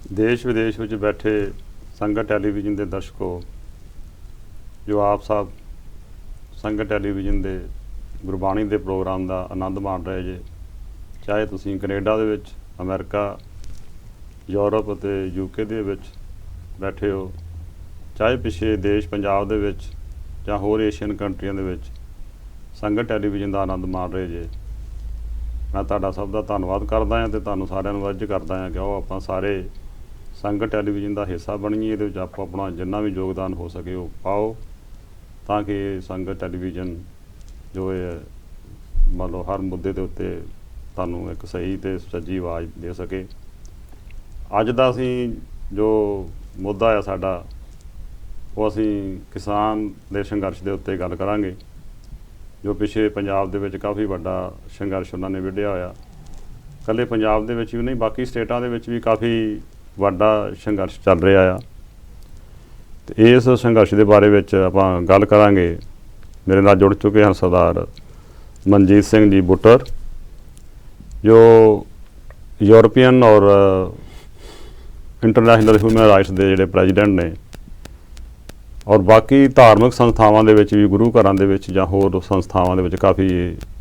देश विदेश में बैठे संगत टैलीविजन के दर्शकों, जो आप सब संगत टैलीविजन के गुरबाणी के प्रोग्राम का आनंद माण रहे जे, चाहे तुसीं कनेडा दे विच, अमेरिका, यूरोप ते यूके दे विच बैठे हो, चाहे पिछे देश पंजाब दे विच जां होर एशियन कंट्रियां दे विच संगत टैलीविजन का आनंद माण रहे जे। मैं तुहाडा सब का धन्नवाद करदा हां ते तुहानूं सारिआं नूं अर्ज करदा हां कि आओ आपां सारे संगत टैलीविजन का हिस्सा बणीए, इहदे विच आपां अपना जिन्ना भी योगदान हो सके वो पाओ, ताकि संगत टैलीविजन जो है मतलब हर मुद्दे के उत्ते तुहानूं एक सही ते सच्ची आवाज़ दे सके। अज दा असीं जो मुद्दा है साडा, वो असीं किसान दे संघर्ष के उत्ते गल करांगे, जो पिछे पंजाब दे विच काफ़ी वड्डा संघर्ष उन्होंने विढ़िया होया। कल्ले पंजाब दे विच भी नहीं, बाकी स्टेटां दे विच भी काफ़ी वड्डा संघर्ष चल रहा आ। ते इस संघर्ष के बारे विच आपां गल करांगे। मेरे नाल जुड़ चुके हैं सरदार मनजीत सिंह जी बुट्टर, जो यूरोपियन और इंटरनेशनल ह्यूमन राइट्स के जिहड़े प्रेजिडेंट ने, और बाकी धार्मिक संस्थावां दे विच भी, गुरु घरां दे विच जां होर संस्थावां दे विच काफ़ी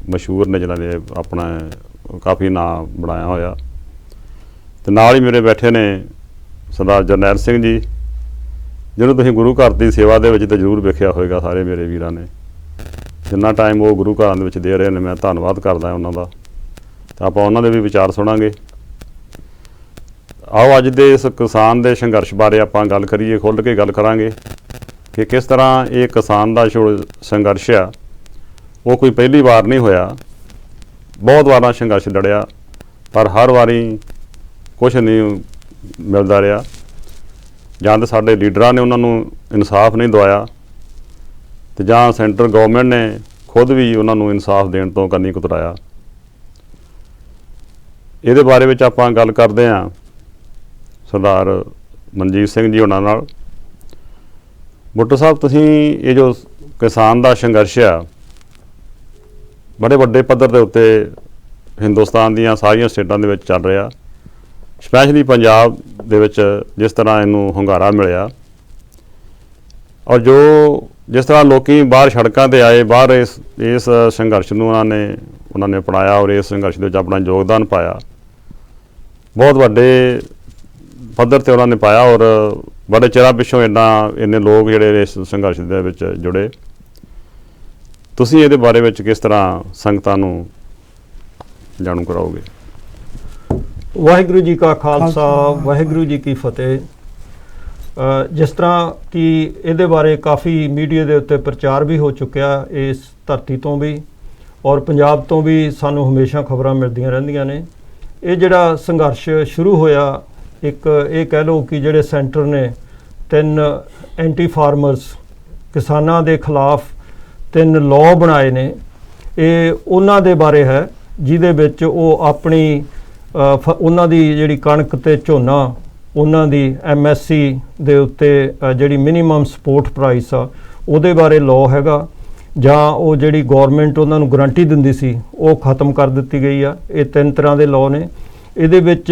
मशहूर ने, जिन्हां ने अपना काफ़ी नाम बनाया होया। ते नाल ही मेरे बैठे ने सरदार जरनैल सिंह जी, जिन्होंने तुसीं गुरु घर की सेवा दे विच ते जरूर वेखिया होएगा सारे मेरे वीरां ने। जिन्ना टाइम वो गुरु घरां दे विच दे रहे हैं, मैं धन्नवाद करदा उन्हां दा। ते आपां उन्हां दे भी विचार सुणांगे। आओ अज दे इस किसान दे संघर्ष बारे आपां गल करिए, खुल के गल करांगे कि किस तरह ये किसान का जो संघर्ष आ वो कोई पहली बार नहीं होया, बहुत बार संघर्ष लड़िया, पर हर वारी कुछ नहीं मिलता रहा, जां तो साडे लीडरां ने उन्होंने इंसाफ नहीं दवाया, तो जां सेंट्रल गवर्नमेंट ने खुद भी उन्होंने इंसाफ देने तो कन्नी कुतराया। ये बारे में आपां गल करते हैं सरदार मनजीत सिंह जी होना नाल। बुट्टर साहब, तुसीं ये जो किसान का संघर्ष आ बड़े वड्डे पद्धर के उत्ते हिंदुस्तान दीयां सारियां स्टेटां दे विच चल रहा, स्पैशली पंजाब दे विच जिस तरह इनू hunगारा मिलिया, और जो जिस तरह लोग बाहर सड़कों पर आए, बाहर इस संघर्ष नूं उन्होंने अपनाया और इस संघर्ष दे विच अपना योगदान पाया, बहुत वड्डे पद्धर ते उन्होंने पाया, और बड़े चिरां पिछों इन्ने लोग जिहड़े इस संघर्ष दे विच जुड़े। तुसीं इहदे बारे विच किस तरह संगतां नूं जाणू कराओगे? वाहिगुरू जी का खालसा, वाहिगुरू जी की फतेह। जिस तरह कि इहदे बारे काफ़ी मीडिया के उत्ते प्रचार भी हो चुकिया, इस धरती तो भी और पंजाब तो भी सानू हमेशा खबरां मिलदियां रहिंदियां ने। ये जिहड़ा संघर्ष शुरू होया, एक ये कह लो कि जिहड़े सेंटर ने 3 एंटी फार्मर्स किसानां दे खिलाफ 3 लॉ बनाए ने, ये उन्हां दे बारे है, जिहदे विच ओह अपनी उन्हां दी जिहड़ी कणक ते झोना उन्हां दी MSC दे उत्ते जिहड़ी मिनीमम सपोर्ट प्राइस आ उहदे बारे लॉ हैगा, जां ओह जिहड़ी गौरमेंट उन्हां नूं गारंटी दिंदी सी ओह खत्म कर दित्ती गई आ। ये 3 तरह दे लॉ ने। इहदे विच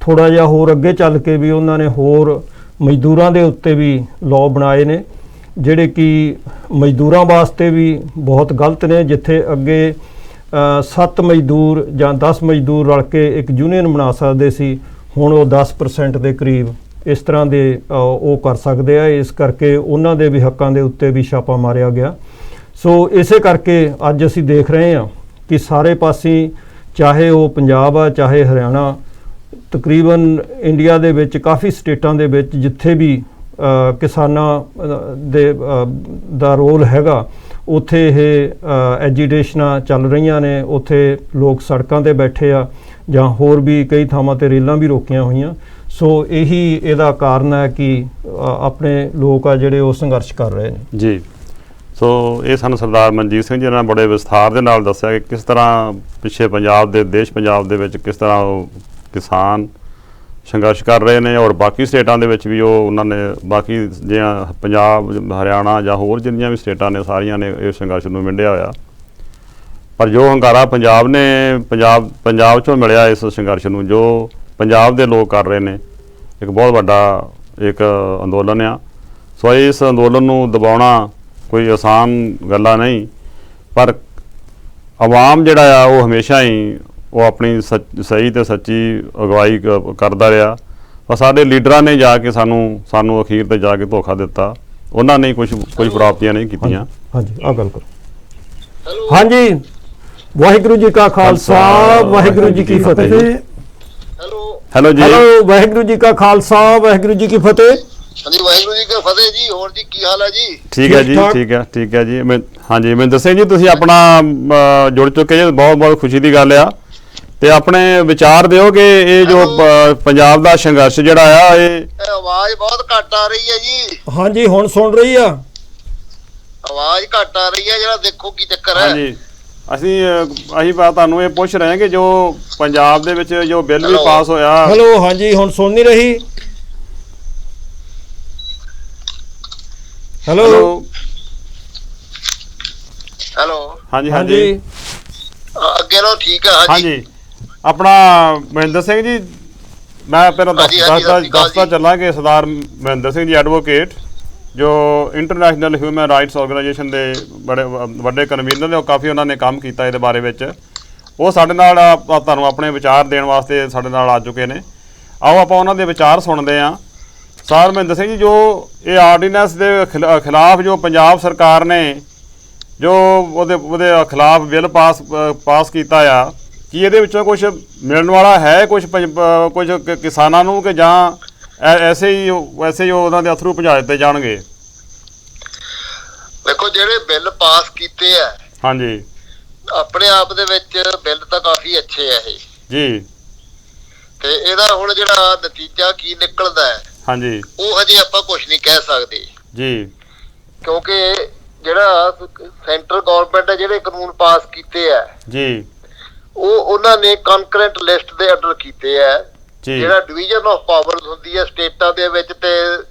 थोड़ा जिहा होर अगे चल के भी उन्होंने होर मजदूरां दे उत्ते भी लॉ बनाए ने, जिहड़े कि मजदूरां वास्ते भी बहुत गलत ने। जिथे अगे 7 मजदूर जां 10 मजदूर रल के एक यूनियन बना सकते सी, हुण वो 10% के करीब इस तरह के वो कर सकते हैं। इस करके उन्हां दे भी हक्कां दे उत्ते भी छापा मारिया गया। सो इसे करके अज असी देख रहे हैं कि सारे पासे, चाहे वो पंजाब आ चाहे हरियाणा, तकरीबन इंडिया दे विच काफ़ी स्टेटां दे विच जिथे भी किसानां दा रोल हैगा, उत्थे ये एजीटेशनां चल रही ने, उत्थे लोग सड़कों ते बैठे आ, जां होर भी कई थावां ते रेलां भी रोकियां होईयां। सो यही इहदा कारण है कि अपने लोग आ जिहड़े वो संघर्ष कर रहे हैं जी। सो ये सानूं सरदार मनजीत सिंह जी ने बड़े विस्तार दे नाल दस्सिया कि किस तरह पिछे पंजाब दे देश पंजाब दे विच किस तरह किसान संघर्ष कर रहे हैं, और बाकी स्टेटां दे विच भी उन्होंने बाकी जियां पंजाब हरियाणा जां होर जिन्नियां भी स्टेटां ने सारियां ने इस संघर्ष नूं विंढिया होया। पर जो हंगारा पंजाब ने पंजाब चों मिलिया इस संघर्ष नूं, जो पंजाब दे लोग कर रहे हैं, ਇੱਕ ਬਹੁਤ ਵੱਡਾ ਇੱਕ ਅੰਦੋਲਨ ਆ। ਸੋ ਇਸ ਅੰਦੋਲਨ ਨੂੰ ਦਬਾਉਣਾ ਕੋਈ ਆਸਾਨ ਗੱਲਾਂ ਨਹੀਂ, ਪਰ ਆਵਾਮ ਜਿਹੜਾ ਆ ਉਹ ਹਮੇਸ਼ਾ ਹੀ ਉਹ ਆਪਣੀ ਸਹੀ ਤੇ ਸੱਚੀ ਅਗਵਾਈ ਕਰਦਾ ਰਿਹਾ। ਪਰ ਸਾਡੇ ਲੀਡਰਾਂ ਨੇ ਜਾ ਕੇ ਸਾਨੂੰ ਅਖੀਰ ਤੇ ਜਾ ਕੇ ਧੋਖਾ ਦਿੱਤਾ। ਉਹਨਾਂ ਨੇ ਕੁਝ ਪ੍ਰਾਪਤੀਆਂ ਨਹੀਂ ਕੀਤੀਆਂ। ਹਾਂਜੀ ਆ ਗੱਲ ਕਰੋ। ਹਾਂਜੀ, ਵਾਹਿਗੁਰੂ ਜੀ ਕਾ ਖਾਲਸਾ, ਵਾਹਿਗੁਰੂ ਜੀ ਕੀ ਫਤਿਹ। ਹੈਲੋ ਜੀ। ਹੈਲੋ, ਵਾਹਿਗੁਰੂ ਜੀ ਕਾ ਖਾਲਸਾ, ਵਾਹਿਗੁਰੂ ਜੀ ਕੀ ਫਤਿਹ। ਹਾਂਜੀ, ਵਾਹਿਗੁਰੂ ਜੀ ਕਾ ਫਤਿਹ ਜੀ। ਹੋਰ ਜੀ ਕੀ ਹਾਲ ਹੈ ਜੀ? ਠੀਕ ਹੈ ਜੀ, ਠੀਕ ਹੈ ਜੀ। ਹਾਂਜੀ, ਮੈਨੂੰ ਦੱਸਿਆ ਜੀ ਤੁਸੀਂ ਆਪਣਾ ਜੁੜ ਚੁੱਕੇ ਜੀ, ਬਹੁਤ ਬਹੁਤ ਖੁਸ਼ੀ ਦੀ ਗੱਲ ਆ। ਤੇ ਆਪਣੇ ਵਿਚਾਰ ਦਿਓ ਕਿ ਇਹ ਜੋ ਪੰਜਾਬ ਦਾ ਸੰਘਰਸ਼ ਜਿਹੜਾ ਆ ਇਹ ਆਵਾਜ਼ ਬਹੁਤ ਘੱਟ ਆ ਰਹੀ ਹੈ ਜੀ। ਹਾਂਜੀ, ਹੁਣ ਸੁਣ ਰਹੀ ਆ। ਆਵਾਜ਼ ਘੱਟ ਆ ਰਹੀ ਹੈ, ਜਿਹੜਾ ਦੇਖੋ ਕੀ ਚੱਕਰ ਹੈ। ਹਾਂਜੀ, ਅਸੀਂ ਤੁਹਾਨੂੰ ਇਹ ਪੁੱਛ ਰਹੇ ਹਾਂ ਕਿ ਜੋ ਪੰਜਾਬ ਦੇ ਵਿੱਚ ਜੋ ਬਿੱਲ ਵੀ ਪਾਸ ਹੋਇਆ। ਹੈਲੋ, ਹਾਂਜੀ ਹੁਣ ਸੁਣ ਨਹੀਂ ਰਹੀ। ਹੈਲੋ ਹੈਲੋ, ਹਾਂਜੀ ਅੱਗੇ ਨਾਲੋਂ ਠੀਕ ਹੈ। ਹਾਂਜੀ, ਆਪਣਾ ਮਹਿੰਦਰ ਸਿੰਘ ਜੀ, ਮੈਂ ਪਹਿਲਾਂ ਦੱਸਦਾ ਚੱਲਾਂ ਕਿ ਸਰਦਾਰ ਮਹਿੰਦਰ ਸਿੰਘ ਜੀ ਐਡਵੋਕੇਟ, ਜੋ ਇੰਟਰਨੈਸ਼ਨਲ ਹਿਊਮਨ ਰਾਈਟਸ ਆਰਗੇਨਾਈਜੇਸ਼ਨ ਦੇ ਬੜੇ ਵੱਡੇ ਕਨਵੀਨਰ ਨੇ, ਉਹ ਕਾਫੀ ਉਹਨਾਂ ਨੇ ਕੰਮ ਕੀਤਾ ਇਹਦੇ ਬਾਰੇ ਵਿੱਚ। ਉਹ ਸਾਡੇ ਨਾਲ ਤੁਹਾਨੂੰ ਆਪਣੇ ਵਿਚਾਰ ਦੇਣ ਵਾਸਤੇ ਸਾਡੇ ਨਾਲ ਆ ਚੁੱਕੇ ਨੇ। ਆਓ ਆਪਾਂ ਉਹਨਾਂ ਦੇ ਵਿਚਾਰ ਸੁਣਦੇ ਹਾਂ। ਸਰ ਮਹਿੰਦਰ ਸਿੰਘ ਜੀ, ਜੋ ਇਹ ਆਰਡੀਨੈਂਸ ਦੇ ਖਿਲਾਫ ਜੋ ਪੰਜਾਬ ਸਰਕਾਰ ਨੇ ਜੋ ਉਹਦੇ ਖਿਲਾਫ ਬਿੱਲ ਪਾਸ ਕੀਤਾ ਆ, ਕੀ ਇਹਦੇ ਵਿੱਚੋਂ ਕੁਝ ਮਿਲਣ ਵਾਲਾ ਹੈ ਕੁਝ ਕਿਸਾਨਾਂ ਨੂੰ, ਕਿ ਜਾਂ ਐਸੇ ਹੀ ਉਹਨਾਂ ਦੇ ਅਥਰੂ ਭਜਾ ਦਿੱਤੇ ਜਾਣਗੇ? ਦੇਖੋ, ਜਿਹੜੇ ਬਿੱਲ ਪਾਸ ਕੀਤੇ ਆ, ਹਾਂਜੀ, ਆਪਣੇ ਆਪ ਦੇ ਵਿੱਚ ਬਿੱਲ ਤਾਂ ਕਾਫੀ ਅੱਛੇ ਆ ਇਹ ਜੀ। ਤੇ ਇਹਦਾ ਹੁਣ ਜਿਹੜਾ ਨਤੀਜਾ ਕੀ ਨਿਕਲਦਾ ਹੈ, ਹਾਂਜੀ, ਉਹ ਹਜੇ ਆਪਾਂ ਕੁਝ ਨਹੀਂ ਕਹਿ ਸਕਦੇ ਜੀ। ਕਿਉਂਕਿ ਜਿਹੜਾ ਸੈਂਟਰ ਗਵਰਨਮੈਂਟ ਹੈ, ਜਿਹੜੇ ਕਾਨੂੰਨ ਪਾਸ ਕੀਤੇ ਆ ਜੀ, ਉਹਨਾਂ ਨੇ ਕੰਕਰੈਂਟ ਲਿਸਟ ਦੇ ਅੰਡਰ ਕੀਤੇ ਆ। ਜੀ, ਜਿਹੜਾ ਡਿਵੀਜ਼ਨ ਆਫ ਪਾਵਰਸ ਹੁੰਦੀ ਹੈ ਸਟੇਟਾਂ ਦੇ ਵਿੱਚ ਤੇ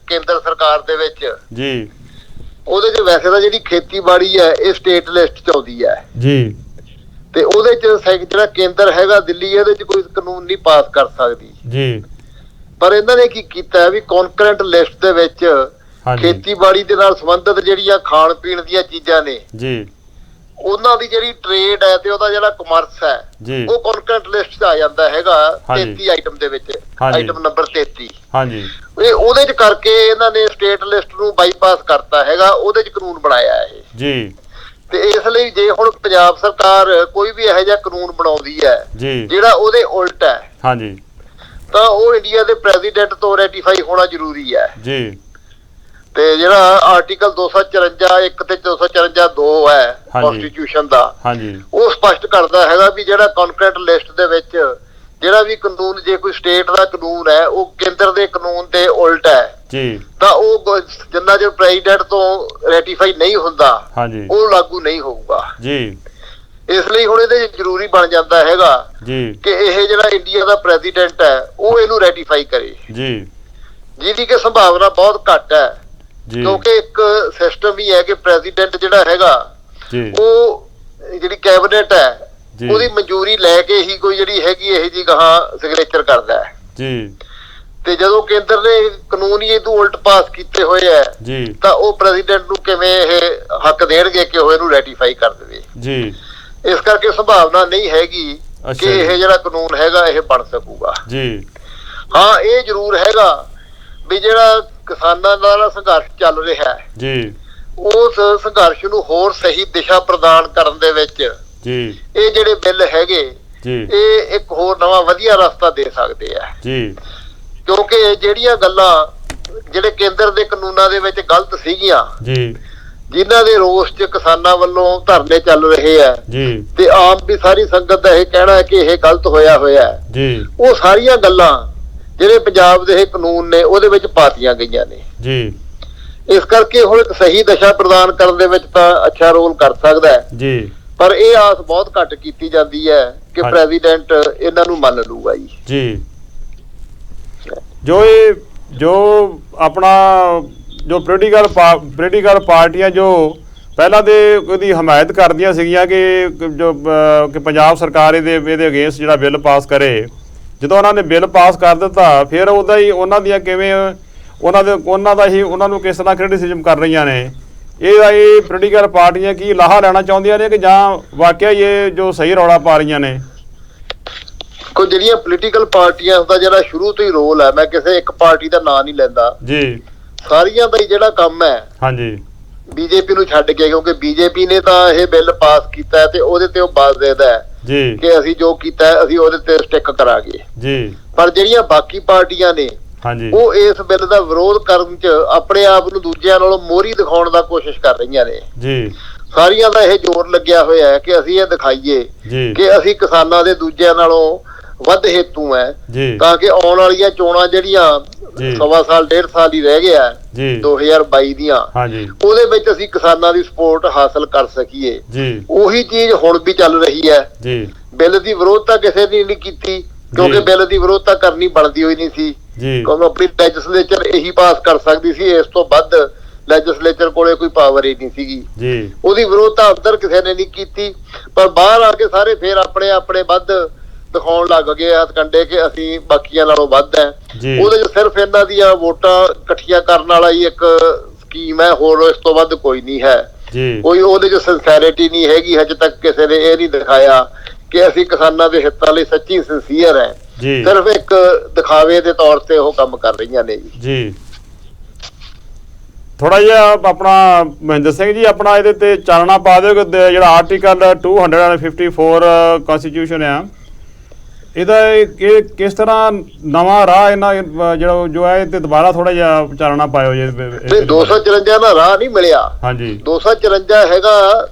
ਕੇਂਦਰ ਸਰਕਾਰ ਦੇ ਵਿੱਚ, ਜੀ, ਉਹਦੇ 'ਚ ਵੈਸੇ ਤਾਂ ਜਿਹੜੀ ਖੇਤੀਬਾੜੀ ਹੈ ਇਹ ਸਟੇਟ ਲਿਸਟ 'ਚ ਆਉਂਦੀ ਹੈ ਜੀ, ਤੇ ਉਹਦੇ 'ਚ ਜਿਹੜਾ ਕੇਂਦਰ ਹੈਗਾ ਦਿੱਲੀ, ਇਹਦੇ 'ਚ ਕੋਈ ਕਾਨੂੰਨ ਨਹੀਂ ਪਾਸ ਕਰ ਸਕਦੀ ਜੀ। ਪਰ ਇਹਨਾਂ ਨੇ ਕੀ ਕੀਤਾ ਵੀ ਕੰਕਰੈਂਟ ਲਿਸਟ ਦੇ ਵਿੱਚ ਖੇਤੀਬਾੜੀ ਦੇ ਨਾਲ ਸੰਬੰਧਿਤ ਜਿਹੜੀਆਂ ਖਾਣ ਪੀਣ ਦੀਆਂ ਚੀਜ਼ਾਂ ਨੇ ਜੀ, ਉਹਨਾਂ ਦੀ ਜਿਹੜੀ ਟ੍ਰੇਡ ਹੈ ਤੇ ਉਹਦਾ ਜਿਹੜਾ ਕਮਰਸ ਹੈ, ਉਹ ਕੰਕਰੈਂਟ ਲਿਸਟ 'ਚ ਆ ਜਾਂਦਾ ਹੈਗਾ 33 ਆਈਟਮ ਦੇ ਵਿੱਚ, ਆਈਟਮ ਨੰਬਰ 33। ਹਾਂਜੀ, ਇਹ ਉਹਦੇ 'ਚ ਕਰਕੇ ਇਹਨਾਂ ਨੇ ਸਟੇਟ ਲਿਸਟ ਨੂੰ ਬਾਈਪਾਸ ਕਰਤਾ ਹੈਗਾ, ਉਹਦੇ 'ਚ ਕਾਨੂੰਨ ਬਣਾਇਆ ਇਹ ਜੀ। ਤੇ ਇਸ ਲਈ ਜੇ ਹੁਣ ਪੰਜਾਬ ਸਰਕਾਰ ਕੋਈ ਵੀ ਇਹੋ ਜਿਹਾ ਕਾਨੂੰਨ ਬਣਾਉਂਦੀ ਹੈ ਜੀ, ਜਿਹੜਾ ਉਹਦੇ ਉਲਟ ਹੈ, ਹਾਂਜੀ, ਤਾਂ ਉਹ ਇੰਡੀਆ ਦੇ ਪ੍ਰੈਜ਼ੀਡੈਂਟ ਤੋਂ ਰੈਟੀਫਾਈ ਹੋਣਾ ਜ਼ਰੂਰੀ ਹੈ ਜੀ। ਤੇ ਜਿਹੜਾ ਆਰਟੀਕਲ 254 1 ਤੇ 254 2 ਹੈ ਕਨਸਟੀਟਿਊਸ਼ਨ ਦਾ, ਹਾਂਜੀ, ਉਹ ਸਪਸ਼ਟ ਕਰਦਾ ਹੈਗਾ ਵੀ ਜਿਹੜਾ ਕੰਕਰੈਂਟ ਲਿਸਟ ਦੇ ਵਿੱਚ ਜਿਹੜਾ ਵੀ ਕਾਨੂੰਨ, ਜੇ ਕੋਈ ਸਟੇਟ ਦਾ ਕਾਨੂੰਨ ਹੈ ਉਹ ਕੇਂਦਰ ਦੇ ਕਾਨੂੰਨ ਦੇ ਉਲਟ ਹੈ ਜੀ, ਤਾਂ ਉਹ ਜਿੰਨਾ ਚਿਰ ਪ੍ਰੈਜ਼ੀਡੈਂਟ ਤੋਂ ਰੈਟੀਫਾਈ ਨਹੀਂ ਹੁੰਦਾ, ਹਾਂਜੀ, ਉਹ ਲਾਗੂ ਨਹੀਂ ਹੋਊਗਾ ਜੀ। ਇਸ ਲਈ ਹੁਣ ਇਹਦੇ ਜ਼ਰੂਰੀ ਬਣ ਜਾਂਦਾ ਹੈਗਾ ਜੀ ਕਿ ਇਹ ਜਿਹੜਾ ਇੰਡੀਆ ਦਾ ਪ੍ਰੈਜ਼ੀਡੈਂਟ ਹੈ ਉਹ ਇਹਨੂੰ ਰੈਟੀਫਾਈ ਕਰੇ, ਜੀ, ਜਿਹਦੀ ਕਿ ਸੰਭਾਵਨਾ ਬਹੁਤ ਘੱਟ ਹੈ। ਜੀ, ਕਿਉਂਕਿ ਇੱਕ ਸਿਸਟਮ ਹੀ ਹੈ ਕਿ ਪ੍ਰੈਜ਼ੀਡੈਂਟ ਜਿਹੜਾ ਹੈਗਾ ਜੀ, ਉਹ ਜਿਹੜੀ ਕੈਬਨਿਟ ਹੈ ਜੀ, ਉਹਦੀ ਮਨਜ਼ੂਰੀ ਲੈ ਕੇ ਹੀ ਕੋਈ ਜਿਹੜੀ ਹੈਗੀ ਇਹ ਜੀ ਗਾਹਾਂ ਸਿਗਨੇਚਰ ਕਰਦਾ ਹੈ। ਜੀ, ਤੇ ਜਦੋਂ ਕੇਂਦਰ ਨੇ ਕਾਨੂੰਨ ਹੀ ਇਹਨੂੰ ਉਲਟ ਪਾਸ ਕੀਤੇ ਹੋਏ ਹੈ, ਜੀ, ਤਾਂ ਉਹ ਪ੍ਰੈਜ਼ੀਡੈਂਟ ਨੂੰ ਕਿਵੇਂ ਇਹ ਹੱਕ ਦੇਣਗੇ ਕਿ ਉਹ ਇਹਨੂੰ ਰੈਟੀਫਾਈ ਕਰ ਦੇਵੇ? ਜੀ। ਇਸ ਕਰਕੇ ਸੰਭਾਵਨਾ ਨਹੀਂ ਹੈਗੀ ਕਿ ਇਹ ਜਿਹੜਾ ਕਾਨੂੰਨ ਹੈਗਾ ਇਹ ਬਣ ਸਕੂਗਾ। ਜੀ, ਹਾਂ, ਇਹ ਜ਼ਰੂਰ ਹੈਗਾ ਵੀ ਜਿਹੜਾ ਕਿਸਾਨਾਂ ਦਾ ਸੰਘਰਸ਼ ਚੱਲ ਰਿਹਾ ਹੈ, ਜੀ, ਉਸ ਸੰਘਰਸ਼ ਨੂੰ ਹੋਰ ਸਹੀ ਦਿਸ਼ਾ ਪ੍ਰਦਾਨ ਕਰਨ ਦੇ ਵਿੱਚ ਜੀ, ਇਹ ਜਿਹੜੇ ਬਿੱਲ ਹੈਗੇ ਜੀ, ਇਹ ਇੱਕ ਹੋਰ ਨਵਾਂ ਵਧੀਆ ਰਸਤਾ ਦੇ ਸਕਦੇ ਆ। ਜੀ, ਕਿਉਂਕਿ ਜਿਹੜੀਆਂ ਗੱਲਾਂ ਜਿਹੜੇ ਕੇਂਦਰ ਦੇ ਕਾਨੂੰਨਾਂ ਦੇ ਵਿੱਚ ਗਲਤ ਸੀਗੀਆਂ, ਜੀ, ਜਿਨ੍ਹਾਂ ਦੇ ਰੋਸ 'ਚ ਕਿਸਾਨਾਂ ਵੱਲੋਂ ਧਰਨੇ ਚੱਲ ਰਹੇ ਆ, ਜੀ, ਤੇ ਆਮ ਵੀ ਸਾਰੀ ਸੰਗਤ ਦਾ ਇਹ ਕਹਿਣਾ ਹੈ ਕਿ ਇਹ ਗਲਤ ਹੋਇਆ ਹੈ, ਜੀ, ਉਹ ਸਾਰੀਆਂ ਗੱਲਾਂ ਜਿਹੜੇ ਪੰਜਾਬ ਦੇ ਇਹ ਕਾਨੂੰਨ ਨੇ ਉਹਦੇ ਵਿੱਚ ਪਾਤੀਆਂ ਗਈਆਂ ਨੇ। ਜੀ, ਇਸ ਕਰਕੇ ਹੁਣ ਇੱਕ ਸਹੀ ਦਿਸ਼ਾ ਪ੍ਰਦਾਨ ਕਰਨ ਦੇ ਵਿੱਚ ਤਾਂ ਅੱਛਾ ਰੋਲ ਕਰ ਸਕਦਾ ਹੈ, ਜੀ, ਪਰ ਇਹ ਆਸ ਬਹੁਤ ਘੱਟ ਕੀਤੀ ਜਾਂਦੀ ਹੈ ਕਿ ਪ੍ਰੈਜ਼ੀਡੈਂਟ ਇਹਨਾਂ ਨੂੰ ਮੰਨ ਲੂਗਾ ਜੀ। ਜੀ। ਜੋ ਆਪਣਾ ਜੋ ਪੋਲੀਟੀਕਲ ਪਾਰਟੀਆਂ ਜੋ ਪਹਿਲਾਂ ਦੇ ਉਹਦੀ ਹਮਾਇਤ ਕਰਦੀਆਂ ਸੀਗੀਆਂ ਕਿ ਪੰਜਾਬ ਸਰਕਾਰ ਇਹਦੇ ਅਗੇਂਸਟ ਜਿਹੜਾ ਬਿੱਲ ਪਾਸ ਕਰੇ, ਜਦੋਂ ਉਹਨਾਂ ਨੇ ਬਿੱਲ ਪਾਸ ਕਰ ਦਿੱਤਾ ਫਿਰ ਉਹਦਾ ਹੀ ਉਹਨਾਂ ਦੀਆਂ ਕਿਵੇਂ ਉਹਨਾਂ ਦਾ ਹੀ ਉਹਨਾਂ ਨੂੰ ਕਿਸ ਤਰ੍ਹਾਂ ਕ੍ਰਿਟਿਸਿਜ਼ਮ ਕਰ ਰਹੀਆਂ ਨੇ, ਇਹ ਪੋਲੀਟੀਕਲ ਪਾਰਟੀਆਂ ਕੀ ਲਾਹਾ ਲੈਣਾ ਚਾਹੁੰਦੀਆਂ ਨੇ ਕਿ ਜਾਂ ਵਾਕਿਆ ਇਹ ਜੋ ਸਹੀ ਰੌਲਾ ਪਾ ਰਹੀਆਂ ਨੇ? ਕੋਈ ਜਿਹੜੀਆਂ ਪੋਲੀਟੀਕਲ ਪਾਰਟੀਆਂ ਦਾ ਜਿਹੜਾ ਸ਼ੁਰੂ ਤੋਂ ਹੀ ਰੋਲ ਹੈ, ਮੈਂ ਕਿਸੇ ਇੱਕ ਪਾਰਟੀ ਦਾ ਨਾਂ ਨਹੀਂ ਲੈਂਦਾ ਜੀ, ਸਾਰੀਆਂ ਦਾ ਹੀ ਜਿਹੜਾ ਕੰਮ ਹੈ ਹਾਂਜੀ ਬੀਜੇਪੀ ਨੂੰ ਛੱਡ ਕੇ, ਕਿਉਂਕਿ ਬੀਜੇਪੀ ਨੇ ਤਾਂ ਇਹ ਬਿੱਲ ਪਾਸ ਕੀਤਾ ਹੈ ਤੇ ਉਹਦੇ ਤੇ ਉਹ ਬਾਜ਼ ਦੇਦਾ ਹੈ ਜੀ ਕਿ ਅਸੀਂ ਜੋ ਕੀਤਾ ਹੈ ਅਸੀਂ ਉਹਦੇ ਤੇ ਸਟਿੱਕ ਕਰਾਂਗੇ ਜੀ। ਪਰ ਜਿਹੜੀਆਂ ਬਾਕੀ ਪਾਰਟੀਆਂ ਨੇ ਹਾਂਜੀ ਉਹ ਇਸ ਬਿੱਲ ਦਾ ਵਿਰੋਧ ਕਰਨ 'ਚ ਆਪਣੇ ਆਪ ਨੂੰ ਦੂਜਿਆਂ ਨਾਲੋਂ ਮੋਹਰੀ ਦਿਖਾਉਣ ਦਾ ਕੋਸ਼ਿਸ਼ ਕਰ ਰਹੀਆਂ ਨੇ ਜੀ। ਸਾਰੀਆਂ ਦਾ ਇਹ ਜ਼ੋਰ ਲੱਗਿਆ ਹੋਇਆ ਹੈ ਕਿ ਅਸੀਂ ਇਹ ਦਿਖਾਈਏ ਕਿ ਅਸੀਂ ਕਿਸਾਨਾਂ ਦੇ ਦੂਜਿਆਂ ਨਾਲੋਂ ਵੱਧ ਹੇਤੂ ਹੈ, ਤਾਂ ਕਿ ਆਉਣ ਵਾਲੀਆਂ ਚੋਣਾਂ ਜਿਹੜੀਆਂ 1.25 ਸਾਲ 1.5 ਸਾਲ ਹੀ ਰਹਿ ਗਿਆ 2022 ਦੀਆਂ, ਉਹਦੇ ਵਿੱਚ ਅਸੀਂ ਕਿਸਾਨਾਂ ਦੀ ਸਪੋਰਟ ਹਾਸਲ ਕਰ ਸਕੀਏ। ਉਹੀ ਚੀਜ਼ ਹੁਣ ਵੀ ਚੱਲ ਰਹੀ ਹੈ। ਬਿੱਲ ਦੀ ਵਿਰੋਧਤਾ ਕਿਸੇ ਨੇ ਨਹੀਂ ਕੀਤੀ, ਕਿਉਂਕਿ ਬਿੱਲ ਦੀ ਵਿਰੋਧਤਾ ਕਰਨੀ ਬਣਦੀ ਹੋਈ ਨਹੀਂ ਸੀ, ਕਿਉਂਕਿ ਆਪਣੀ ਲੈਜਿਸਲੇਚਰ ਇਹੀ ਪਾਸ ਕਰ ਸਕਦੀ ਸੀ, ਇਸ ਤੋਂ ਵੱਧ ਲੈਜਿਸਲੇਚਰ ਕੋਲੇ ਕੋਈ ਪਾਵਰ ਹੀ ਨਹੀਂ ਸੀਗੀ। ਉਹਦੀ ਵਿਰੋਧਤਾ ਅੰਦਰ ਕਿਸੇ ਨੇ ਨਹੀਂ ਕੀਤੀ, ਪਰ ਬਾਹਰ ਆ ਕੇ ਸਾਰੇ ਫੇਰ ਆਪਣੇ ਆਪਣੇ ਵੱਧ ਦਿਖਾਉਣ ਲੱਗ ਗਏ ਹਥਕੰਡੇ ਕਿ ਅਸੀਂ ਬਾਕੀਆਂ ਨਾਲੋਂ ਵੱਧ ਹੈ। ਉਹਦੇ ਚ ਸਿਰਫ ਇਹਨਾਂ ਦੀਆਂ ਵੋਟਾਂ ਇਕੱਠੀਆਂ ਕਰਨ ਵਾਲਾ ਹੀ ਇੱਕ ਸਕੀਮ ਹੈ, ਹੋਰ ਇਸ ਤੋਂ ਵੱਧ ਕੋਈ ਨਹੀਂ ਹੈ। ਕੋਈ ਉਹਦੇ ਚ ਸਿੰਸੈਰਿਟੀ ਨਹੀਂ ਹੈਗੀ। ਹਜੇ ਤੱਕ ਕਿਸੇ ਨੇ ਇਹ ਨਹੀਂ ਦਿਖਾਇਆ ਕਿ ਅਸੀਂ ਕਿਸਾਨਾਂ ਦੇ ਹਿੱਤਾਂ ਲਈ ਸੱਚੀ ਸਿੰਸੀਅਰ ਹੈ। ਸਿਰਫ ਇੱਕ ਦਿਖਾਵੇ ਦੇ ਤੌਰ ਤੇ ਉਹ ਕੰਮ ਕਰ ਰਹੀਆਂ ਨੇ ਜੀ। ਥੋੜਾ ਜਿਹਾ ਆਪਣਾ ਮਹਿੰਦਰ ਸਿੰਘ ਜੀ ਆਪਣਾ ਇਹਦੇ ਤੇ ਚਾਨਣਾ ਪਾ ਦਿਓ ਕਿ ਜਿਹੜਾ ਆਰਟੀਕਲ 254 ਕਨਸਟੀਟਿਊਸ਼ਨ ਆ, ਇਹਦਾ ਕਿਸ ਤਰ੍ਹਾਂ ਨਵਾਂ ਰਾਹ ਇਹਨਾਂ ਜਿਹੜਾ ਜੋ ਹੈ ਤੇ ਦੁਬਾਰਾ ਥੋੜਾ ਜਿਹਾ ਚਾਨਣਾ ਪਾਇਓ ਜੀ। 254 ਦਾ ਰਾਹ ਨਹੀਂ ਮਿਲਿਆ ਹਾਂਜੀ। 254 ਹੈਗਾ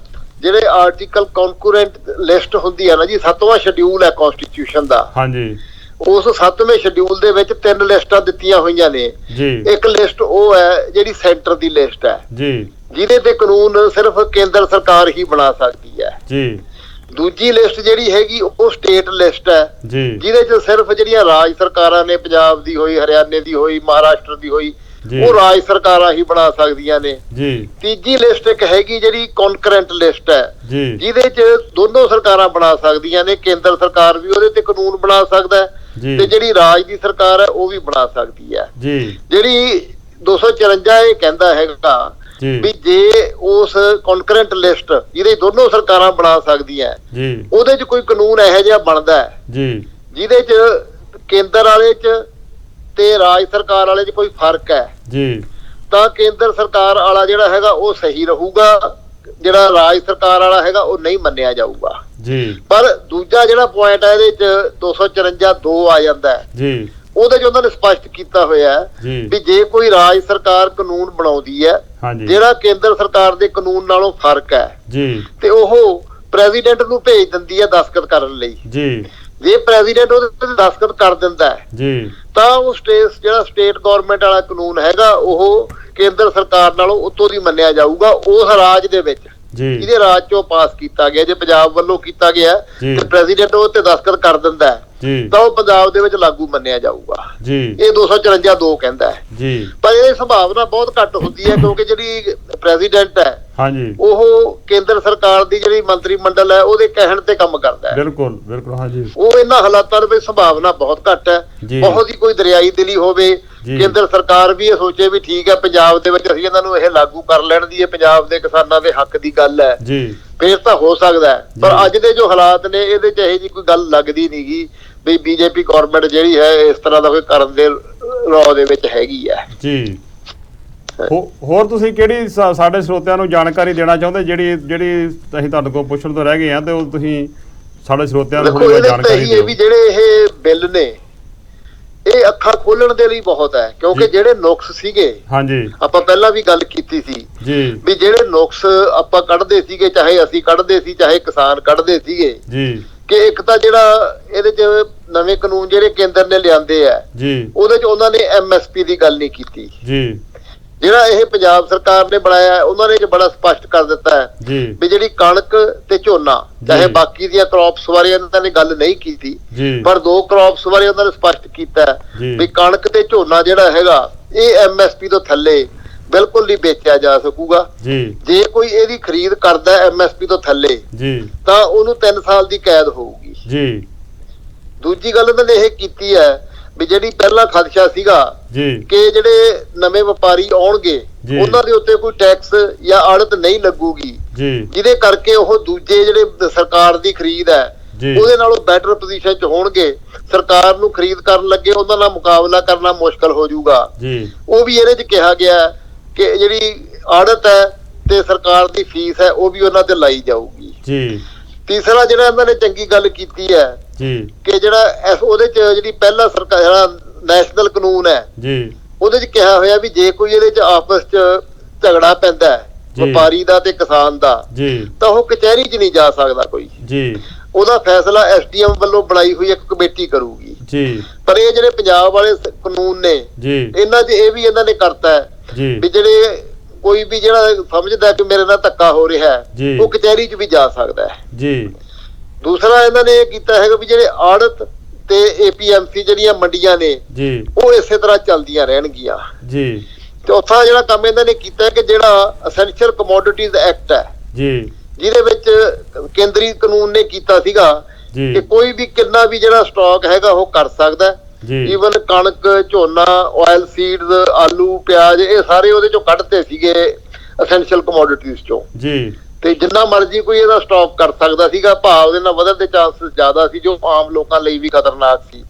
ਜਿਹੜੇ ਆਰਟੀਕਲ ਕਨਕਰੈਂਟ ਲਿਸਟ ਹੁੰਦੀ ਹੈ ਨਾ ਜੀ, 7ਵਾਂ ਸ਼ਡਿਊਲ ਹੈ ਕਨਸਟੀਟਿਊਸ਼ਨ ਦਾ ਹਾਂਜੀ। ਉਸ 7ਵੇਂ ਸ਼ਡਿਊਲ ਦੇ ਵਿੱਚ 3 ਲਿਸਟਾਂ ਦਿੱਤੀਆਂ ਹੋਈਆਂ ਨੇ ਜੀ। ਇੱਕ ਲਿਸਟ ਉਹ ਹੈ ਜਿਹੜੀ ਸੈਂਟਰ ਦੀ ਲਿਸਟ ਹੈ ਜੀ, ਜਿਹਦੇ ਤੇ ਕਾਨੂੰਨ ਸਿਰਫ ਕੇਂਦਰ ਸਰਕਾਰ ਹੀ ਬਣਾ ਸਕਦੀ ਹੈ ਜੀ। ਦੂਜੀ ਲਿਸਟ ਜਿਹੜੀ ਹੈਗੀ ਉਹ ਸਟੇਟ ਲਿਸਟ ਹੈ ਜੀ, ਜਿਹਦੇ ਚ ਸਿਰਫ ਜਿਹੜੀਆਂ ਰਾਜ ਸਰਕਾਰਾਂ ਨੇ, ਪੰਜਾਬ ਦੀ ਹੋਈ, ਹਰਿਆਣੇ ਦੀ ਹੋਈ, ਮਹਾਰਾਸ਼ਟਰ ਦੀ ਹੋਈ, ਉਹ ਰਾਜ ਸਰਕਾਰਾਂ ਹੀ ਬਣਾ ਸਕਦੀਆਂ ਨੇ ਜੀ। ਤੀਜੀ ਲਿਸਟ ਇੱਕ ਹੈਗੀ ਜਿਹੜੀ ਕਨਕਰੈਂਟ ਲਿਸਟ ਹੈ ਜੀ, ਜਿਹਦੇ ਚ ਦੋਨੋਂ ਸਰਕਾਰਾਂ ਬਣਾ ਸਕਦੀਆਂ ਨੇ, ਕੇਂਦਰ ਸਰਕਾਰ ਵੀ ਉਹਦੇ ਤੇ ਕਾਨੂੰਨ ਬਣਾ ਸਕਦਾ ਹੈ ਤੇ ਜਿਹੜੀ ਰਾਜ ਦੀ ਸਰਕਾਰ ਹੈ ਉਹ ਵੀ ਬਣਾ ਸਕਦੀ ਹੈ ਜੀ। ਜਿਹੜੀ 254 ਇਹ ਕਹਿੰਦਾ ਹੈਗਾ ਵੀ ਜੇ ਉਸ ਕਨਕਰੈਂਟ ਲਿਸਟ ਜਿਹਦੇ ਦੋਨੋਂ ਸਰਕਾਰਾਂ ਬਣਾ ਸਕਦੀਆਂ ਉਹਦੇ ਚ ਕੋਈ ਕਾਨੂੰਨ ਇਹੋ ਜਿਹਾ ਬਣਦਾ ਹੈ ਜਿਹਦੇ ਚ ਕੇਂਦਰ ਵਾਲੇ ਚ ਤੇ ਰਾਜ ਸਰਕਾਰ ਵਾਲੇ ਚ ਕੋਈ ਫਰਕ ਹੈ ਜੀ, ਤਾਂ ਕੇਂਦਰ ਸਰਕਾਰ ਵਾਲਾ ਜਿਹੜਾ ਹੈਗਾ ਉਹ ਸਹੀ ਰਹੂਗਾ, ਜਿਹੜਾ ਰਾਜ ਸਰਕਾਰ ਵਾਲਾ ਹੈਗਾ ਉਹ ਨਹੀਂ ਮੰਨਿਆ ਜਾਊਗਾ ਜੀ। ਪਰ ਦੂਜਾ ਜਿਹੜਾ ਪੁਆਇੰਟ ਹੈ ਇਹਦੇ ਚ 254(2) ਆ ਜਾਂਦਾ ਹੈ ਜੀ, ਉਹਦੇ ਚ ਉਹਨਾਂ ਨੇ ਸਪਸ਼ਟ ਕੀਤਾ ਹੋਇਆ ਵੀ ਜੇ ਕੋਈ ਰਾਜ ਸਰਕਾਰ ਕਾਨੂੰਨ ਬਣਾਉਂਦੀ ਹੈ ਜਿਹੜਾ ਕੇਂਦਰ ਸਰਕਾਰ ਦੇ ਕਾਨੂੰਨ ਨਾਲੋਂ ਫਰਕ ਹੈ ਜੀ, ਤੇ ਉਹ ਪ੍ਰੈਜ਼ੀਡੈਂਟ ਨੂੰ ਭੇਜ ਦਿੰਦੀ ਹੈ ਦਸਤਖਤ ਕਰਨ ਲਈ ਜੀ। ਜੇ ਪ੍ਰੈਜ਼ੀਡੈਂਟ ਉਹਦੇ ਤੇ ਦਸਤਖਤ ਕਰ ਦਿੰਦਾ ਹੈ ਜੀ, ਤਾਂ ਉਹ ਜਿਹੜਾ ਸਟੇਟ ਗਵਰਨਮੈਂਟ ਵਾਲਾ ਕਾਨੂੰਨ ਹੈਗਾ ਉਹ ਕੇਂਦਰ ਸਰਕਾਰ ਨਾਲੋਂ ਉੱਤੋਂ ਦੀ ਮੰਨਿਆ ਜਾਊਗਾ ਉਸ ਰਾਜ ਦੇ ਵਿੱਚ ਜਿਹਦੇ ਰਾਜ ਚੋਂ ਪਾਸ ਕੀਤਾ ਗਿਆ। ਜੇ ਪੰਜਾਬ ਵੱਲੋਂ ਕੀਤਾ ਗਿਆ ਤੇ ਪ੍ਰੈਜ਼ੀਡੈਂਟ ਉਹ ਤੇ ਦਸਤਖਤ ਕਰ ਦਿੰਦਾ ਹੈ ਤਾਂ ਉਹ ਪੰਜਾਬ ਦੇ ਵਿੱਚ ਲਾਗੂ ਮੰਨਿਆ ਜਾਊਗਾ ਜੀ। ਇਹ 254(2) ਕਹਿੰਦਾ ਹੈ ਜੀ। ਪਰ ਇਹ ਸੰਭਾਵਨਾ ਬਹੁਤ ਘੱਟ ਹੁੰਦੀ ਹੈ, ਕਿਉਂਕਿ ਜਿਹੜੀ ਪ੍ਰੈਜ਼ੀਡੈਂਟ ਹੈ ਹਾਂਜੀ ਉਹ ਕੇਂਦਰ ਸਰਕਾਰ ਦੀ ਜਿਹੜੀ ਮੰਤਰੀ ਮੰਡਲ ਹੈ ਉਹਦੇ ਕਹਿਣ ਤੇ ਕੰਮ ਕਰਦਾ ਹੈ। ਬਿਲਕੁਲ ਬਿਲਕੁਲ ਹਾਂਜੀ। ਉਹ ਇਹਨਾਂ ਹਾਲਾਤਾਂ ਦੇ ਵਿੱਚ ਸੰਭਾਵਨਾ ਬਹੁਤ ਘੱਟ ਹੈ। ਬਹੁਤ ਹੀ ਕੋਈ ਦਰਿਆਈ ਦਿਲੀ ਹੋਵੇ, ਕੇਂਦਰ ਸਰਕਾਰ ਵੀ ਇਹ ਸੋਚੇ ਵੀ ਠੀਕ ਹੈ ਪੰਜਾਬ ਦੇ ਵਿੱਚ ਅਸੀਂ ਇਹਨਾਂ ਨੂੰ ਇਹ ਲਾਗੂ ਕਰ ਲੈਣ ਦੀ, ਇਹ ਪੰਜਾਬ ਦੇ ਕਿਸਾਨਾਂ ਦੇ ਹੱਕ ਦੀ ਗੱਲ ਹੈ ਜੀ, ਫੇਰ ਤਾਂ ਹੋ ਸਕਦਾ ਹੈ। ਪਰ ਅੱਜ ਦੇ ਜੋ ਹਾਲਾਤ ਨੇ ਇਹਦੇ ਚ ਇਹੋ ਜਿਹੀ ਕੋਈ ਗੱਲ ਲੱਗਦੀ ਨੀ ਗੀ ਵੀ ਬੀਜੇਪੀ ਗਵਰਨਮੈਂਟ ਜਿਹੜੀ ਹੈ ਇਸ ਤਰ੍ਹਾਂ ਦਾ ਕੋਈ ਕਰਨ ਦੇ ਰੌ ਦੇ ਵਿੱਚ ਹੈਗੀ ਹੈ ਜੀ। ਹੋਰ ਤੁਸੀਂ ਕਿਹੜੀ ਸਾਡੇ ਸਰੋਤਿਆਂ ਨੂੰ ਜਾਣਕਾਰੀ ਦੇਣਾ ਚਾਹੁੰਦੇ ਜਿਹੜੀ ਅਸੀਂ ਤੁਹਾਡੇ ਕੋਲ ਪੁੱਛਣ ਤੋਂ ਰਹਿ ਗਏ ਆ, ਤੇ ਉਹ ਤੁਸੀਂ ਸਾਡੇ ਸਰੋਤਿਆਂ ਨੂੰ ਥੋੜੀ ਜਾਣਕਾਰੀ ਦਿਓ। ਵੀ ਜਿਹੜੇ ਇਹ ਬਿੱਲ ਨੇ ਇਹ ਅੱਖਾਂ ਖੋਲਣ ਦੇ ਲਈ ਬਹੁਤ ਹੈ, ਕਿਉਂਕਿ ਜਿਹੜੇ ਨੁਕਸ ਸੀਗੇ ਹਾਂਜੀ ਆਪਾਂ ਪਹਿਲਾਂ ਵੀ ਗੱਲ ਕੀਤੀ ਸੀ ਜੀ, ਵੀ ਜਿਹੜੇ ਨੁਕਸ ਆਪਾਂ ਕੱਢਦੇ ਸੀਗੇ, ਚਾਹੇ ਅਸੀਂ ਕੱਢਦੇ ਸੀ ਚਾਹੇ ਕਿਸਾਨ ਕੱਢਦੇ ਸੀਗੇ ਜੀ, ਕਿ ਇੱਕ ਤਾਂ ਜਿਹੜਾ ਇਹਦੇ ਚ ਨਵੇਂ ਕਾਨੂੰਨ ਜਿਹੜੇ ਕੇਂਦਰ ਨੇ ਲਿਆਂਦੇ ਆ ਜੀ, ਉਹਦੇ ਚ ਉਹਨਾਂ ਨੇ MSP ਦੀ ਗੱਲ ਨਹੀਂ ਕੀਤੀ ਜੀ। ਜਿਹੜਾ ਇਹ ਪੰਜਾਬ ਸਰਕਾਰ ਨੇ ਬਣਾਇਆ ਉਹਨਾਂ ਨੇ ਬੜਾ ਸਪਸ਼ਟ ਕਰ ਦਿੱਤਾ ਹੈ ਵੀ ਜਿਹੜੀ ਕਣਕ ਤੇ ਝੋਨਾ, ਚਾਹੇ ਬਾਕੀ ਦੀਆਂ ਕ੍ਰੌਪਸ ਬਾਰੇ ਇਹਨਾਂ ਨੇ ਗੱਲ ਨਹੀਂ ਕੀਤੀ, ਪਰ 2 ਕ੍ਰੌਪਸ ਬਾਰੇ ਉਹਨਾਂ ਨੇ ਸਪਸ਼ਟ ਕੀਤਾ ਵੀ ਕਣਕ ਤੇ ਝੋਨਾ ਜਿਹੜਾ ਹੈਗਾ ਇਹ MSP ਤੋਂ ਥੱਲੇ ਬਿਲਕੁਲ ਨਹੀਂ ਵੇਚਿਆ ਜਾ ਸਕੂਗਾ। ਜੇ ਕੋਈ ਇਹਦੀ ਖਰੀਦ ਕਰਦਾ MSP ਤੋਂ ਥੱਲੇ ਤਾਂ ਉਹਨੂੰ 3 ਸਾਲ ਦੀ ਕੈਦ ਹੋਊਗੀ ਜੀ। ਦੂਜੀ ਗੱਲ ਇਹਨਾਂ ਨੇ ਇਹ ਕੀਤੀ ਹੈ ਵੀ ਜਿਹੜੀ ਪਹਿਲਾਂ ਖਦਸ਼ਾ ਸੀਗਾ ਕਿ ਜਿਹੜੇ ਨਵੇਂ ਵਪਾਰੀ ਆਉਣਗੇ ਉਹਨਾਂ ਦੇ ਉੱਤੇ ਕੋਈ ਟੈਕਸ ਜਾਂ ਆੜਤ ਨਹੀਂ ਲੱਗੂਗੀ, ਜਿਹਦੇ ਕਰਕੇ ਉਹ ਦੂਜੇ ਜਿਹੜੇ ਸਰਕਾਰ ਦੀ ਖਰੀਦ ਹੈ ਉਹਦੇ ਨਾਲੋਂ ਬੈਟਰ ਪੋਜੀਸ਼ਨ 'ਚ ਹੋਣਗੇ। ਸਰਕਾਰ ਨੂੰ ਖਰੀਦ ਕਰਨ ਲੱਗੇ ਉਹਨਾਂ ਨਾਲ ਮੁਕਾਬਲਾ ਕਰਨਾ ਮੁਸ਼ਕਲ ਹੋ ਜਾਊਗਾ। ਉਹ ਵੀ ਇਹਦੇ 'ਚ ਕਿਹਾ ਗਿਆ ਕਿ ਜਿਹੜੀ ਆੜਤ ਹੈ ਤੇ ਸਰਕਾਰ ਦੀ ਫੀਸ ਹੈ ਉਹ ਵੀ ਉਹਨਾਂ ਤੇ ਲਾਈ ਜਾਊਗੀ। ਤੀਸਰਾ ਜਿਹੜਾ ਇਹਨਾਂ ਨੇ ਚੰਗੀ ਗੱਲ ਕੀਤੀ ਹੈ ਕਿ ਜਿਹੜਾ ਉਹਦੇ 'ਚ ਜਿਹੜੀ ਪਹਿਲਾ ਸਰਕਾਰ ਨੈਸ਼ਨਲ ਕਾਨੂੰਨ ਹੈ ਉਹਦੇ 'ਚ ਕਿਹਾ ਹੋਇਆ ਵੀ ਜੇ ਕੋਈ ਇਹਦੇ 'ਚ ਆਪਸ 'ਚ ਝਗੜਾ ਪੈਂਦਾ ਹੈ ਵਪਾਰੀ ਦਾ ਤੇ ਕਿਸਾਨ ਦਾ ਤਾਂ ਉਹ ਕਚਹਿਰੀ 'ਚ ਨਹੀਂ ਜਾ ਸਕਦਾ ਕੋਈ, ਉਹਦਾ ਫੈਸਲਾ ਐਸਡੀਐਮ ਵੱਲੋਂ ਬਣਾਈ ਹੋਈ ਇੱਕ ਕਮੇਟੀ ਕਰੂਗੀ। ਪਰ ਇਹ ਜਿਹੜੇ ਪੰਜਾਬ ਵਾਲੇ ਕਾਨੂੰਨ ਨੇ ਇਹਨਾਂ 'ਚ ਇਹ ਵੀ ਇਹਨਾਂ ਨੇ ਕਰਤਾ ਹੈ ਵੀ ਜਿਹੜੇ ਕੋਈ ਵੀ ਜਿਹੜਾ ਸਮਝਦਾ ਕਿ ਮੇਰੇ ਨਾਲ ਧੱਕਾ ਹੋ ਰਿਹਾ ਹੈ ਉਹ ਕਚਹਿਰੀ 'ਚ ਵੀ ਜਾ ਸਕਦਾ ਹੈ। ਦੂਸਰਾ ਇਹਨਾਂ ਨੇ ਇਹ ਕੀਤਾ ਹੈਗਾ ਵੀ ਜਿਹੜੇ ਆੜਤ ਤੇ APMC ਜਿਹੜੀਆਂ ਮੰਡੀਆਂ ਨੇ ਉਹ ਇਸੇ ਤਰ੍ਹਾਂ ਚੱਲਦੀਆਂ ਰਹਿਣਗੀਆਂ। ਚੌਥਾ ਜਿਹੜਾ ਕੰਮ ਇਹਨਾਂ ਨੇ ਕੀਤਾ ਹੈ ਕਿ ਜਿਹੜਾ ਐਸੈਂਸ਼ੀਅਲ ਕਮੋਡਿਟੀਜ਼ ਐਕਟ ਹੈ ਜਿਹਦੇ ਵਿੱਚ ਕੇਂਦਰੀ ਕਾਨੂੰਨ ਨੇ ਕੀਤਾ ਸੀਗਾ ਕਿ ਕੋਈ ਵੀ ਕਿੰਨਾ ਵੀ ਜਿਹੜਾ ਸਟਾਕ ਹੈਗਾ ਉਹ ਕਰ ਸਕਦਾ, ਈਵਨ ਕਣਕ, ਝੋਨਾ, ਆਇਲ ਸੀਡਸ, ਆਲੂ, ਪਿਆਜ਼ ਇਹ ਸਾਰੇ ਉਹਦੇ ਚੋਂ ਕੱਢਦੇ ਸੀਗੇ ਐਸੈਂਸ਼ੀਅਲ ਕਮੋਡਿਟੀਜ਼ ਚੋਂ ਤੇ ਜਿੰਨਾ ਮਰਜ਼ੀ ਕੋਈ ਇਹਦਾ ਸਟਾਕ ਕਰ ਸਕਦਾ ਸੀਗਾ। ਭਾਅ ਉਹਦੇ ਨਾਲ ਵਧਣ ਦੇ ਚਾਂਸਸ ਜ਼ਿਆਦਾ ਸੀ ਜੋ ਆਮ ਲੋਕਾਂ ਲਈ ਵੀ ਖਤਰਨਾਕ ਸੀ।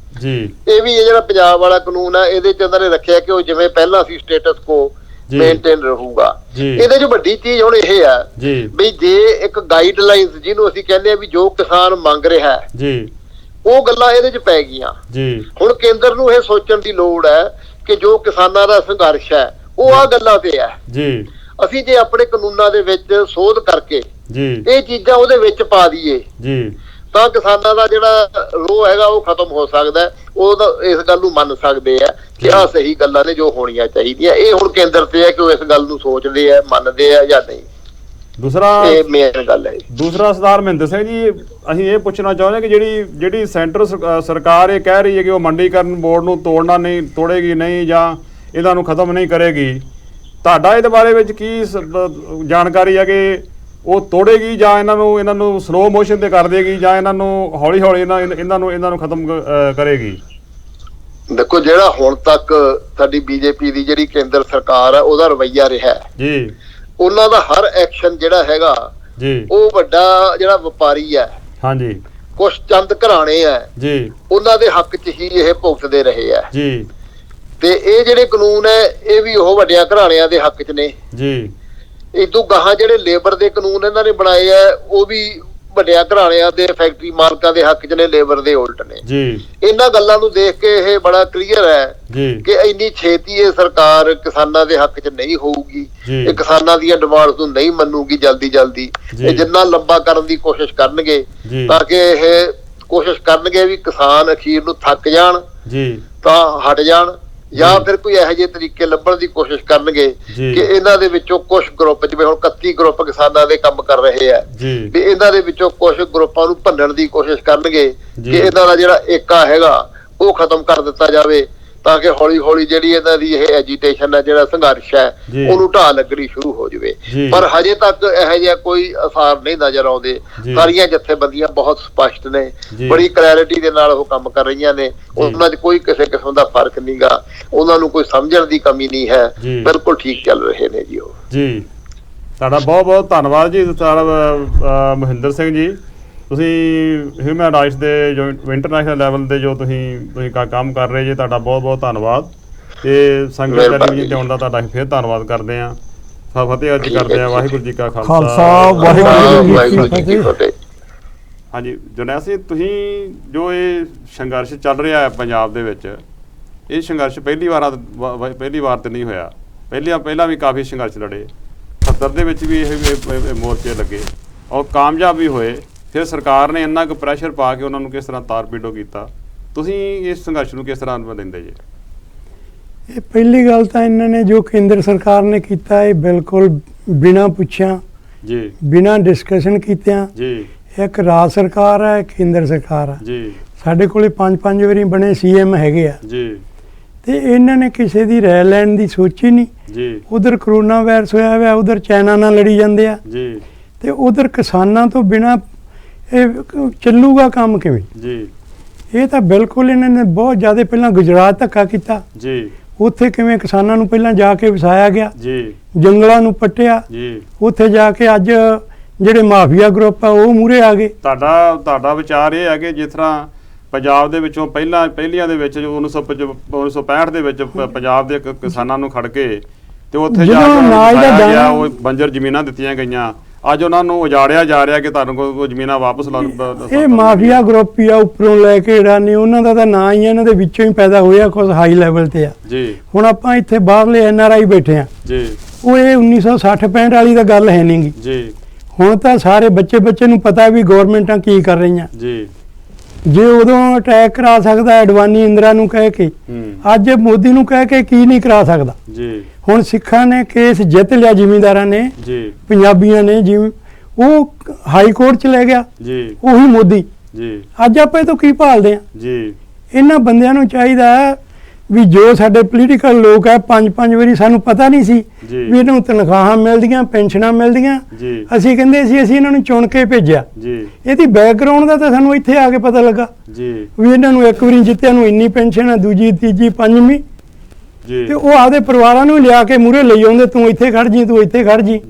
ਇਹ ਵੀ ਇਹ ਜਿਹੜਾ ਪੰਜਾਬ ਵਾਲਾ ਕਾਨੂੰਨ ਹੈ ਇਹਦੇ 'ਚ ਇਹਨਾਂ ਨੇ ਰੱਖਿਆ ਕਿ ਉਹ ਜਿਵੇਂ ਪਹਿਲਾਂ ਸੀ ਸਟੇਟਸ ਕੋ ਮੇਨਟੇਨ ਰਹੂਗਾ। ਇਹਦੇ 'ਚ ਵੱਡੀ ਚੀਜ਼ ਹੁਣ ਇਹ ਹੈ ਵੀ ਜੇ ਇੱਕ ਗਾਈਡਲਾਈਨਸ ਜਿਹਨੂੰ ਅਸੀਂ ਕਹਿੰਦੇ ਆ ਵੀ ਜੋ ਕਿਸਾਨ ਮੰਗ ਰਿਹਾ ਉਹ ਗੱਲਾਂ ਇਹਦੇ 'ਚ ਪੈ ਗਈਆਂ। ਹੁਣ ਕੇਂਦਰ ਨੂੰ ਇਹ ਸੋਚਣ ਦੀ ਲੋੜ ਹੈ ਕਿ ਜੋ ਕਿਸਾਨਾਂ ਦਾ ਸੰਘਰਸ਼ ਹੈ ਉਹ ਆ ਗੱਲਾਂ ਤੇ ਹੈ। ਅਸੀਂ ਜੇ ਆਪਣੇ ਕਾਨੂੰਨਾਂ ਦੇ ਵਿੱਚ ਸੋਧ ਕਰਕੇ ਇਹ ਚੀਜ਼ਾਂ ਉਹਦੇ ਵਿੱਚ ਪਾ ਦਈਏ ਤਾਂ ਕਿਸਾਨਾਂ ਦਾ ਜਿਹੜਾ ਰੋਹ ਹੈਗਾ ਉਹ ਖਤਮ ਹੋ ਸਕਦਾ। ਉਹ ਇਸ ਗੱਲ ਨੂੰ ਮੰਨ ਸਕਦੇ ਆ ਕਿ ਆਹ ਸਹੀ ਗੱਲਾਂ ਨੇ ਜੋ ਹੋਣੀਆਂ ਚਾਹੀਦੀਆਂ। ਇਹ ਹੁਣ ਕੇਂਦਰ ਤੇ ਹੈ ਕਿ ਉਹ ਇਸ ਗੱਲ ਨੂੰ ਸੋਚਦੇ ਆ, ਮੰਨਦੇ ਆ ਜਾਂ ਨਹੀਂ। ਇਹ ਮੇਨ ਗੱਲ ਹੈ। ਦੂਸਰਾ ਸਰਦਾਰ ਮਹਿੰਦਰ ਸਿੰਘ ਜੀ, ਅਸੀਂ ਇਹ ਪੁੱਛਣਾ ਚਾਹੁੰਦੇ ਕਿ ਜਿਹੜੀ ਸੈਂਟਰ ਸਰਕਾਰ ਇਹ ਕਹਿ ਰਹੀ ਹੈ ਕਿ ਉਹ ਮੰਡੀਕਰਨ ਬੋਰਡ ਨੂੰ ਤੋੜੇਗੀ ਨਹੀਂ ਜਾਂ ਇਹਨਾਂ ਨੂੰ ਖਤਮ ਨਹੀਂ ਕਰੇਗੀ, ਤੁਹਾਡਾ ਇਹਦੇ ਬਾਰੇ ਵਿੱਚ ਕੀ ਜਾਣਕਾਰੀ ਹੈ ਕਿ ਉਹ ਤੋੜੇਗੀ ਜਾਂ ਇਹਨਾਂ ਨੂੰ ਸਲੋ ਮੋਸ਼ਨ ਤੇ ਕਰ ਦੇਗੀ ਜਾਂ ਇਹਨਾਂ ਨੂੰ ਹੌਲੀ ਹੌਲੀ ਇਹਨਾਂ ਨੂੰ ਖਤਮ ਕਰੇਗੀ? ਦੇਖੋ, ਜਿਹੜਾ ਹੁਣ ਤੱਕ ਸਾਡੀ ਬੀਜੇਪੀ ਦੀ ਜਿਹੜੀ ਕੇਂਦਰ ਸਰਕਾਰ ਹੈ ਉਹਦਾ ਰਵੱਈਆ ਰਿਹਾ ਜੀ, ਉਹਨਾਂ ਦਾ ਹਰ ਐਕਸ਼ਨ ਜਿਹੜਾ ਹੈਗਾ ਜੀ ਉਹ ਵੱਡਾ ਜਿਹੜਾ ਵਪਾਰੀ ਹੈ ਹਾਂਜੀ ਕੁਛ ਚੰਦ ਘਰਾਣੇ ਹੈ ਜੀ ਉਹਨਾਂ ਦੇ ਹੱਕ 'ਚ ਹੀ ਇਹ ਭੁਗਤਦੇ ਰਹੇ ਆ ਜੀ। ਤੇ ਇਹ ਜਿਹੜੇ ਕਾਨੂੰਨ ਹੈ ਇਹ ਵੀ ਉਹ ਵੱਡਿਆਂ ਘਰਾਣਿਆਂ ਦੇ ਹੱਕ 'ਚ ਨੇ ਜੀ। ਇਦੋਂ ਗਾਹਾਂ ਜਿਹੜੇ ਲੇਬਰ ਦੇ ਕਾਨੂੰਨ ਇਹਨਾਂ ਨੇ ਬਣਾਏ ਆ ਉਹ ਵੀ ਵੱਡਿਆਂ ਘਰਾਣਿਆਂ ਦੇ ਫੈਕਟਰੀ ਮਾਲਕਾਂ ਦੇ ਹੱਕ 'ਚ ਨੇ, ਲੇਬਰ ਦੇ ਉਲਟ ਨੇ ਜੀ। ਇਹਨਾਂ ਗੱਲਾਂ ਨੂੰ ਦੇਖ ਕੇ ਇਹ ਬੜਾ ਕਲੀਅਰ ਹੈ ਕਿ ਇੰਨੀ ਛੇਤੀ ਇਹ ਸਰਕਾਰ ਕਿਸਾਨਾਂ ਦੇ ਹੱਕ 'ਚ ਨਹੀਂ ਹੋਊਗੀ, ਇਹ ਕਿਸਾਨਾਂ ਦੀਆਂ ਡਿਮਾਂਡਸ ਨੂੰ ਨਹੀਂ ਮੰਨੂਗੀ ਜਲਦੀ। ਇਹ ਜਿੰਨਾ ਲੰਬਾ ਕਰਨ ਦੀ ਕੋਸ਼ਿਸ਼ ਕਰਨਗੇ ਤਾਂ ਕਿ ਇਹ ਕੋਸ਼ਿਸ਼ ਕਰਨਗੇ ਵੀ ਕਿਸਾਨ ਅਖੀਰ ਨੂੰ ਥੱਕ ਜਾਣ ਤਾਂ ਹਟ ਜਾਣ, ਜਾਂ ਫਿਰ ਕੋਈ ਇਹੋ ਜਿਹੇ ਤਰੀਕੇ ਲੱਭਣ ਦੀ ਕੋਸ਼ਿਸ਼ ਕਰਨਗੇ ਕਿ ਇਹਨਾਂ ਦੇ ਵਿੱਚੋਂ ਕੁਝ ਗਰੁੱਪ, ਜਿਵੇਂ ਹੁਣ 31 ਗਰੁੱਪ ਕਿਸਾਨਾਂ ਦੇ ਕੰਮ ਕਰ ਰਹੇ ਆ, ਵੀ ਇਹਨਾਂ ਦੇ ਵਿੱਚੋਂ ਕੁਝ ਗਰੁੱਪਾਂ ਨੂੰ ਭੰਨਣ ਦੀ ਕੋਸ਼ਿਸ਼ ਕਰਨਗੇ ਕਿ ਇਹਨਾਂ ਦਾ ਜਿਹੜਾ ਏਕਾ ਹੈਗਾ ਉਹ ਖਤਮ ਕਰ ਦਿੱਤਾ ਜਾਵੇ ਤਾਂ ਕਿ ਹੌਲੀ ਹੌਲੀ ਜਿਹੜੀ ਇਹਨਾਂ ਦੀ ਇਹ ਐਜੀਟੇਸ਼ਨ ਹੈ, ਜਿਹੜਾ ਸੰਘਰਸ਼ ਹੈ, ਉਹਨੂੰ ਢਾਹ ਲੱਗਣੀ ਸ਼ੁਰੂ ਹੋ ਜਾਵੇ। ਪਰ ਹਜੇ ਤੱਕ ਇਹੋ ਜਿਹਾ ਕੋਈ ਅਸਾਰ ਨਹੀਂ ਨਜ਼ਰ ਆਉਂਦੇ। ਸਾਰੀਆਂ ਜਥੇਬੰਦੀਆਂ ਬਹੁਤ ਸਪਸ਼ਟ ਨੇ, ਬੜੀ ਕਲੈਰਿਟੀ ਦੇ ਨਾਲ ਉਹ ਕੰਮ ਕਰ ਰਹੀਆਂ ਨੇ, ਉਹਨਾਂ 'ਚ ਕੋਈ ਕਿਸੇ ਕਿਸਮ ਦਾ ਫਰਕ ਨਹੀਂਗਾ, ਉਹਨਾਂ ਨੂੰ ਕੋਈ ਸਮਝਣ ਦੀ ਕਮੀ ਨਹੀਂ ਹੈ, ਬਿਲਕੁਲ ਠੀਕ ਚੱਲ ਰਹੇ ਨੇ ਜੀ ਉਹ ਜੀ। ਤੁਹਾਡਾ ਬਹੁਤ ਬਹੁਤ ਧੰਨਵਾਦ ਜੀ ਸਰਦਾਰ ਮਹਿੰਦਰ ਸਿੰਘ ਜੀ। ਤੁਸੀਂ ਹਿਊਮਨ ਰਾਈਟਸ ਦੇ ਜੋ ਇੰਟਰਨੈਸ਼ਨਲ ਲੈਵਲ ਦੇ ਜੋ ਤੁਸੀਂ ਕੰਮ ਕਰ ਰਹੇ ਜੀ, ਤੁਹਾਡਾ ਬਹੁਤ ਬਹੁਤ ਧੰਨਵਾਦ। ਤੇ ਸੰਗਤ ਟੈਲੀਵਿਜ਼ਨ ਤੇ ਆਉਣ ਦਾ ਤੁਹਾਡਾ ਫਿਰ ਧੰਨਵਾਦ ਕਰਦੇ ਹਾਂ। ਫਤਿਹ ਅੱਜ ਕਰਦੇ ਹਾਂ। ਵਾਹਿਗੁਰੂ ਜੀ ਕਾ ਖਾਲਸਾ, ਵਾਹਿਗੁਰੂ ਜੀ ਕੀ ਫਤਿਹ। ਹਾਂਜੀ ਜਰਨੈਲ ਸਿੰਘ, ਤੁਸੀਂ ਜੋ ਇਹ ਸੰਘਰਸ਼ ਚੱਲ ਰਿਹਾ ਹੈ ਪੰਜਾਬ ਦੇ ਵਿੱਚ, ਇਹ ਸੰਘਰਸ਼ ਪਹਿਲੀ ਵਾਰ ਤੇ ਨਹੀਂ ਹੋਇਆ, ਪਹਿਲਾਂ ਵੀ ਕਾਫੀ ਸੰਘਰਸ਼ ਲੜੇ, 70 ਦੇ ਵਿੱਚ ਵੀ ਇਹ ਮੋਰਚੇ ਲੱਗੇ ਔਰ ਕਾਮਯਾਬ ਵੀ ਹੋਏ। ਫਿਰ ਸਰਕਾਰ ਨੇ ਇੰਨਾ ਕੁ ਪ੍ਰੈਸ਼ਰ ਪਾ ਕੇ ਉਹਨਾਂ ਨੂੰ ਕਿਸ ਤਰ੍ਹਾਂ ਤਾਰ-ਪੀੜੋ ਕੀਤਾ। ਤੁਸੀਂ ਇਸ ਸੰਘਰਸ਼ ਨੂੰ ਕਿਸ ਤਰ੍ਹਾਂ ਲੈਂਦੇ ਜੀ? ਇਹ ਪਹਿਲੀ ਗੱਲ ਤਾਂ ਇਹਨਾਂ ਨੇ ਜੋ ਕੇਂਦਰ ਸਰਕਾਰ ਨੇ ਕੀਤਾ ਇਹ ਬਿਲਕੁਲ ਬਿਨਾਂ ਪੁੱਛਿਆ ਜੀ, ਬਿਨਾਂ ਡਿਸਕਸ਼ਨ ਕੀਤਿਆਂ ਜੀ। ਇੱਕ ਰਾਜ ਸਰਕਾਰ ਹੈ, ਕੇਂਦਰ ਸਰਕਾਰ ਹੈ ਜੀ। ਸਾਡੇ ਕੋਲੇ 5 ਵਾਰੀ ਬਣੇ CM ਹੈਗੇ ਆ ਜੀ, ਤੇ ਇਹਨਾਂ ਨੇ ਕਿਸੇ ਦੀ ਰਾਏ ਲੈਣ ਦੀ ਸੋਚੀ ਨਹੀਂ ਜੀ। ਉਧਰ ਕਰੋਨਾ ਵਾਇਰਸ ਹੋਇਆ ਹੋਇਆ, ਉਧਰ ਚਾਈਨਾ ਨਾਲ ਲੜੀ ਜਾਂਦੇ ਆ ਜੀ, ਤੇ ਉਧਰ ਕਿਸਾਨਾਂ ਤੋਂ ਬਿਨਾਂ ਇਹ ਚੱਲੂਗਾ ਕੰਮ ਕਿਵੇਂ ਜੀ? ਇਹ ਤਾਂ ਬਿਲਕੁਲ ਇਹਨਾਂ ਨੇ ਬਹੁਤ ਜ਼ਿਆਦਾ ਪਹਿਲਾਂ ਗੁਜਰਾਤ ਧੱਕਾ ਕੀਤਾ ਜੀ, ਉੱਥੇ ਕਿਵੇਂ ਕਿਸਾਨਾਂ ਨੂੰ ਪਹਿਲਾਂ ਜਾ ਕੇ ਵਸਾਇਆ ਗਿਆ ਜੀ, ਜੰਗਲਾਂ ਨੂੰ ਪੱਟਿਆ ਜੀ, ਉੱਥੇ ਜਾ ਕੇ ਅੱਜ ਜਿਹੜੇ ਮਾਫੀਆ ਗਰੁੱਪ ਆ ਉਹ ਮੂਹਰੇ ਆ ਗਏ। ਤੁਹਾਡਾ ਵਿਚਾਰ ਇਹ ਹੈ ਕਿ ਜਿਸ ਤਰ੍ਹਾਂ ਪੰਜਾਬ ਦੇ ਵਿੱਚੋਂ ਪਹਿਲੀਆਂ ਦੇ ਵਿੱਚ 1965 ਦੇ ਵਿੱਚ ਪੰਜਾਬ ਦੇ ਕਿਸਾਨਾਂ ਨੂੰ ਖੜ ਕੇ ਤੇ ਉੱਥੇ ਜਾ ਕੇ ਉਹ ਬੰਜਰ ਜ਼ਮੀਨਾਂ ਦਿੱਤੀਆਂ ਗਈਆਂ, ਅੱਜ ਉਹਨਾਂ ਨੂੰ ਉਜਾੜਿਆ ਜਾ ਰਿਹਾ ਕਿ ਤੁਹਾਨੂੰ ਕੋਈ ਜ਼ਮੀਨਾਂ ਵਾਪਸ ਇਹ ਮਾਫੀਆ ਗਰੁੱਪ ਹੀ ਆ ਉੱਪਰੋਂ ਲੈ ਕੇ ਇਰਾਨੀ, ਉਹਨਾਂ ਦਾ ਤਾਂ ਨਾਂ ਹੀ ਇਹਨਾਂ ਦੇ ਵਿੱਚੋਂ ਹੀ ਪੈਦਾ ਹੋਇਆ, ਕੁਝ ਹਾਈ ਲੈਵਲ ਤੇ ਆ ਜੀ। ਹੁਣ ਆਪਾਂ ਇੱਥੇ ਬਾਹਰਲੇ NRI ਬੈਠੇ ਆ ਜੀ, ਉਹ ਇਹ 1960-65 ਵਾਲੀ ਤਾਂ ਗੱਲ ਹੈ ਨਹੀਂਗੀ ਜੀ। ਹੁਣ ਤਾਂ ਸਾਰੇ ਬੱਚੇ ਨੂੰ ਪਤਾ ਵੀ ਗਵਰਨਮੈਂਟਾਂ ਕੀ ਕਰ ਰਹੀਆਂ ਜੀ। ਜੇ ਉਦੋਂ ਅਟੈਕ ਕਰਾ ਸਕਦਾ ਅਡਵਾਨੀ ਇੰਦਰਾ ਨੂੰ ਕਹਿ ਕੇ, ਅੱਜ ਮੋਦੀ ਨੂੰ ਕਹਿ ਕੇ ਕੀ ਨਹੀਂ ਕਰਾ ਸਕਦਾ ਜੀ। ਹੁਣ ਸਿੱਖਾਂ ਨੇ ਕੇਸ ਜਿੱਤ ਲਿਆ, ਜ਼ਿਮੀਂਦਾਰਾਂ ਨੇ ਜੀ, ਪੰਜਾਬੀਆਂ ਨੇ, ਜਿਵੇਂ ਉਹ ਹਾਈ ਕੋਰਟ ਚ ਲੈ ਗਿਆ ਜੀ, ਉਹੀ ਮੋਦੀ। ਜੀ, ਅੱਜ ਆਪਾਂ ਇਹ ਤੋਂ ਕੀ ਭਾਲਦੇ ਆ? ਜੀ। ਇਹਨਾਂ ਬੰਦਿਆਂ ਨੂੰ ਚਾਹੀਦਾ ਵੀ ਜੋ ਸਾਡੇ ਪੋਲੀਟੀਕਲ ਲੋਕ ਹੈ 5-5 ਵਾਰੀ ਸਾਨੂੰ ਪਤਾ ਨਹੀਂ ਸੀ ਵੀ ਇਹਨਾਂ ਨੂੰ ਤਨਖਾਹਾਂ ਮਿਲਦੀਆਂ, ਪੈਨਸ਼ਨਾਂ ਮਿਲਦੀਆਂ, ਅਸੀਂ ਕਹਿੰਦੇ ਸੀ ਅਸੀਂ ਇਹਨਾਂ ਨੂੰ ਚੁਣ ਕੇ ਭੇਜਿਆ। ਇਹਦੀ ਬੈਕਗ੍ਰਾਉਂਡ ਦਾ ਤਾਂ ਸਾਨੂੰ ਇੱਥੇ ਆ ਕੇ ਪਤਾ ਲੱਗਾ ਵੀ ਇਹਨਾਂ ਨੂੰ ਇੱਕ ਵਾਰੀ ਜਿੱਤਿਆਂ ਨੂੰ ਇੰਨੀ ਪੈਨਸ਼ਨ ਹੈ, ਦੂਜੀ ਤੀਜੀ ਪੰਜਵੀਂ, ਤੇ ਉਹ ਆਪਦੇ ਪਰਿਵਾਰਾਂ ਨੂੰ ਲਿਆ ਕੇ ਮੂਹਰੇ ਲਈ ਆਉਂਦੇ, ਤੂੰ ਇੱਥੇ ਖੜ ਜੀ, ਤੂੰ ਇੱਥੇ ਖੜ ਜੀ।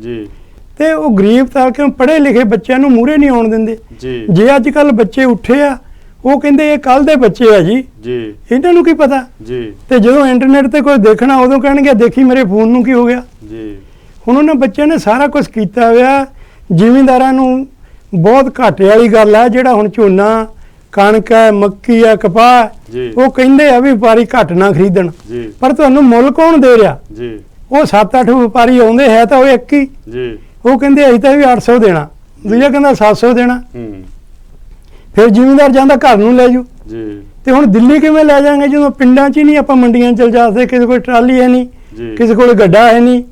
ਤੇ ਉਹ ਗਰੀਬ ਤਬਕੇ ਪੜ੍ਹੇ ਲਿਖੇ ਬੱਚਿਆਂ ਨੂੰ ਮੂਹਰੇ ਨਹੀਂ ਆਉਣ ਦਿੰਦੇ। ਜੇ ਅੱਜ ਕੱਲ ਬੱਚੇ ਉੱਠੇ ਆ ਉਹ ਕਹਿੰਦੇ ਇਹ ਕੱਲ ਦੇ ਬੱਚੇ ਆ ਜੀ, ਇਹਨਾਂ ਨੂੰ ਕੀ ਪਤਾ। ਤੇ ਜਦੋਂ ਇੰਟਰਨੈਟ ਤੇ ਕੋਈ ਦੇਖਣਾ ਉਦੋਂ ਕਹਿਣਗੇ ਦੇਖੀ ਮੇਰੇ ਫੋਨ ਨੂੰ ਕੀ ਹੋ ਗਿਆ। ਹੁਣ ਉਹਨਾਂ ਬੱਚਿਆਂ ਨੇ ਸਾਰਾ ਕੁਝ ਕੀਤਾ ਹੋਇਆ। ਜ਼ਿਮੀਂਦਾਰਾਂ ਨੂੰ ਬਹੁਤ ਘਾਟੇ ਵਾਲੀ ਗੱਲ ਆ, ਜਿਹੜਾ ਹੁਣ ਝੋਨਾ, ਕਣਕ ਹੈ, ਮੱਕੀ ਹੈ, ਕਪਾਹ, ਉਹ ਕਹਿੰਦੇ ਆ ਵੀ ਵਪਾਰੀ ਘੱਟ ਨਾ ਖਰੀਦਣ, ਪਰ ਤੁਹਾਨੂੰ ਮੁੱਲ ਕੌਣ ਦੇ ਰਿਹਾ? ਉਹ 7-8 ਵਪਾਰੀ ਆਉਂਦੇ ਹੈ ਤਾਂ ਉਹ ਇੱਕ ਹੀ, ਉਹ ਕਹਿੰਦੇ ਅਸੀਂ ਤਾਂ ਵੀ 800 ਦੇਣਾ, ਦੂਜਾ ਕਹਿੰਦਾ 700 ਦੇਣਾ। ਫਿਰ ਜ਼ਿਮੀਂਦਾਰ ਜਾਂਦਾ ਘਰ ਨੂੰ ਲੈ ਜੂ। ਤੇ ਹੁਣ ਦਿੱਲੀ ਕਿਵੇਂ ਲੈ ਜਾਵਾਂਗੇ ਜਦੋਂ ਪਿੰਡਾਂ 'ਚ ਹੀ ਨਹੀਂ ਆਪਾਂ ਮੰਡੀਆਂ ਚਲ ਜਾ ਸਕਦੇ, ਕਿਸੇ ਕੋਲ ਟਰਾਲੀ ਹੈ ਨਹੀਂ, ਕਿਸੇ ਕੋਲ ਗੱਡਾ ਹੈ ਨਹੀਂ,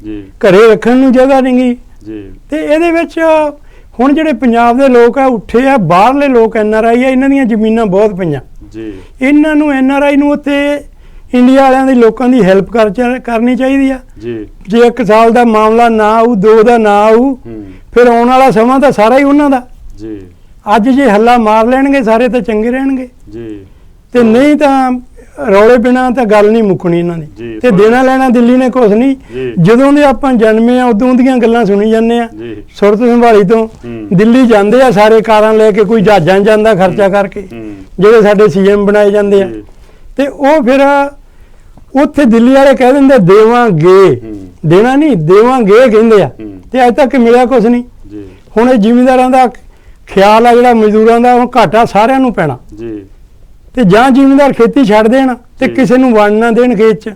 ਘਰੇ ਰੱਖਣ ਨੂੰ ਜਗ੍ਹਾ ਨਹੀਂ ਗੀ। ਤੇ ਇਹਦੇ ਵਿੱਚ ਹੁਣ ਜਿਹੜੇ ਪੰਜਾਬ ਦੇ ਲੋਕ ਆ ਉੱਠੇ ਆ, ਬਾਹਰਲੇ ਲੋਕ NRI ਆ, ਇਹਨਾਂ ਦੀਆਂ ਜ਼ਮੀਨਾਂ ਬਹੁਤ ਪਈਆਂ, ਇਹਨਾਂ ਨੂੰ NRI ਨੂੰ ਉੱਥੇ ਇੰਡੀਆ ਵਾਲਿਆਂ ਦੀ ਲੋਕਾਂ ਦੀ ਹੈਲਪ ਕਰਨੀ ਚਾਹੀਦੀ ਆ। ਜੇ 1 ਸਾਲ ਦਾ ਮਾਮਲਾ ਨਾ ਆਊ, 2 ਦਾ ਨਾ ਆਊ, ਫਿਰ ਆਉਣ ਵਾਲਾ ਸਮਾਂ ਤਾਂ ਸਾਰਾ ਹੀ ਉਹਨਾਂ ਦਾ। ਅੱਜ ਜੇ ਹੱਲਾ ਮਾਰ ਲੈਣਗੇ ਸਾਰੇ ਤਾਂ ਚੰਗੇ ਰਹਿਣਗੇ, ਤੇ ਨਹੀਂ ਤਾਂ ਰੌਲੇ ਬਿਨਾਂ ਤਾਂ ਗੱਲ ਨਹੀਂ ਮੁੱਕਣੀ ਇਹਨਾਂ ਦੀ। ਤੇ ਦੇਣਾ ਲੈਣਾ ਦਿੱਲੀ ਨੇ ਕੁਛ ਨਹੀਂ, ਜਦੋਂ ਦੇ ਆਪਾਂ ਜਨਮੇ ਆ ਉਦੋਂ ਦੀਆਂ ਗੱਲਾਂ ਸੁਣੀ ਜਾਂਦੇ ਆ। ਸੁਰਤ ਸੰਭਾਲੀ ਤੋਂ ਦਿੱਲੀ ਜਾਂਦੇ ਆ ਸਾਰੇ ਕਾਰਾਂ ਲੈ ਕੇ, ਕੋਈ ਜਹਾਜ਼ਾਂ ਜਾਂਦਾ ਖਰਚਾ ਕਰਕੇ, ਜਿਹੜੇ ਸਾਡੇ CM ਬਣਾਏ ਜਾਂਦੇ ਆ। ਤੇ ਉਹ ਫਿਰ ਉੱਥੇ ਦਿੱਲੀ ਵਾਲੇ ਕਹਿ ਦਿੰਦੇ ਦੇਵਾਂਗੇ, ਦੇਣਾ ਨਹੀਂ ਦੇਵਾਂਗੇ ਕਹਿੰਦੇ ਆ, ਤੇ ਅੱਜ ਤੱਕ ਮਿਲਿਆ ਕੁਛ ਨਹੀਂ। ਹੁਣ ਇਹ ਜ਼ਿਮੀਂਦਾਰਾਂ ਦਾ ਖਿਆਲ ਆ ਜਿਹੜਾ ਮਜ਼ਦੂਰਾਂ ਦਾ, ਉਹ ਘਾਟਾ ਸਾਰਿਆਂ ਨੂੰ ਪੈਣਾ। ਤੇ ਜਾਂ ਜ਼ਿਮੀਂਦਾਰ ਖੇਤੀ ਛੱਡ ਦੇਣ ਤੇ ਕਿਸੇ ਨੂੰ ਵੰਡ ਨਾ ਦੇਣ ਖੇਤ 'ਚ,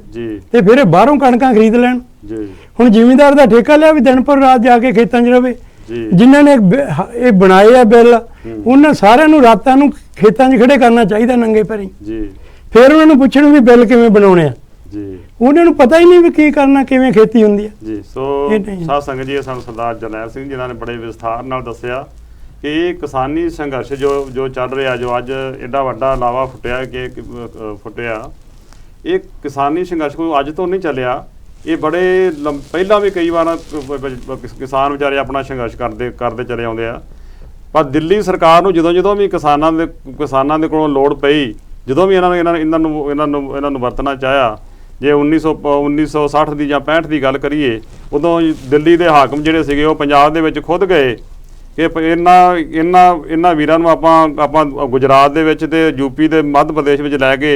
ਤੇ ਫਿਰ ਇਹ ਬਾਹਰੋਂ ਕਣਕਾਂ ਖਰੀਦ ਲੈਣ। ਹੁਣ ਜ਼ਿਮੀਂਦਾਰ ਦਾ ਠੇਕਾ ਲਿਆ ਵੀ ਦਿਨ ਪਰ ਰਾਤ ਜਾ ਕੇ ਖੇਤਾਂ 'ਚ ਰਵੇ। ਜਿਨ੍ਹਾਂ ਨੇ ਇਹ ਬਣਾਏ ਆ ਬਿੱਲ, ਉਹਨਾਂ ਸਾਰਿਆਂ ਨੂੰ ਰਾਤਾਂ ਨੂੰ ਖੇਤਾਂ 'ਚ ਖੜੇ ਕਰਨਾ ਚਾਹੀਦਾ ਨੰਗੇ ਪੈਰੀਂ। ਫਿਰ ਉਹਨਾਂ ਨੂੰ ਪੁੱਛਣ ਵੀ ਬਿੱਲ ਕਿਵੇਂ ਬਣਾਉਣੇ ਆ, ਉਹਨਾਂ ਨੂੰ ਪਤਾ ਹੀ ਨਹੀਂ ਵੀ ਕੀ ਕਰਨਾ, ਕਿਵੇਂ ਖੇਤੀ ਹੁੰਦੀ ਹੈ। ਸੋ ਸਾਧ ਸੰਗਤ ਜੀ, ਸਾਨੂੰ ਸਰਦਾਰ ਜਰਨੈਲ ਸਿੰਘ ਜਿਨ੍ਹਾਂ ਨੇ ਬੜੇ ਵਿਸਥਾਰ ਨਾਲ ਦੱਸਿਆ ਕਿ ਇਹ ਕਿਸਾਨੀ ਸੰਘਰਸ਼ ਜੋ ਚੱਲ ਰਿਹਾ, ਜੋ ਅੱਜ ਐਡਾ ਵੱਡਾ ਲਾਵਾ ਫੁੱਟਿਆ, ਇਹ ਕਿਸਾਨੀ ਸੰਘਰਸ਼ ਕੋਈ ਅੱਜ ਤੋਂ ਨਹੀਂ ਚੱਲਿਆ। ਇਹ ਬੜੇ ਪਹਿਲਾਂ ਵੀ ਕਈ ਵਾਰ ਕਿਸਾਨ ਵਿਚਾਰੇ ਆਪਣਾ ਸੰਘਰਸ਼ ਕਰਦੇ ਚਲੇ ਆਉਂਦੇ ਆ, ਪਰ ਦਿੱਲੀ ਸਰਕਾਰ ਨੂੰ ਜਦੋਂ ਵੀ ਕਿਸਾਨਾਂ ਦੇ ਕੋਲੋਂ ਲੋੜ ਪਈ, ਜਦੋਂ ਵੀ ਇਹਨਾਂ ਨੂੰ ਵਰਤਣਾ ਚਾਹਿਆ, ਜੇ 1960 ਦੀ ਜਾਂ 65 ਦੀ ਗੱਲ ਕਰੀਏ, ਉਦੋਂ ਦਿੱਲੀ ਦੇ ਹਾਕਮ ਜਿਹੜੇ ਸੀਗੇ ਉਹ ਪੰਜਾਬ ਦੇ ਵਿੱਚ ਖੁਦ ਗਏ ਕਿ ਇਹਨਾਂ ਵੀਰਾਂ ਨੂੰ ਆਪਾਂ ਗੁਜਰਾਤ ਦੇ ਵਿੱਚ ਤੇ UP ਦੇ ਮੱਧ ਪ੍ਰਦੇਸ਼ ਵਿੱਚ ਲੈ ਕੇ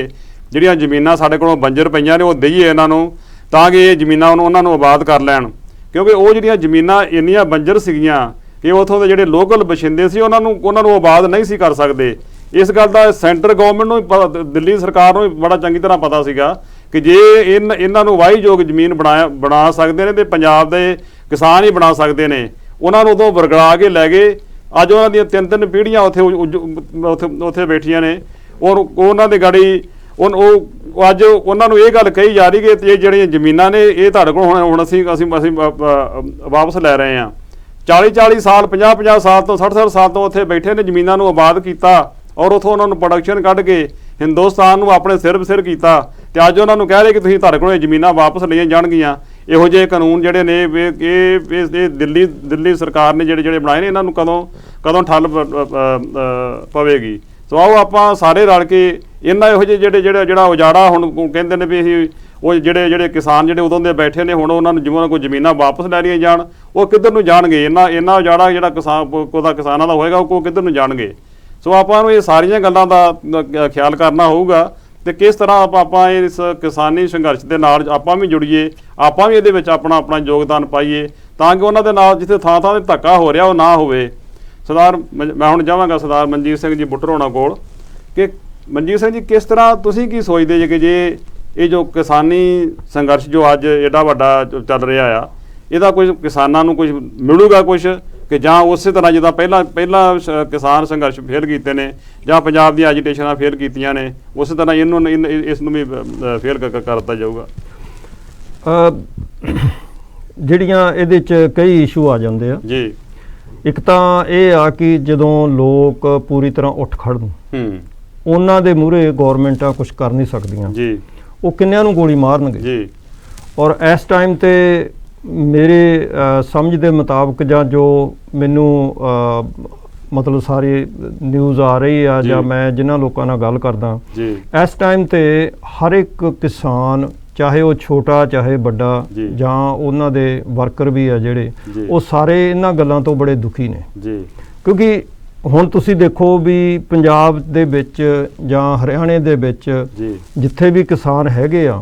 ਜਿਹੜੀਆਂ ਜ਼ਮੀਨਾਂ ਸਾਡੇ ਕੋਲੋਂ ਬੰਜਰ ਪਈਆਂ ਨੇ ਉਹ ਦਈਏ ਇਹਨਾਂ ਨੂੰ, ਤਾਂ ਕਿ ਇਹ ਜ਼ਮੀਨਾਂ ਉਹਨਾਂ ਨੂੰ ਆਬਾਦ ਕਰ ਲੈਣ। ਕਿਉਂਕਿ ਉਹ ਜਿਹੜੀਆਂ ਜ਼ਮੀਨਾਂ ਇੰਨੀਆਂ ਬੰਜਰ ਸੀਗੀਆਂ ਕਿ ਉੱਥੋਂ ਦੇ ਜਿਹੜੇ ਲੋਕਲ ਵਸਿੰਦੇ ਸੀ ਉਹਨਾਂ ਨੂੰ ਆਬਾਦ ਨਹੀਂ ਸੀ ਕਰ ਸਕਦੇ। ਇਸ ਗੱਲ ਦਾ ਸੈਂਟਰ ਗਵਰਨਮੈਂਟ ਨੂੰ, ਦਿੱਲੀ ਸਰਕਾਰ ਨੂੰ ਬੜਾ ਚੰਗੀ ਤਰ੍ਹਾਂ ਪਤਾ ਸੀਗਾ ਕਿ ਜੇ ਇਹਨਾਂ ਨੂੰ ਵਾਹੀਯੋਗ ਜ਼ਮੀਨ ਬਣਾ ਸਕਦੇ ਨੇ ਤੇ ਪੰਜਾਬ ਦੇ ਕਿਸਾਨ ਹੀ ਬਣਾ ਸਕਦੇ ਨੇ। ਉਹਨਾਂ ਨੂੰ ਉਦੋਂ ਵਰਗਲਾ ਕੇ ਲੈ ਗਏ। ਅੱਜ ਉਹਨਾਂ ਦੀਆਂ 3 ਪੀੜ੍ਹੀਆਂ ਉੱਥੇ ਬੈਠੀਆਂ ਨੇ। ਉਹਨਾਂ ਦੇ ਗਾੜੀ ਉਹ ਅੱਜ ਉਹਨਾਂ ਨੂੰ ਇਹ ਗੱਲ ਕਹੀ ਜਾ ਰਹੀ ਕਿ ਇਹ ਜਿਹੜੀਆਂ ਜ਼ਮੀਨਾਂ ਨੇ ਇਹ ਤੁਹਾਡੇ ਕੋਲ ਹੁਣ ਅਸੀਂ ਵਾਪਸ ਲੈ ਰਹੇ ਹਾਂ। 40 ਸਾਲ 50 ਸਾਲ ਤੋਂ 60 ਸਾਲ ਤੋਂ ਉੱਥੇ ਬੈਠੇ ਨੇ, ਜ਼ਮੀਨਾਂ ਨੂੰ ਆਬਾਦ ਕੀਤਾ ਔਰ ਉੱਥੋਂ ਉਹਨਾਂ ਨੂੰ ਪ੍ਰੋਡਕਸ਼ਨ ਕੱਢ ਕੇ ਹਿੰਦੁਸਤਾਨ ਨੂੰ ਆਪਣੇ ਸਿਰ ਕੀਤਾ, ਤੇ ਅੱਜ ਉਹਨਾਂ ਨੂੰ ਕਹਿ ਰਹੇ ਕਿ ਤੁਸੀਂ ਤੁਹਾਡੇ ਕੋਲ ਇਹ ਜ਼ਮੀਨਾਂ ਵਾਪਸ ਲਈਆਂ ਜਾਣਗੀਆਂ। ਇਹੋ ਜਿਹੇ ਕਾਨੂੰਨ ਜਿਹੜੇ ਨੇ ਇਹ ਦਿੱਲੀ ਸਰਕਾਰ ਨੇ ਜਿਹੜੇ ਬਣਾਏ ਨੇ, ਇਹਨਾਂ ਨੂੰ ਕਦੋਂ ਠੱਲ ਪਵੇਗੀ। ਸੋ ਆਓ ਆਪਾਂ ਸਾਰੇ ਰਲ ਕੇ ਇਹਨਾਂ ਇਹੋ ਜਿਹੇ ਜਿਹੜਾ ਉਜਾੜਾ ਹੁਣ ਕਹਿੰਦੇ ਨੇ ਵੀ ਅਸੀਂ ਉਹ ਜਿਹੜੇ ਕਿਸਾਨ ਜਿਹੜੇ ਉਦੋਂ ਦੇ ਬੈਠੇ ਨੇ ਹੁਣ ਉਹਨਾਂ ਨੂੰ ਜਿਵੇਂ ਕੋਈ ਜ਼ਮੀਨਾਂ ਵਾਪਸ ਲੈ ਰਹੀਆਂ ਜਾਣ, ਉਹ ਕਿੱਧਰ ਨੂੰ ਜਾਣਗੇ? ਇੰਨਾ ਉਜਾੜਾ ਜਿਹੜਾ ਕਿਸਾਨਾਂ ਦਾ ਹੋਏਗਾ ਉਹ ਕਿੱਧਰ ਨੂੰ ਜਾਣਗੇ? ਸੋ ਆਪਾਂ ਨੂੰ ਇਹ ਸਾਰੀਆਂ ਗੱਲਾਂ ਦਾ ਖਿਆਲ ਕਰਨਾ ਹੋਊਗਾ ਤੇ ਕਿਸ ਤਰ੍ਹਾਂ ਆਪਾਂ ਇਸ ਕਿਸਾਨੀ ਸੰਘਰਸ਼ ਦੇ ਨਾਲ ਆਪਾਂ ਵੀ ਜੁੜੀਏ, ਆਪਾਂ ਵੀ ਇਹਦੇ ਵਿੱਚ ਆਪਣਾ ਯੋਗਦਾਨ ਪਾਈਏ ਤਾਂ ਕਿ ਉਹਨਾਂ ਦੇ ਨਾਲ ਜਿੱਥੇ ਥਾਂ ਥਾਂ 'ਤੇ ਧੱਕਾ ਹੋ ਰਿਹਾ ਉਹ ਨਾ ਹੋਵੇ। ਮੈਂ ਹੁਣ ਜਾਵਾਂਗਾ ਸਰਦਾਰ ਮਨਜੀਤ ਸਿੰਘ ਜੀ ਬੁੱਟਰ ਹੋਣਾ ਕੋਲ ਕਿ ਮਨਜੀਤ ਸਿੰਘ ਜੀ ਕਿਸ ਤਰ੍ਹਾਂ ਤੁਸੀਂ ਕੀ ਸੋਚਦੇ ਜੇ ਕਿ ਜੇ ਇਹ ਜੋ ਕਿਸਾਨੀ ਸੰਘਰਸ਼ ਜੋ ਅੱਜ ਏਡਾ ਵੱਡਾ ਚੱਲ ਰਿਹਾ ਆ, ਇਹਦਾ ਕੁਝ ਕਿਸਾਨਾਂ ਨੂੰ ਕੁਝ ਮਿਲੂਗਾ ਕੁਝ ਕਿ ਜਾਂ ਉਸੇ ਤਰ੍ਹਾਂ ਜਿੱਦਾਂ ਪਹਿਲਾਂ ਕਿਸਾਨ ਸੰਘਰਸ਼ ਫੇਲ ਕੀਤੇ ਨੇ ਜਾਂ ਪੰਜਾਬ ਦੀਆਂ ਐਜੀਟੇਸ਼ਨਾਂ ਫੇਲ ਕੀਤੀਆਂ ਨੇ ਉਸੇ ਤਰ੍ਹਾਂ ਇਸ ਨੂੰ ਵੀ ਫੇਲ ਕਰ ਦਿੱਤਾ ਜਾਊਗਾ? ਜਿਹੜੀਆਂ ਇਹਦੇ 'ਚ ਕਈ ਇਸ਼ੂ ਆ ਜਾਂਦੇ ਆ ਜੀ। ਇੱਕ ਤਾਂ ਇਹ ਆ ਕਿ ਜਦੋਂ ਲੋਕ ਪੂਰੀ ਤਰ੍ਹਾਂ ਉੱਠ ਖੜਨ, ਉਹਨਾਂ ਦੇ ਮੂਹਰੇ ਗੌਰਮੈਂਟਾਂ ਕੁਝ ਕਰ ਨਹੀਂ ਸਕਦੀਆਂ ਜੀ, ਉਹ ਕਿੰਨਿਆਂ ਨੂੰ ਗੋਲੀ ਮਾਰਨਗੇ ਜੀ। ਔਰ ਇਸ ਟਾਈਮ ਤੇ ਮੇਰੇ ਸਮਝ ਦੇ ਮੁਤਾਬਕ ਜਾਂ ਜੋ ਮੈਨੂੰ ਮਤਲਬ ਸਾਰੀ ਨਿਊਜ਼ ਆ ਰਹੀ ਆ ਜਾਂ ਮੈਂ ਜਿਨ੍ਹਾਂ ਲੋਕਾਂ ਨਾਲ ਗੱਲ ਕਰਦਾ ਇਸ ਟਾਈਮ ਤੇ ਹਰ ਇੱਕ ਕਿਸਾਨ ਚਾਹੇ ਉਹ ਛੋਟਾ ਚਾਹੇ ਵੱਡਾ ਜਾਂ ਉਹਨਾਂ ਦੇ ਵਰਕਰ ਵੀ ਆ ਜਿਹੜੇ ਉਹ ਸਾਰੇ ਇਹਨਾਂ ਗੱਲਾਂ ਤੋਂ ਬੜੇ ਦੁਖੀ ਨੇ ਕਿਉਂਕਿ ਹੁਣ ਤੁਸੀਂ ਦੇਖੋ ਵੀ ਪੰਜਾਬ ਦੇ ਵਿੱਚ ਜਾਂ ਹਰਿਆਣੇ ਦੇ ਵਿੱਚ ਜਿੱਥੇ ਵੀ ਕਿਸਾਨ ਹੈਗੇ ਆ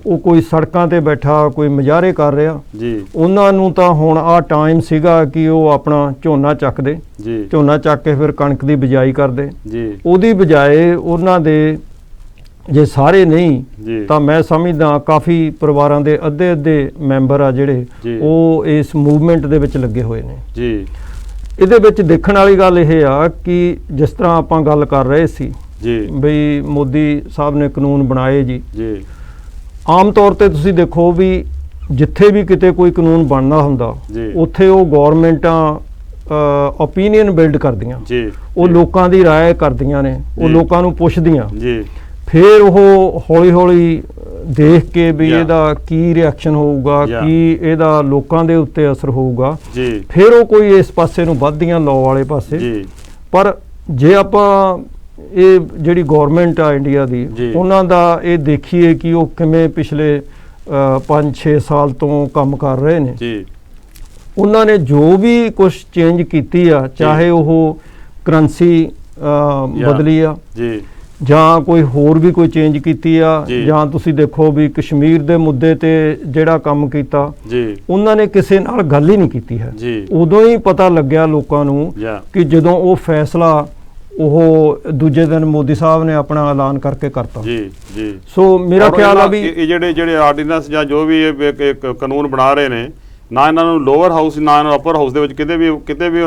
ਉਹ ਕੋਈ ਸੜਕਾਂ ਤੇ ਬੈਠਾ ਕੋਈ ਮੁਜ਼ਾਹਰੇ ਕਰ ਰਿਹਾ, ਉਹਨਾਂ ਨੂੰ ਤਾਂ ਹੁਣ ਆਹ ਟਾਈਮ ਸੀਗਾ ਕਿ ਉਹ ਆਪਣਾ ਝੋਨਾ ਚੱਕਦੇ, ਝੋਨਾ ਚੱਕ ਕੇ ਫਿਰ ਕਣਕ ਦੀ ਬਿਜਾਈ ਕਰਦੇ, ਉਹਦੀ ਬਜਾਏ ਉਹਨਾਂ ਦੇ ਜੇ ਸਾਰੇ ਨਹੀਂ ਤਾਂ ਮੈਂ ਸਮਝਦਾ ਕਾਫੀ ਪਰਿਵਾਰਾਂ ਦੇ ਅੱਧੇ ਮੈਂਬਰ ਆ ਜਿਹੜੇ ਉਹ ਇਸ ਮੂਵਮੈਂਟ ਦੇ ਵਿੱਚ ਲੱਗੇ ਹੋਏ ਨੇ। ਇਹਦੇ ਵਿੱਚ ਦੇਖਣ ਵਾਲੀ ਗੱਲ ਇਹ ਆ ਕਿ ਜਿਸ ਤਰ੍ਹਾਂ ਆਪਾਂ ਗੱਲ ਕਰ ਰਹੇ ਸੀ ਬਈ ਮੋਦੀ ਸਾਹਿਬ ਨੇ ਕਾਨੂੰਨ ਬਣਾਏ ਜੀ, ਆਮ ਤੌਰ ਤੇ ਤੁਸੀਂ ਦੇਖੋ ਵੀ ਜਿੱਥੇ ਵੀ ਕਿਤੇ ਕੋਈ ਕਾਨੂੰਨ ਬਣਨਾ ਹੁੰਦਾ ਉੱਥੇ ਉਹ ਗੌਰਮੈਂਟਾਂ ਓਪੀਨੀਅਨ ਬਿਲਡ ਕਰਦੀਆਂ, ਉਹ ਲੋਕਾਂ ਦੀ ਰਾਏ ਕਰਦੀਆਂ ਨੇ, ਉਹ ਲੋਕਾਂ ਨੂੰ ਪੁੱਛਦੀਆਂ, ਫਿਰ ਉਹ ਹੌਲੀ ਹੌਲੀ ਦੇਖ ਕੇ ਵੀ ਇਹਦਾ ਕੀ ਰਿਐਕਸ਼ਨ ਹੋਊਗਾ, ਕੀ ਇਹਦਾ ਲੋਕਾਂ ਦੇ ਉੱਤੇ ਅਸਰ ਹੋਊਗਾ, ਫਿਰ ਉਹ ਕੋਈ ਇਸ ਪਾਸੇ ਨੂੰ ਵੱਧਦੀਆਂ ਲਾਅ ਵਾਲੇ ਪਾਸੇ। ਪਰ ਜੇ ਆਪਾਂ ਇਹ ਜਿਹੜੀ ਗੌਰਮੈਂਟ ਆ ਇੰਡੀਆ ਦੀ ਉਹਨਾਂ ਦਾ ਇਹ ਦੇਖੀਏ ਕਿ ਉਹ ਕਿਵੇਂ ਪਿਛਲੇ 5-6 ਸਾਲ ਤੋਂ ਕੰਮ ਕਰ ਰਹੇ ਨੇ, ਉਹਨਾਂ ਨੇ ਜੋ ਵੀ ਕੁਝ ਚੇਂਜ ਕੀਤੀ ਆ, ਚਾਹੇ ਉਹ ਕਰੰਸੀ ਬਦਲੀ ਆ ਜਾਂ ਕੋਈ ਹੋਰ ਵੀ ਕੋਈ ਚੇਂਜ ਕੀਤੀ ਆ, ਜਾਂ ਤੁਸੀਂ ਦੇਖੋ ਵੀ ਕਸ਼ਮੀਰ ਦੇ ਮੁੱਦੇ ਤੇ ਜਿਹੜਾ ਕੰਮ ਕੀਤਾ ਉਹਨਾਂ ਨੇ ਕਿਸੇ ਨਾਲ ਗੱਲ ਹੀ ਨਹੀਂ ਕੀਤੀ ਹੈ। ਉਦੋਂ ਹੀ ਪਤਾ ਲੱਗਿਆ ਲੋਕਾਂ ਨੂੰ ਕਿ ਜਦੋਂ ਉਹ ਫੈਸਲਾ ਉਹ ਦੂਜੇ ਦਿਨ ਮੋਦੀ ਸਾਹਿਬ ਨੇ ਆਪਣਾ ਐਲਾਨ ਕਰਕੇ ਕਰਤਾ। ਸੋ ਮੇਰਾ ਖਿਆਲ ਆ ਵੀ ਇਹ ਜਿਹੜੇ ਆਰਡੀਨੈਂਸ ਜਾਂ ਜੋ ਵੀ ਇਹ ਕਾਨੂੰਨ ਬਣਾ ਰਹੇ ਨੇ, ਨਾ ਇਹਨਾਂ ਨੂੰ ਲੋਅਰ ਹਾਊਸ ਨਾ ਇਹਨਾਂ ਨੂੰ ਅਪਰ ਹਾਊਸ ਦੇ ਵਿੱਚ ਕਿਤੇ ਵੀ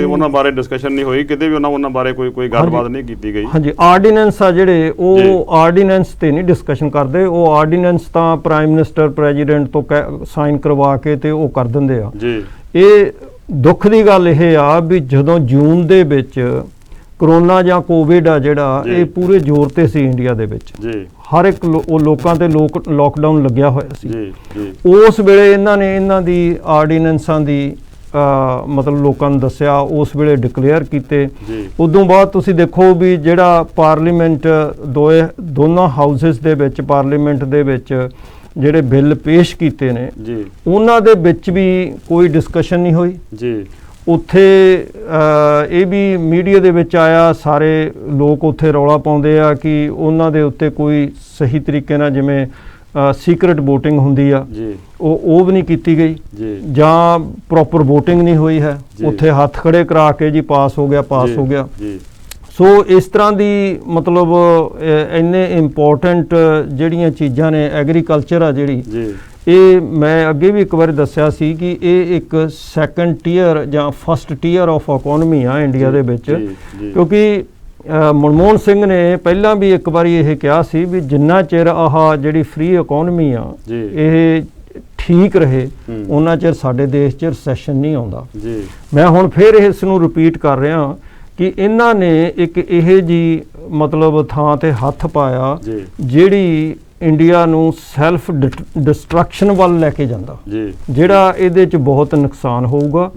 ਉਹਨਾਂ ਬਾਰੇ ਡਿਸਕਸ਼ਨ ਨਹੀਂ ਹੋਈ, ਕਿਤੇ ਵੀ ਉਹਨਾਂ ਬਾਰੇ ਕੋਈ ਗੱਲਬਾਤ ਨਹੀਂ ਕੀਤੀ ਗਈ। ਹਾਂਜੀ, ਆਰਡੀਨੈਂਸ ਆ ਜਿਹੜੇ ਉਹ ਆਰਡੀਨੈਂਸ ਤੇ ਨਹੀਂ ਡਿਸਕਸ਼ਨ ਕਰਦੇ, ਉਹ ਆਰਡੀਨੈਂਸ ਤਾਂ ਪ੍ਰਾਈਮ ਮਿਨਿਸਟਰ ਪ੍ਰੈਜ਼ੀਡੈਂਟ ਤੋਂ ਸਾਈਨ ਕਰਵਾ ਕੇ ਤੇ ਉਹ ਕਰ ਦਿੰਦੇ ਆ। ਇਹ ਦੁੱਖ ਦੀ ਗੱਲ ਇਹ ਆ ਵੀ ਜਦੋਂ ਜੂਨ ਦੇ ਵਿੱਚ ਕਰੋਨਾ ਜਾਂ ਕੋਵਿਡ ਆ ਜਿਹੜਾ ਇਹ ਪੂਰੇ ਜ਼ੋਰ ਤੇ ਸੀ ਇੰਡੀਆ ਦੇ ਵਿੱਚ, ਹਰ ਇੱਕ ਲੋਕਾਂ ਤੇ ਲੋਕਡਾਊਨ ਲੱਗਿਆ ਹੋਇਆ ਸੀ, ਉਸ ਵੇਲੇ ਇਹਨਾਂ ਦੀ ਆਰਡੀਨੈਂਸਾਂ ਦੀ ਮਤਲਬ ਲੋਕਾਂ ਨੂੰ ਦੱਸਿਆ, ਉਸ ਵੇਲੇ ਡਿਕਲੇਅਰ ਕੀਤੇ। ਉਦੋਂ ਬਾਅਦ ਤੁਸੀਂ ਦੇਖੋ ਵੀ ਜਿਹੜਾ ਪਾਰਲੀਮੈਂਟ ਦੋਨਾਂ ਹਾਊਸਿਸ ਦੇ ਵਿੱਚ ਪਾਰਲੀਮੈਂਟ ਦੇ ਵਿੱਚ ਜਿਹੜੇ ਬਿੱਲ ਪੇਸ਼ ਕੀਤੇ ਨੇ ਉਹਨਾਂ ਦੇ ਵਿੱਚ ਵੀ ਕੋਈ ਡਿਸਕਸ਼ਨ ਨਹੀਂ ਹੋਈ। ਉੱਥੇ ਇਹ ਵੀ ਮੀਡੀਆ ਦੇ ਵਿੱਚ ਆਇਆ, ਸਾਰੇ ਲੋਕ ਉੱਥੇ ਰੌਲਾ ਪਾਉਂਦੇ ਆ ਕਿ ਉਹਨਾਂ ਦੇ ਉੱਤੇ ਕੋਈ ਸਹੀ ਤਰੀਕੇ ਨਾਲ ਜਿਵੇਂ ਸੀਕ੍ਰੇਟ ਵੋਟਿੰਗ ਹੁੰਦੀ ਆ ਉਹ ਵੀ ਨਹੀਂ ਕੀਤੀ ਗਈ, ਜਾਂ ਪ੍ਰੋਪਰ ਵੋਟਿੰਗ ਨਹੀਂ ਹੋਈ ਹੈ, ਉੱਥੇ ਹੱਥ ਖੜੇ ਕਰਾ ਕੇ ਜੀ ਪਾਸ ਹੋ ਗਿਆ। ਸੋ ਇਸ ਤਰ੍ਹਾਂ ਦੀ ਮਤਲਬ ਇੰਨੇ ਇੰਪੋਰਟੈਂਟ ਜਿਹੜੀਆਂ ਚੀਜ਼ਾਂ ਨੇ, ਐਗਰੀਕਲਚਰ ਆ ਜਿਹੜੀ, ਇਹ ਮੈਂ ਅੱਗੇ ਵੀ ਇੱਕ ਵਾਰ ਦੱਸਿਆ ਸੀ ਕਿ ਇਹ ਇੱਕ ਸੈਕੰਡ ਟੀਅਰ ਜਾਂ ਫਸਟ ਟੀਅਰ ਆਫ ਇਕਨੋਮੀ ਆ ਇੰਡੀਆ ਦੇ ਵਿੱਚ, ਕਿਉਂਕਿ ਮਨਮੋਹਨ ਸਿੰਘ ਨੇ ਪਹਿਲਾਂ ਵੀ ਇੱਕ ਵਾਰੀ ਇਹ ਕਿਹਾ ਸੀ ਵੀ ਜਿੰਨਾ ਚਿਰ ਆਹ ਜਿਹੜੀ ਫ੍ਰੀ ਇਕਨੋਮੀ ਆ ਇਹ ਠੀਕ ਰਹੇ ਉਹਨਾਂ ਚਿਰ ਸਾਡੇ ਦੇਸ਼ 'ਚ ਰਿਸੈਸ਼ਨ ਨਹੀਂ ਆਉਂਦਾ। ਮੈਂ ਹੁਣ ਫਿਰ ਇਸ ਨੂੰ ਰਿਪੀਟ ਕਰ ਰਿਹਾ ਕਿ ਇਹਨਾਂ ਨੇ ਇੱਕ ਇਹ ਜੀ ਮਤਲਬ ਥਾਂ ਤੇ ਹੱਥ ਪਾਇਆ ਜਿਹੜੀ ਇੰਡੀਆ ਨੂੰ ਸੈਲਫ ਡਿਸਟਰਕਸ਼ਨ ਵੱਲ ਲੈ ਕੇ ਜਾਂਦਾ, ਜਿਹੜਾ ਇਹਦੇ 'ਚ ਬਹੁਤ ਨੁਕਸਾਨ ਹੋਊਗਾ।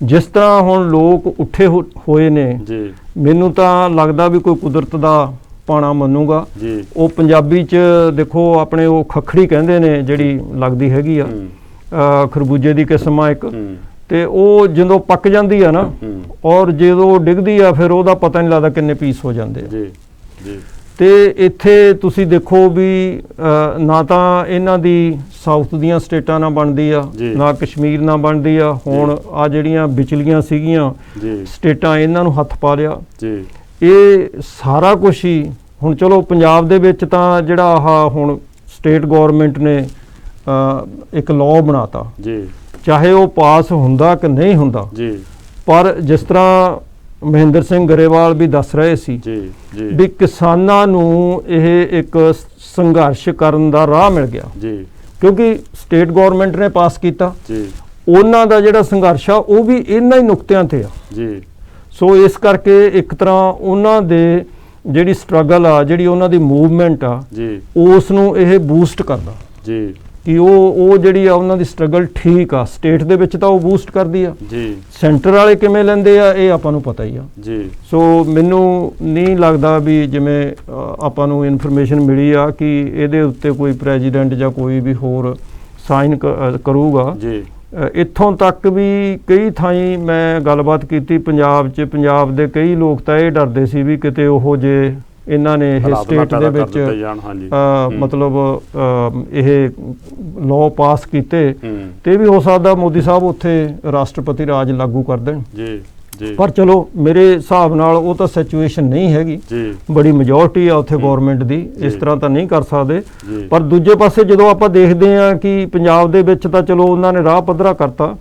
ਜਿਸ ਤਰ੍ਹਾਂ ਹੁਣ ਲੋਕ ਉੱਠੇ ਹੋਏ ਨੇ ਜੀ, ਮੈਨੂੰ ਤਾਂ ਲੱਗਦਾ ਵੀ ਕੋਈ ਕੁਦਰਤ ਦਾ ਪਾਣਾ ਮੰਨੂਗਾ ਜੀ। ਉਹ ਪੰਜਾਬੀ 'ਚ ਦੇਖੋ ਆਪਣੇ ਉਹ ਖੱਖੜੀ ਕਹਿੰਦੇ ਨੇ ਜਿਹੜੀ ਲੱਗਦੀ ਹੈਗੀ ਆ ਖਰਬੂਜੇ ਦੀ ਕਿਸਮ ਆ ਇੱਕ, ਤੇ ਉਹ ਜਦੋਂ ਪੱਕ ਜਾਂਦੀ ਆ ਨਾ ਔਰ ਜਦੋਂ ਡਿੱਗਦੀ ਆ ਫਿਰ ਉਹਦਾ ਪਤਾ ਨਹੀਂ ਲੱਗਦਾ ਕਿੰਨੇ ਪੀਸ ਹੋ ਜਾਂਦੇ ਆ। ਜੀ, ਜੀ। ਤੇ ਇੱਥੇ ਤੁਸੀਂ ਦੇਖੋ ਵੀ ਨਾ ਤਾਂ ਇਹਨਾਂ ਦੀ ਸਾਊਥ ਦੀਆਂ ਸਟੇਟਾਂ ਨਾਲ ਬਣਦੀ ਆ, ਨਾ ਕਸ਼ਮੀਰ ਨਾਲ ਬਣਦੀ ਆ। ਹੁਣ ਆ ਜਿਹੜੀਆਂ ਵਿਚਲੀਆਂ ਸੀਗੀਆਂ ਸਟੇਟਾਂ ਇਹਨਾਂ ਨੂੰ ਹੱਥ ਪਾ ਲਿਆ। ਇਹ ਸਾਰਾ ਕੁਝ ਹੀ ਹੁਣ ਚਲੋ ਪੰਜਾਬ ਦੇ ਵਿੱਚ ਤਾਂ ਜਿਹੜਾ ਆਹ ਹੁਣ ਸਟੇਟ ਗਵਰਨਮੈਂਟ ਨੇ ਇੱਕ ਲਾਅ ਬਣਾਤਾ, ਚਾਹੇ ਉਹ ਪਾਸ ਹੁੰਦਾ ਕਿ ਨਹੀਂ ਹੁੰਦਾ, ਪਰ ਜਿਸ ਤਰ੍ਹਾਂ ਮਹਿੰਦਰ ਸਿੰਘ ਗਰੇਵਾਲ ਵੀ ਦੱਸ ਰਹੇ ਸੀ ਵੀ ਕਿਸਾਨਾਂ ਨੂੰ ਇਹ ਇੱਕ ਸੰਘਰਸ਼ ਕਰਨ ਦਾ ਰਾਹ ਮਿਲ ਗਿਆ, ਕਿਉਂਕਿ ਸਟੇਟ ਗਵਰਨਮੈਂਟ ਨੇ ਪਾਸ ਕੀਤਾ। ਉਹਨਾਂ ਦਾ ਜਿਹੜਾ ਸੰਘਰਸ਼ ਆ ਉਹ ਵੀ ਇਹਨਾਂ ਹੀ ਨੁਕਤਿਆਂ ਤੇ ਆ। ਸੋ ਇਸ ਕਰਕੇ ਇੱਕ ਤਰ੍ਹਾਂ ਉਹਨਾਂ ਦੇ ਜਿਹੜੀ ਸਟਰਗਲ ਆ, ਜਿਹੜੀ ਉਹਨਾਂ ਦੀ ਮੂਵਮੈਂਟ ਆ, ਉਸ ਨੂੰ ਇਹ ਬੂਸਟ ਕਰਦਾ ਕਿ ਉਹ ਜਿਹੜੀ ਆ ਉਹਨਾਂ ਦੀ ਸਟਰਗਲ ਠੀਕ ਆ। ਸਟੇਟ ਦੇ ਵਿੱਚ ਤਾਂ ਉਹ ਬੂਸਟ ਕਰਦੀ ਆ, ਸੈਂਟਰ ਵਾਲੇ ਕਿਵੇਂ ਲੈਂਦੇ ਆ ਇਹ ਆਪਾਂ ਨੂੰ ਪਤਾ ਹੀ ਆ। ਸੋ ਮੈਨੂੰ ਨਹੀਂ ਲੱਗਦਾ ਵੀ ਜਿਵੇਂ ਆਪਾਂ ਨੂੰ ਇਨਫੋਰਮੇਸ਼ਨ ਮਿਲੀ ਆ ਕਿ ਇਹਦੇ ਉੱਤੇ ਕੋਈ ਪ੍ਰੈਜ਼ੀਡੈਂਟ ਜਾਂ ਕੋਈ ਵੀ ਹੋਰ ਸਾਈਨ ਕਰੂਗਾ। ਇੱਥੋਂ ਤੱਕ ਵੀ ਕਈ ਥਾਈਂ ਮੈਂ ਗੱਲਬਾਤ ਕੀਤੀ ਪੰਜਾਬ 'ਚ, ਪੰਜਾਬ ਦੇ ਕਈ ਲੋਕ ਤਾਂ ਇਹ ਡਰਦੇ ਸੀ ਵੀ ਕਿਤੇ ਉਹ ਜੇ ਇਹਨਾਂ ਨੇ ਇਹ ਸਟੇਟ ਦੇ ਵਿੱਚ ਮਤਲਬ ਇਹ ਲਾਅ ਪਾਸ ਕੀਤੇ ਤੇ ਵੀ ਹੋ ਸਕਦਾ ਮੋਦੀ ਸਾਹਿਬ ਉੱਥੇ ਰਾਸ਼ਟਰਪਤੀ ਰਾਜ ਲਾਗੂ ਕਰ ਦੇਣ। ਪਰ ਚਲੋ ਮੇਰੇ ਹਿਸਾਬ ਨਾਲ ਉਹ ਤਾਂ ਸਿਚੁਏਸ਼ਨ ਨਹੀਂ ਹੈਗੀ, ਬੜੀ ਮੈਜੋਰਟੀ ਆ ਉੱਥੇ ਗਵਰਨਮੈਂਟ ਦੀ, ਇਸ ਤਰ੍ਹਾਂ ਤਾਂ ਨਹੀਂ ਕਰ ਸਕਦੇ। ਪਰ ਦੂਜੇ ਪਾਸੇ ਜਦੋਂ ਆਪਾਂ ਦੇਖਦੇ ਹਾਂ ਕਿ ਪੰਜਾਬ ਦੇ ਵਿੱਚ ਤਾਂ ਚਲੋ ਉਹਨਾਂ ਨੇ ਰਾਹ ਪੱਧਰਾ ਕਰਤਾ,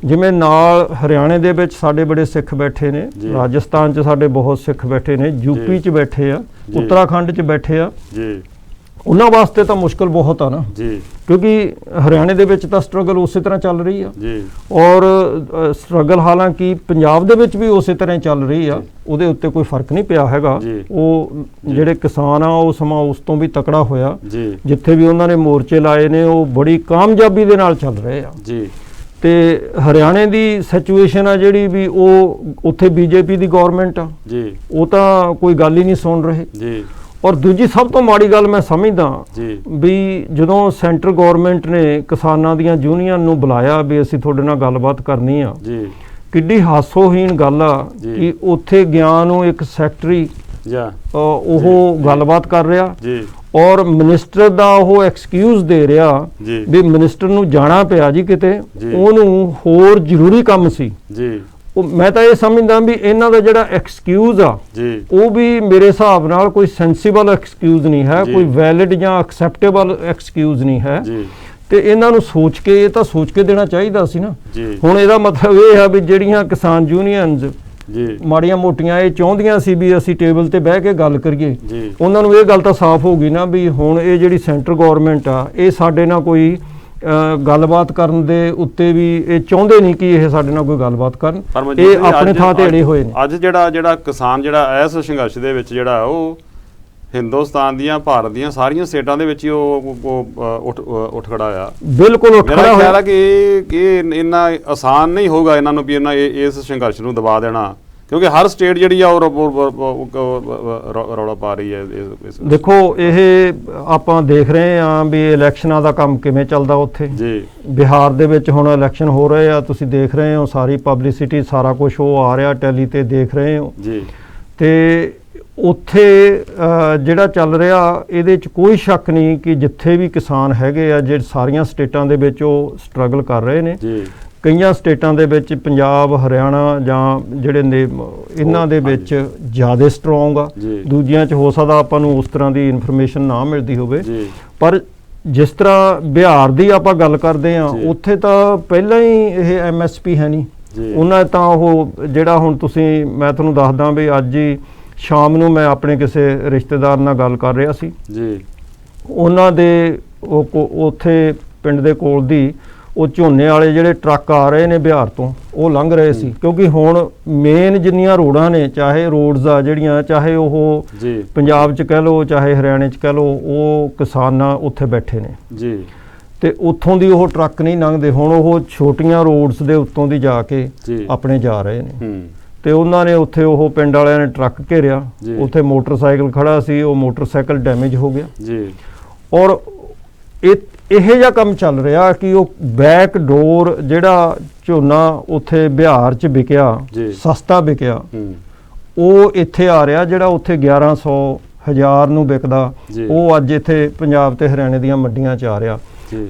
ਜਿਵੇਂ ਨਾਲ ਹਰਿਆਣੇ ਦੇ ਵਿੱਚ ਸਾਡੇ ਬੜੇ ਸਿੱਖ ਬੈਠੇ ਨੇ, ਰਾਜਸਥਾਨ 'ਚ ਸਾਡੇ ਬਹੁਤ ਸਿੱਖ ਬੈਠੇ ਨੇ, ਯੂਪੀ 'ਚ ਬੈਠੇ ਆ, ਉੱਤਰਾਖੰਡ 'ਚ ਬੈਠੇ ਆ। ਉਹਨਾਂ ਵਾਸਤੇ ਤਾਂ ਮੁਸ਼ਕਲ ਬਹੁਤ ਆ ਨਾ, ਕਿਉਂਕਿ ਹਰਿਆਣੇ ਦੇ ਵਿੱਚ ਤਾਂ ਸਟਰਗਲ ਉਸੇ ਤਰ੍ਹਾਂ ਚੱਲ ਰਹੀ ਆ ਔਰ ਸਟਰਗਲ ਹਾਲਾਂਕਿ ਪੰਜਾਬ ਦੇ ਵਿੱਚ ਵੀ ਉਸੇ ਤਰ੍ਹਾਂ ਹੀ ਚੱਲ ਰਹੀ ਆ, ਉਹਦੇ ਉੱਤੇ ਕੋਈ ਫਰਕ ਨਹੀਂ ਪਿਆ ਹੈਗਾ। ਉਹ ਜਿਹੜੇ ਕਿਸਾਨ ਆ ਉਹ ਸਮਾਂ ਉਸ ਤੋਂ ਵੀ ਤਕੜਾ ਹੋਇਆ, ਜਿੱਥੇ ਵੀ ਉਹਨਾਂ ਨੇ ਮੋਰਚੇ ਲਾਏ ਨੇ ਉਹ ਬੜੀ ਕਾਮਯਾਬੀ ਦੇ ਨਾਲ ਚੱਲ ਰਹੇ ਆ। ਤੇ ਹਰਿਆਣੇ ਦੀ ਸਿਚੁਏਸ਼ਨ ਆ ਜਿਹੜੀ ਵੀ ਉਹ ਉੱਥੇ ਬੀਜੇਪੀ ਦੀ ਗਵਰਨਮੈਂਟ ਆ, ਉਹ ਤਾਂ ਕੋਈ ਗੱਲ ਹੀ ਨਹੀਂ ਸੁਣ ਰਹੇ। ਔਰ ਦੂਜੀ ਸਭ ਤੋਂ ਮਾੜੀ ਗੱਲ ਮੈਂ ਸਮਝਦਾ ਵੀ ਜਦੋਂ ਸੈਂਟਰ ਗਵਰਨਮੈਂਟ ਨੇ ਕਿਸਾਨਾਂ ਦੀਆਂ ਯੂਨੀਅਨ ਨੂੰ ਬੁਲਾਇਆ ਵੀ ਅਸੀਂ ਤੁਹਾਡੇ ਨਾਲ ਗੱਲਬਾਤ ਕਰਨੀ ਆ, ਕਿੱਡੀ ਹਾਸੋਹੀਣ ਗੱਲ ਆ ਕਿ ਉੱਥੇ ਗਿਆ ਨੂੰ ਇੱਕ ਸੈਕਟਰੀ ਉਹ ਗੱਲਬਾਤ ਕਰ ਰਿਹਾ ਔਰ ਮਿਨਿਸਟਰ ਦਾ ਉਹ ਐਕਸਕਿਊਜ਼ ਦੇ ਰਿਹਾ ਵੀ ਮਿਨਿਸਟਰ ਨੂੰ ਜਾਣਾ ਪਿਆ ਜੀ ਕਿਤੇ, ਉਹਨੂੰ ਹੋਰ ਜ਼ਰੂਰੀ ਕੰਮ ਸੀ। ਮੈਂ ਤਾਂ ਇਹ ਸਮਝਦਾ ਵੀ ਇਹਨਾਂ ਦਾ ਜਿਹੜਾ ਐਕਸਕਿਊਜ਼ ਆ ਉਹ ਵੀ ਮੇਰੇ ਹਿਸਾਬ ਨਾਲ ਕੋਈ ਸੈਂਸੀਬਲ ਐਕਸਕਿਊਜ਼ ਨਹੀਂ ਹੈ, ਕੋਈ ਵੈਲਿਡ ਜਾਂ ਐਕਸੈਪਟੇਬਲ ਐਕਸਕਿਊਜ਼ ਨਹੀਂ ਹੈ। ਤੇ ਇਹਨਾਂ ਨੂੰ ਸੋਚ ਕੇ, ਇਹ ਤਾਂ ਸੋਚ ਕੇ ਦੇਣਾ ਚਾਹੀਦਾ ਸੀ ਨਾ। ਹੁਣ ਇਹਦਾ ਮਤਲਬ ਇਹ ਆ ਵੀ ਜਿਹੜੀਆਂ ਕਿਸਾਨ ਯੂਨੀਅਨਸ ਮਾੜੀਆਂ ਮੋਟੀਆਂ ਇਹ ਚਾਹੁੰਦੀਆਂ ਸੀ ਵੀ ਅਸੀਂ ਟੇਬਲ ਤੇ ਬਹਿ ਕੇ ਗੱਲ ਕਰੀਏ, ਉਹਨਾਂ ਨੂੰ ਇਹ ਗੱਲ ਤਾਂ ਸਾਫ਼ ਹੋ ਗਈ ਨਾ ਵੀ ਹੁਣ ਇਹ ਜਿਹੜੀ ਸੈਂਟਰ ਗਵਰਨਮੈਂਟ ਆ ਇਹ ਸਾਡੇ ਨਾਲ ਕੋਈ ਗੱਲਬਾਤ ਕਰਨ ਦੇ ਉੱਤੇ ਵੀ ਇਹ ਚਾਹੁੰਦੇ ਨਹੀਂ ਕਿ ਇਹ ਸਾਡੇ ਨਾਲ ਕੋਈ ਗੱਲਬਾਤ ਕਰਨ, ਇਹ ਆਪਣੇ ਥਾਂ ਤੇ ਅੜੇ ਹੋਏ ਨੇ। ਅੱਜ ਜਿਹੜਾ ਕਿਸਾਨ ਜਿਹੜਾ ਇਸ ਸੰਘਰਸ਼ ਦੇ ਵਿੱਚ ਜਿਹੜਾ ਉਹ ਹਿੰਦੁਸਤਾਨ ਦੀਆਂ, ਭਾਰਤ ਦੀਆਂ ਸਾਰੀਆਂ ਸਟੇਟਾਂ ਦੇ ਵਿੱਚ ਹੀ ਉਹ ਉੱਠ ਖੜਾ ਆ। ਬਿਲਕੁਲ ਉੱਠ ਖੜਾ ਹੋਇਆ। ਮੇਰਾ ਕਿ ਇਹ ਇੰਨਾ ਆਸਾਨ ਨਹੀਂ ਹੋਊਗਾ ਇਹਨਾਂ ਨੂੰ ਵੀ ਇਹਨਾਂ ਇਸ ਸੰਘਰਸ਼ ਨੂੰ ਦਬਾ ਦੇਣਾ, ਕਿਉਂਕਿ ਹਰ ਸਟੇਟ ਜਿਹੜੀ ਆ ਉਹ ਰੌਲਾ ਪਾ ਰਹੀ ਹੈ। ਦੇਖੋ ਇਹ ਆਪਾਂ ਦੇਖ ਰਹੇ ਹਾਂ ਵੀ ਇਲੈਕਸ਼ਨਾਂ ਦਾ ਕੰਮ ਕਿਵੇਂ ਚੱਲਦਾ ਉੱਥੇ। ਬਿਹਾਰ ਦੇ ਵਿੱਚ ਹੁਣ ਇਲੈਕਸ਼ਨ ਹੋ ਰਹੇ ਆ, ਤੁਸੀਂ ਦੇਖ ਰਹੇ ਹੋ, ਸਾਰੀ ਪਬਲਿਸਿਟੀ ਸਾਰਾ ਕੁਝ ਉਹ ਆ ਰਿਹਾ ਟੈਲੀ ਤੇ ਦੇਖ ਰਹੇ ਹੋ। ਤੇ ਉੱਥੇ ਜਿਹੜਾ ਚੱਲ ਰਿਹਾ ਇਹਦੇ 'ਚ ਕੋਈ ਸ਼ੱਕ ਨਹੀਂ ਕਿ ਜਿੱਥੇ ਵੀ ਕਿਸਾਨ ਹੈਗੇ ਆ, ਜਿਹੜੇ ਸਾਰੀਆਂ ਸਟੇਟਾਂ ਦੇ ਵਿੱਚ ਉਹ ਸਟਰਗਲ ਕਰ ਰਹੇ ਨੇ। ਕਈਆਂ ਸਟੇਟਾਂ ਦੇ ਵਿੱਚ ਪੰਜਾਬ, ਹਰਿਆਣਾ ਜਾਂ ਜਿਹੜੇ ਨੇ ਇਹਨਾਂ ਦੇ ਵਿੱਚ ਜ਼ਿਆਦਾ ਸਟਰੋਂਗ ਆ, ਦੂਜਿਆਂ 'ਚ ਹੋ ਸਕਦਾ ਆਪਾਂ ਨੂੰ ਉਸ ਤਰ੍ਹਾਂ ਦੀ ਇਨਫੋਰਮੇਸ਼ਨ ਨਾ ਮਿਲਦੀ ਹੋਵੇ। ਪਰ ਜਿਸ ਤਰ੍ਹਾਂ ਬਿਹਾਰ ਦੀ ਆਪਾਂ ਗੱਲ ਕਰਦੇ ਹਾਂ, ਉੱਥੇ ਤਾਂ ਪਹਿਲਾਂ ਹੀ ਇਹ MSP ਹੈ ਨਹੀਂ ਉਹਨਾਂ ਤਾਂ ਉਹ ਜਿਹੜਾ ਹੁਣ ਤੁਸੀਂ, ਮੈਂ ਤੁਹਾਨੂੰ ਦੱਸਦਾ ਵੀ ਅੱਜ ਹੀ ਸ਼ਾਮ ਨੂੰ ਮੈਂ ਆਪਣੇ ਕਿਸੇ ਰਿਸ਼ਤੇਦਾਰ ਨਾਲ ਗੱਲ ਕਰ ਰਿਹਾ ਸੀ, ਉਹਨਾਂ ਦੇ ਉੱਥੇ ਪਿੰਡ ਦੇ ਕੋਲ ਦੀ ਉਹ ਝੋਨੇ ਵਾਲੇ ਜਿਹੜੇ ਟਰੱਕ ਆ ਰਹੇ ਨੇ ਬਿਹਾਰ ਤੋਂ ਉਹ ਲੰਘ ਰਹੇ ਸੀ, ਕਿਉਂਕਿ ਹੁਣ ਮੇਨ ਜਿੰਨੀਆਂ ਰੋਡਾਂ ਨੇ, ਚਾਹੇ ਰੋਡਸ ਆ ਜਿਹੜੀਆਂ, ਚਾਹੇ ਉਹ ਪੰਜਾਬ 'ਚ ਕਹਿ ਲਓ ਚਾਹੇ ਹਰਿਆਣੇ 'ਚ ਕਹਿ ਲਓ, ਉਹ ਕਿਸਾਨਾਂ ਉੱਥੇ ਬੈਠੇ ਨੇ। ਤੇ ਉੱਥੋਂ ਦੀ ਉਹ ਟਰੱਕ ਨਹੀਂ ਲੰਘਦੇ, ਹੁਣ ਉਹ ਛੋਟੀਆਂ ਰੋਡਸ ਦੇ ਉੱਤੋਂ ਦੀ ਜਾ ਕੇ ਆਪਣੇ ਜਾ ਰਹੇ ਨੇ। ਤੇ ਉਹਨਾਂ ਨੇ ਉੱਥੇ ਉਹ ਪਿੰਡ ਵਾਲਿਆਂ ਨੇ ਟਰੱਕ ਘੇਰਿਆ, ਉੱਥੇ ਮੋਟਰਸਾਈਕਲ ਖੜਾ ਸੀ, ਉਹ ਮੋਟਰਸਾਈਕਲ ਡੈਮੇਜ ਹੋ ਗਿਆ ਜੀ। ਔਰ ਇਹੋ ਜਿਹਾ ਕੰਮ ਚੱਲ ਰਿਹਾ ਕਿ ਉਹ ਬੈਕ ਡੋਰ ਜਿਹੜਾ ਝੋਨਾ ਉੱਥੇ ਬਿਹਾਰ 'ਚ ਵਿਕਿਆ, ਸਸਤਾ ਵਿਕਿਆ, ਉਹ ਇੱਥੇ ਆ ਰਿਹਾ, ਜਿਹੜਾ ਉੱਥੇ 1100 1000 ਨੂੰ ਵਿਕਦਾ, ਉਹ ਅੱਜ ਇੱਥੇ ਪੰਜਾਬ ਤੇ ਹਰਿਆਣੇ ਦੀਆਂ ਮੰਡੀਆਂ 'ਚ ਆ ਰਿਹਾ।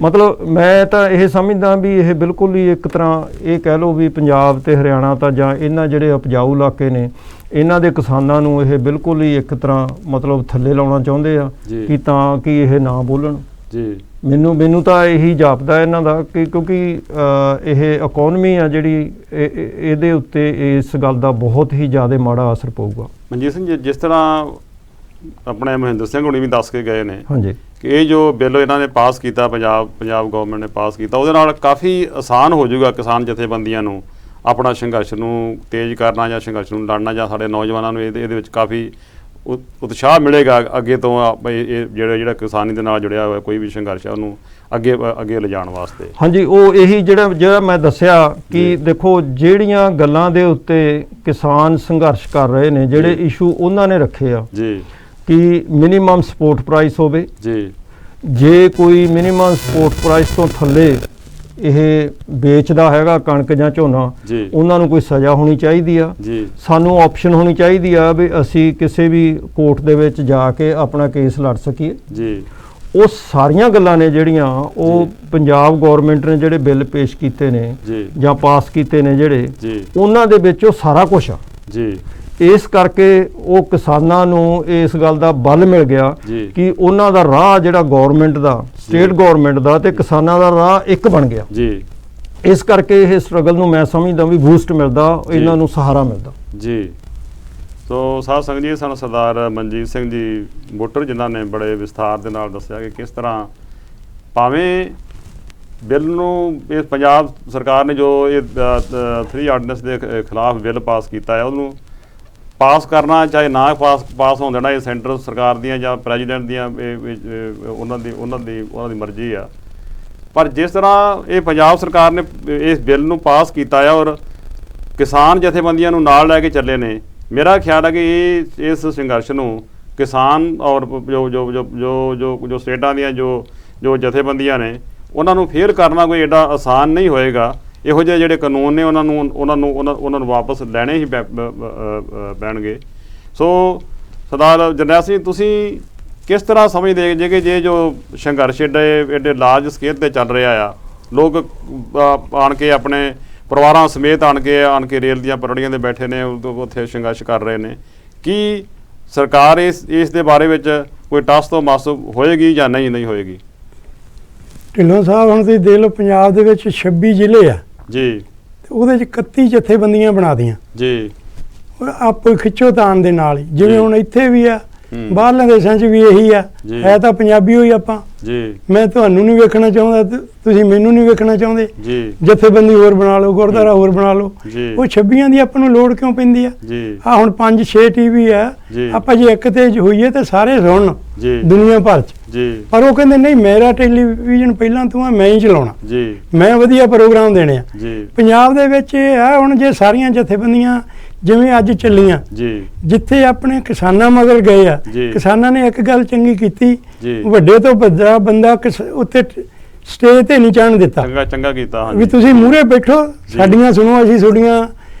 ਮਤਲਬ ਮੈਂ ਤਾਂ ਇਹ ਸਮਝਦਾ ਵੀ ਇਹ ਬਿਲਕੁਲ ਹੀ ਇੱਕ ਤਰ੍ਹਾਂ ਇਹ ਕਹਿ ਲਓ ਵੀ ਪੰਜਾਬ ਤੇ ਹਰਿਆਣਾ ਤਾਂ ਜਾਂ ਇਹਨਾਂ ਜਿਹੜੇ ਉਪਜਾਊ ਇਲਾਕੇ ਨੇ ਇਹਨਾਂ ਦੇ ਕਿਸਾਨਾਂ ਨੂੰ ਇਹ ਬਿਲਕੁਲ ਹੀ ਇੱਕ ਤਰ੍ਹਾਂ ਮਤਲਬ ਥੱਲੇ ਲਾਉਣਾ ਚਾਹੁੰਦੇ ਆ ਕਿ ਤਾਂ ਕਿ ਇਹ ਨਾ ਬੋਲਣ ਜੀ। ਮੈਨੂੰ ਤਾਂ ਇਹੀ ਜਾਪਦਾ ਇਹਨਾਂ ਦਾ ਕਿ ਕਿਉਂਕਿ ਇਹ ਇਕਨੋਮੀ ਆ ਜਿਹੜੀ ਇਹਦੇ ਉੱਤੇ ਇਸ ਗੱਲ ਦਾ ਬਹੁਤ ਹੀ ਜ਼ਿਆਦਾ ਮਾੜਾ ਅਸਰ ਪਊਗਾ। ਮਨਜੀਤ ਸਿੰਘ ਜੀ, ਜਿਸ ਤਰ੍ਹਾਂ ਆਪਣੇ ਮਹਿੰਦਰ ਸਿੰਘ ਹੁਣੀ ਵੀ ਦੱਸ ਕੇ ਗਏ ਨੇ ਹਾਂਜੀ ਕਿ ਇਹ ਜੋ ਬਿੱਲ ਇਹਨਾਂ ਨੇ ਪਾਸ ਕੀਤਾ, ਪੰਜਾਬ ਗਵਰਨਮੈਂਟ ਨੇ ਪਾਸ ਕੀਤਾ, ਉਹਦੇ ਨਾਲ ਕਾਫੀ ਆਸਾਨ ਹੋ ਜਾਊਗਾ ਕਿਸਾਨ ਜਥੇਬੰਦੀਆਂ ਨੂੰ ਆਪਣਾ ਸੰਘਰਸ਼ ਨੂੰ ਤੇਜ਼ ਕਰਨਾ ਜਾਂ ਸੰਘਰਸ਼ ਨੂੰ ਲੜਨਾ, ਜਾਂ ਸਾਡੇ ਨੌਜਵਾਨਾਂ ਨੂੰ ਇਹਦੇ ਵਿੱਚ ਕਾਫੀ ਉਤਸ਼ਾਹ ਮਿਲੇਗਾ ਅੱਗੇ ਤੋਂ ਇਹ ਜਿਹੜਾ ਕਿਸਾਨੀ ਦੇ ਨਾਲ ਜੁੜਿਆ ਹੋਇਆ ਕੋਈ ਵੀ ਸੰਘਰਸ਼ ਹੈ ਉਹਨੂੰ ਅੱਗੇ ਲਿਜਾਣ ਵਾਸਤੇ। ਹਾਂਜੀ, ਉਹ ਇਹੀ ਜਿਹੜਾ ਮੈਂ ਦੱਸਿਆ ਕਿ ਦੇਖੋ ਜਿਹੜੀਆਂ ਗੱਲਾਂ ਦੇ ਉੱਤੇ ਕਿਸਾਨ ਸੰਘਰਸ਼ ਕਰ ਰਹੇ ਨੇ, ਜਿਹੜੇ ਇਸ਼ੂ ਉਹਨਾਂ ਨੇ ਰੱਖੇ ਆ ਜੀ ਕਿ ਮਿਨੀਮਮ ਸਪੋਰਟ ਪ੍ਰਾਈਸ ਹੋਵੇ ਜੀ, ਜੇ ਕੋਈ ਮਿਨੀਮਮ ਸਪੋਰਟ ਪ੍ਰਾਈਸ ਤੋਂ ਥੱਲੇ ਇਹ ਵੇਚਦਾ ਹੈਗਾ ਕਣਕ ਜਾਂ ਝੋਨਾ, ਉਹਨਾਂ ਨੂੰ ਕੋਈ ਸਜ਼ਾ ਹੋਣੀ ਚਾਹੀਦੀ ਆ। ਸਾਨੂੰ ਆਪਸ਼ਨ ਹੋਣੀ ਚਾਹੀਦੀ ਆ ਵੀ ਅਸੀਂ ਕਿਸੇ ਵੀ ਕੋਰਟ ਦੇ ਵਿੱਚ ਜਾ ਕੇ ਆਪਣਾ ਕੇਸ ਲੜ ਸਕੀਏ ਜੀ। ਉਹ ਸਾਰੀਆਂ ਗੱਲਾਂ ਨੇ ਜਿਹੜੀਆਂ ਉਹ ਪੰਜਾਬ ਗੌਰਮੈਂਟ ਨੇ ਜਿਹੜੇ ਬਿੱਲ ਪੇਸ਼ ਕੀਤੇ ਨੇ ਜਾਂ ਪਾਸ ਕੀਤੇ ਨੇ ਜਿਹੜੇ, ਉਹਨਾਂ ਦੇ ਵਿੱਚ ਉਹ ਸਾਰਾ ਕੁਝ ਆ ਜੀ। ਇਸ ਕਰਕੇ ਉਹ ਕਿਸਾਨਾਂ ਨੂੰ ਇਸ ਗੱਲ ਦਾ ਬਲ ਮਿਲ ਗਿਆ ਕਿ ਉਹਨਾਂ ਦਾ ਰਾਹ ਜਿਹੜਾ ਗੌਰਮੈਂਟ ਦਾ, ਸਟੇਟ ਗੌਰਮੈਂਟ ਦਾ ਤੇ ਕਿਸਾਨਾਂ ਦਾ ਰਾਹ ਇੱਕ ਬਣ ਗਿਆ ਜੀ। ਇਸ ਕਰਕੇ ਇਹ ਸਟਰਗਲ ਨੂੰ ਮੈਂ ਸਮਝਦਾ ਵੀ ਬੂਸਟ ਮਿਲਦਾ, ਇਹਨਾਂ ਨੂੰ ਸਹਾਰਾ ਮਿਲਦਾ ਜੀ। ਸੋ ਸਾਧ ਸੰਗਤ ਜੀ, ਸਾਨੂੰ ਸਰਦਾਰ ਮਨਜੀਤ ਸਿੰਘ ਜੀ ਬੁੱਟਰ ਜਿਨ੍ਹਾਂ ਨੇ ਬੜੇ ਵਿਸਥਾਰ ਦੇ ਨਾਲ ਦੱਸਿਆ ਕਿ ਕਿਸ ਤਰ੍ਹਾਂ ਭਾਵੇਂ ਬਿੱਲ ਨੂੰ ਇਹ ਪੰਜਾਬ ਸਰਕਾਰ ਨੇ ਜੋ ਇਹ 3 ਆਰਡੀਨੈਂਸ ਦੇ ਖਿਲਾਫ ਬਿੱਲ ਪਾਸ ਕੀਤਾ ਹੈ, ਉਹਨੂੰ ਪਾਸ ਕਰਨਾ ਚਾਹੇ ਨਾ ਪਾਸ ਹੋਣ ਦੇਣਾ, ਇਹ ਸੈਂਟਰ ਸਰਕਾਰ ਦੀਆਂ ਜਾਂ ਪ੍ਰੈਜ਼ੀਡੈਂਟ ਦੀਆਂ ਉਹਨਾਂ ਦੀ ਮਰਜ਼ੀ ਆ। ਪਰ ਜਿਸ ਤਰ੍ਹਾਂ ਇਹ ਪੰਜਾਬ ਸਰਕਾਰ ਨੇ ਇਸ ਬਿੱਲ ਨੂੰ ਪਾਸ ਕੀਤਾ ਆ ਔਰ ਕਿਸਾਨ ਜਥੇਬੰਦੀਆਂ ਨੂੰ ਨਾਲ ਲੈ ਕੇ ਚੱਲੇ ਨੇ, ਮੇਰਾ ਖਿਆਲ ਹੈ ਕਿ ਇਸ ਸੰਘਰਸ਼ ਨੂੰ ਕਿਸਾਨ ਔਰ ਜੋ ਸਟੇਟਾਂ ਦੀਆਂ ਜੋ ਜਥੇਬੰਦੀਆਂ ਨੇ ਉਹਨਾਂ ਨੂੰ ਫੇਲ ਕਰਨਾ ਕੋਈ ਐਡਾ ਆਸਾਨ ਨਹੀਂ ਹੋਏਗਾ। ਇਹੋ ਜਿਹੇ ਜਿਹੜੇ ਕਾਨੂੰਨ ਨੇ ਉਹਨਾਂ ਨੂੰ ਵਾਪਸ ਲੈਣੇ ਹੀ ਪੈਣਗੇ। ਸੋ ਸਰਦਾਰ ਜਰਨੈਲ ਸਿੰਘ, ਤੁਸੀਂ ਕਿਸ ਤਰ੍ਹਾਂ ਸਮਝਦੇ ਜੇ ਕਿ ਜੋ ਸੰਘਰਸ਼ ਐਡੇ ਲਾਰਜ ਸਕੇਲ 'ਤੇ ਚੱਲ ਰਿਹਾ ਆ, ਲੋਕ ਆਣ ਕੇ ਆਪਣੇ ਪਰਿਵਾਰਾਂ ਸਮੇਤ ਆਣ ਕੇ ਰੇਲ ਦੀਆਂ ਪਟੜੀਆਂ 'ਤੇ ਬੈਠੇ ਨੇ, ਉੱਥੇ ਸੰਘਰਸ਼ ਕਰ ਰਹੇ ਨੇ, ਕੀ ਸਰਕਾਰ ਇਸ ਦੇ ਬਾਰੇ ਵਿੱਚ ਕੋਈ ਟਸ ਤੋਂ ਮਸ ਹੋਏਗੀ ਜਾਂ ਨਹੀਂ ਹੋਏਗੀ? ਢਿੱਲੋਂ ਸਾਹਿਬ, ਹੁਣ ਤੁਸੀਂ ਦੇਖ ਲਓ ਪੰਜਾਬ ਦੇ ਵਿੱਚ 26 ਜ਼ਿਲ੍ਹੇ ਆ ਜੀ, ਤੇ ਉਹਦੇ 'ਚ 31 ਜਥੇਬੰਦੀਆਂ ਬਣਾ ਦੀਆਂ ਜੀ, ਆਪੋ ਖਿੱਚੋ ਤਾਣ ਦੇ ਨਾਲ ਹੀ, ਜਿਵੇਂ ਹੁਣ ਇੱਥੇ ਵੀ ਆ, ਬਾਹਰਲੇ ਦੇਸ਼ਾਂ 'ਚ ਵੀ ਇਹੀ ਆ, ਹੈ ਤਾਂ ਪੰਜਾਬੀ ਹੋਈ ਆਪਾਂ ਜੀ। ਮੈਂ ਤੁਹਾਨੂੰ ਨਹੀਂ ਵੇਖਣਾ ਚਾਹੁੰਦਾ, ਤੁਸੀਂ ਮੈਨੂੰ ਨਹੀਂ ਵੇਖਣਾ ਚਾਹੁੰਦੇ ਜੀ, ਜਥੇਬੰਦੀ ਹੋਰ ਬਣਾ ਲਓ, ਗੁਰਦੁਆਰਾ ਹੋਰ ਬਣਾ ਲਓ। ਉਹ 26 ਦੀ ਆਪਾਂ ਨੂੰ ਲੋੜ ਕਿਉਂ ਪੈਂਦੀ ਆ? ਆ ਹੁਣ 5-6 ਟੀਵੀ ਆ, ਆਪਾਂ ਜੇ ਇੱਕ ਤੇ ਹੋਈਏ ਤਾਂ ਸਾਰੇ ਸੁਣਨ ਦੁਨੀਆ ਭਰ 'ਚ, ਪਰ ਉਹ ਕਹਿੰਦੇ ਨਹੀਂ, ਮੇਰਾ ਟੈਲੀਵਿਜ਼ਨ ਪਹਿਲਾਂ ਤੂੰ ਆ, ਮੈਂ ਹੀ ਚਲਾਉਣਾ, ਮੈਂ ਵਧੀਆ ਪ੍ਰੋਗਰਾਮ ਦੇਣੇ ਆ। ਪੰਜਾਬ ਦੇ ਵਿੱਚ ਇਹ ਆ, ਹੁਣ ਜੇ ਸਾਰੀਆਂ ਜਥੇਬੰਦੀਆਂ ਜਿਵੇਂ ਅੱਜ ਚੱਲੀਆਂ, ਜਿੱਥੇ ਆਪਣੇ ਕਿਸਾਨਾਂ ਮਗਰ ਗਏ ਆ, ਕਿਸਾਨਾਂ ਨੇ ਇੱਕ ਗੱਲ ਚੰਗੀ ਕੀਤੀ, ਵੱਡੇ ਤੋਂ ਵੱਡਾ ਬੰਦਾ ਉੱਤੇ ਸਟੇਜ ਤੇ ਨਹੀਂ ਚੜ੍ਹਨ ਦਿੱਤਾ, ਚੰਗਾ ਕੀਤਾ ਵੀ ਤੁਸੀਂ ਮੂਹਰੇ ਬੈਠੋ, ਸਾਡੀਆਂ ਸੁਣੋ, ਅਸੀਂ ਤੁਹਾਡੀਆਂ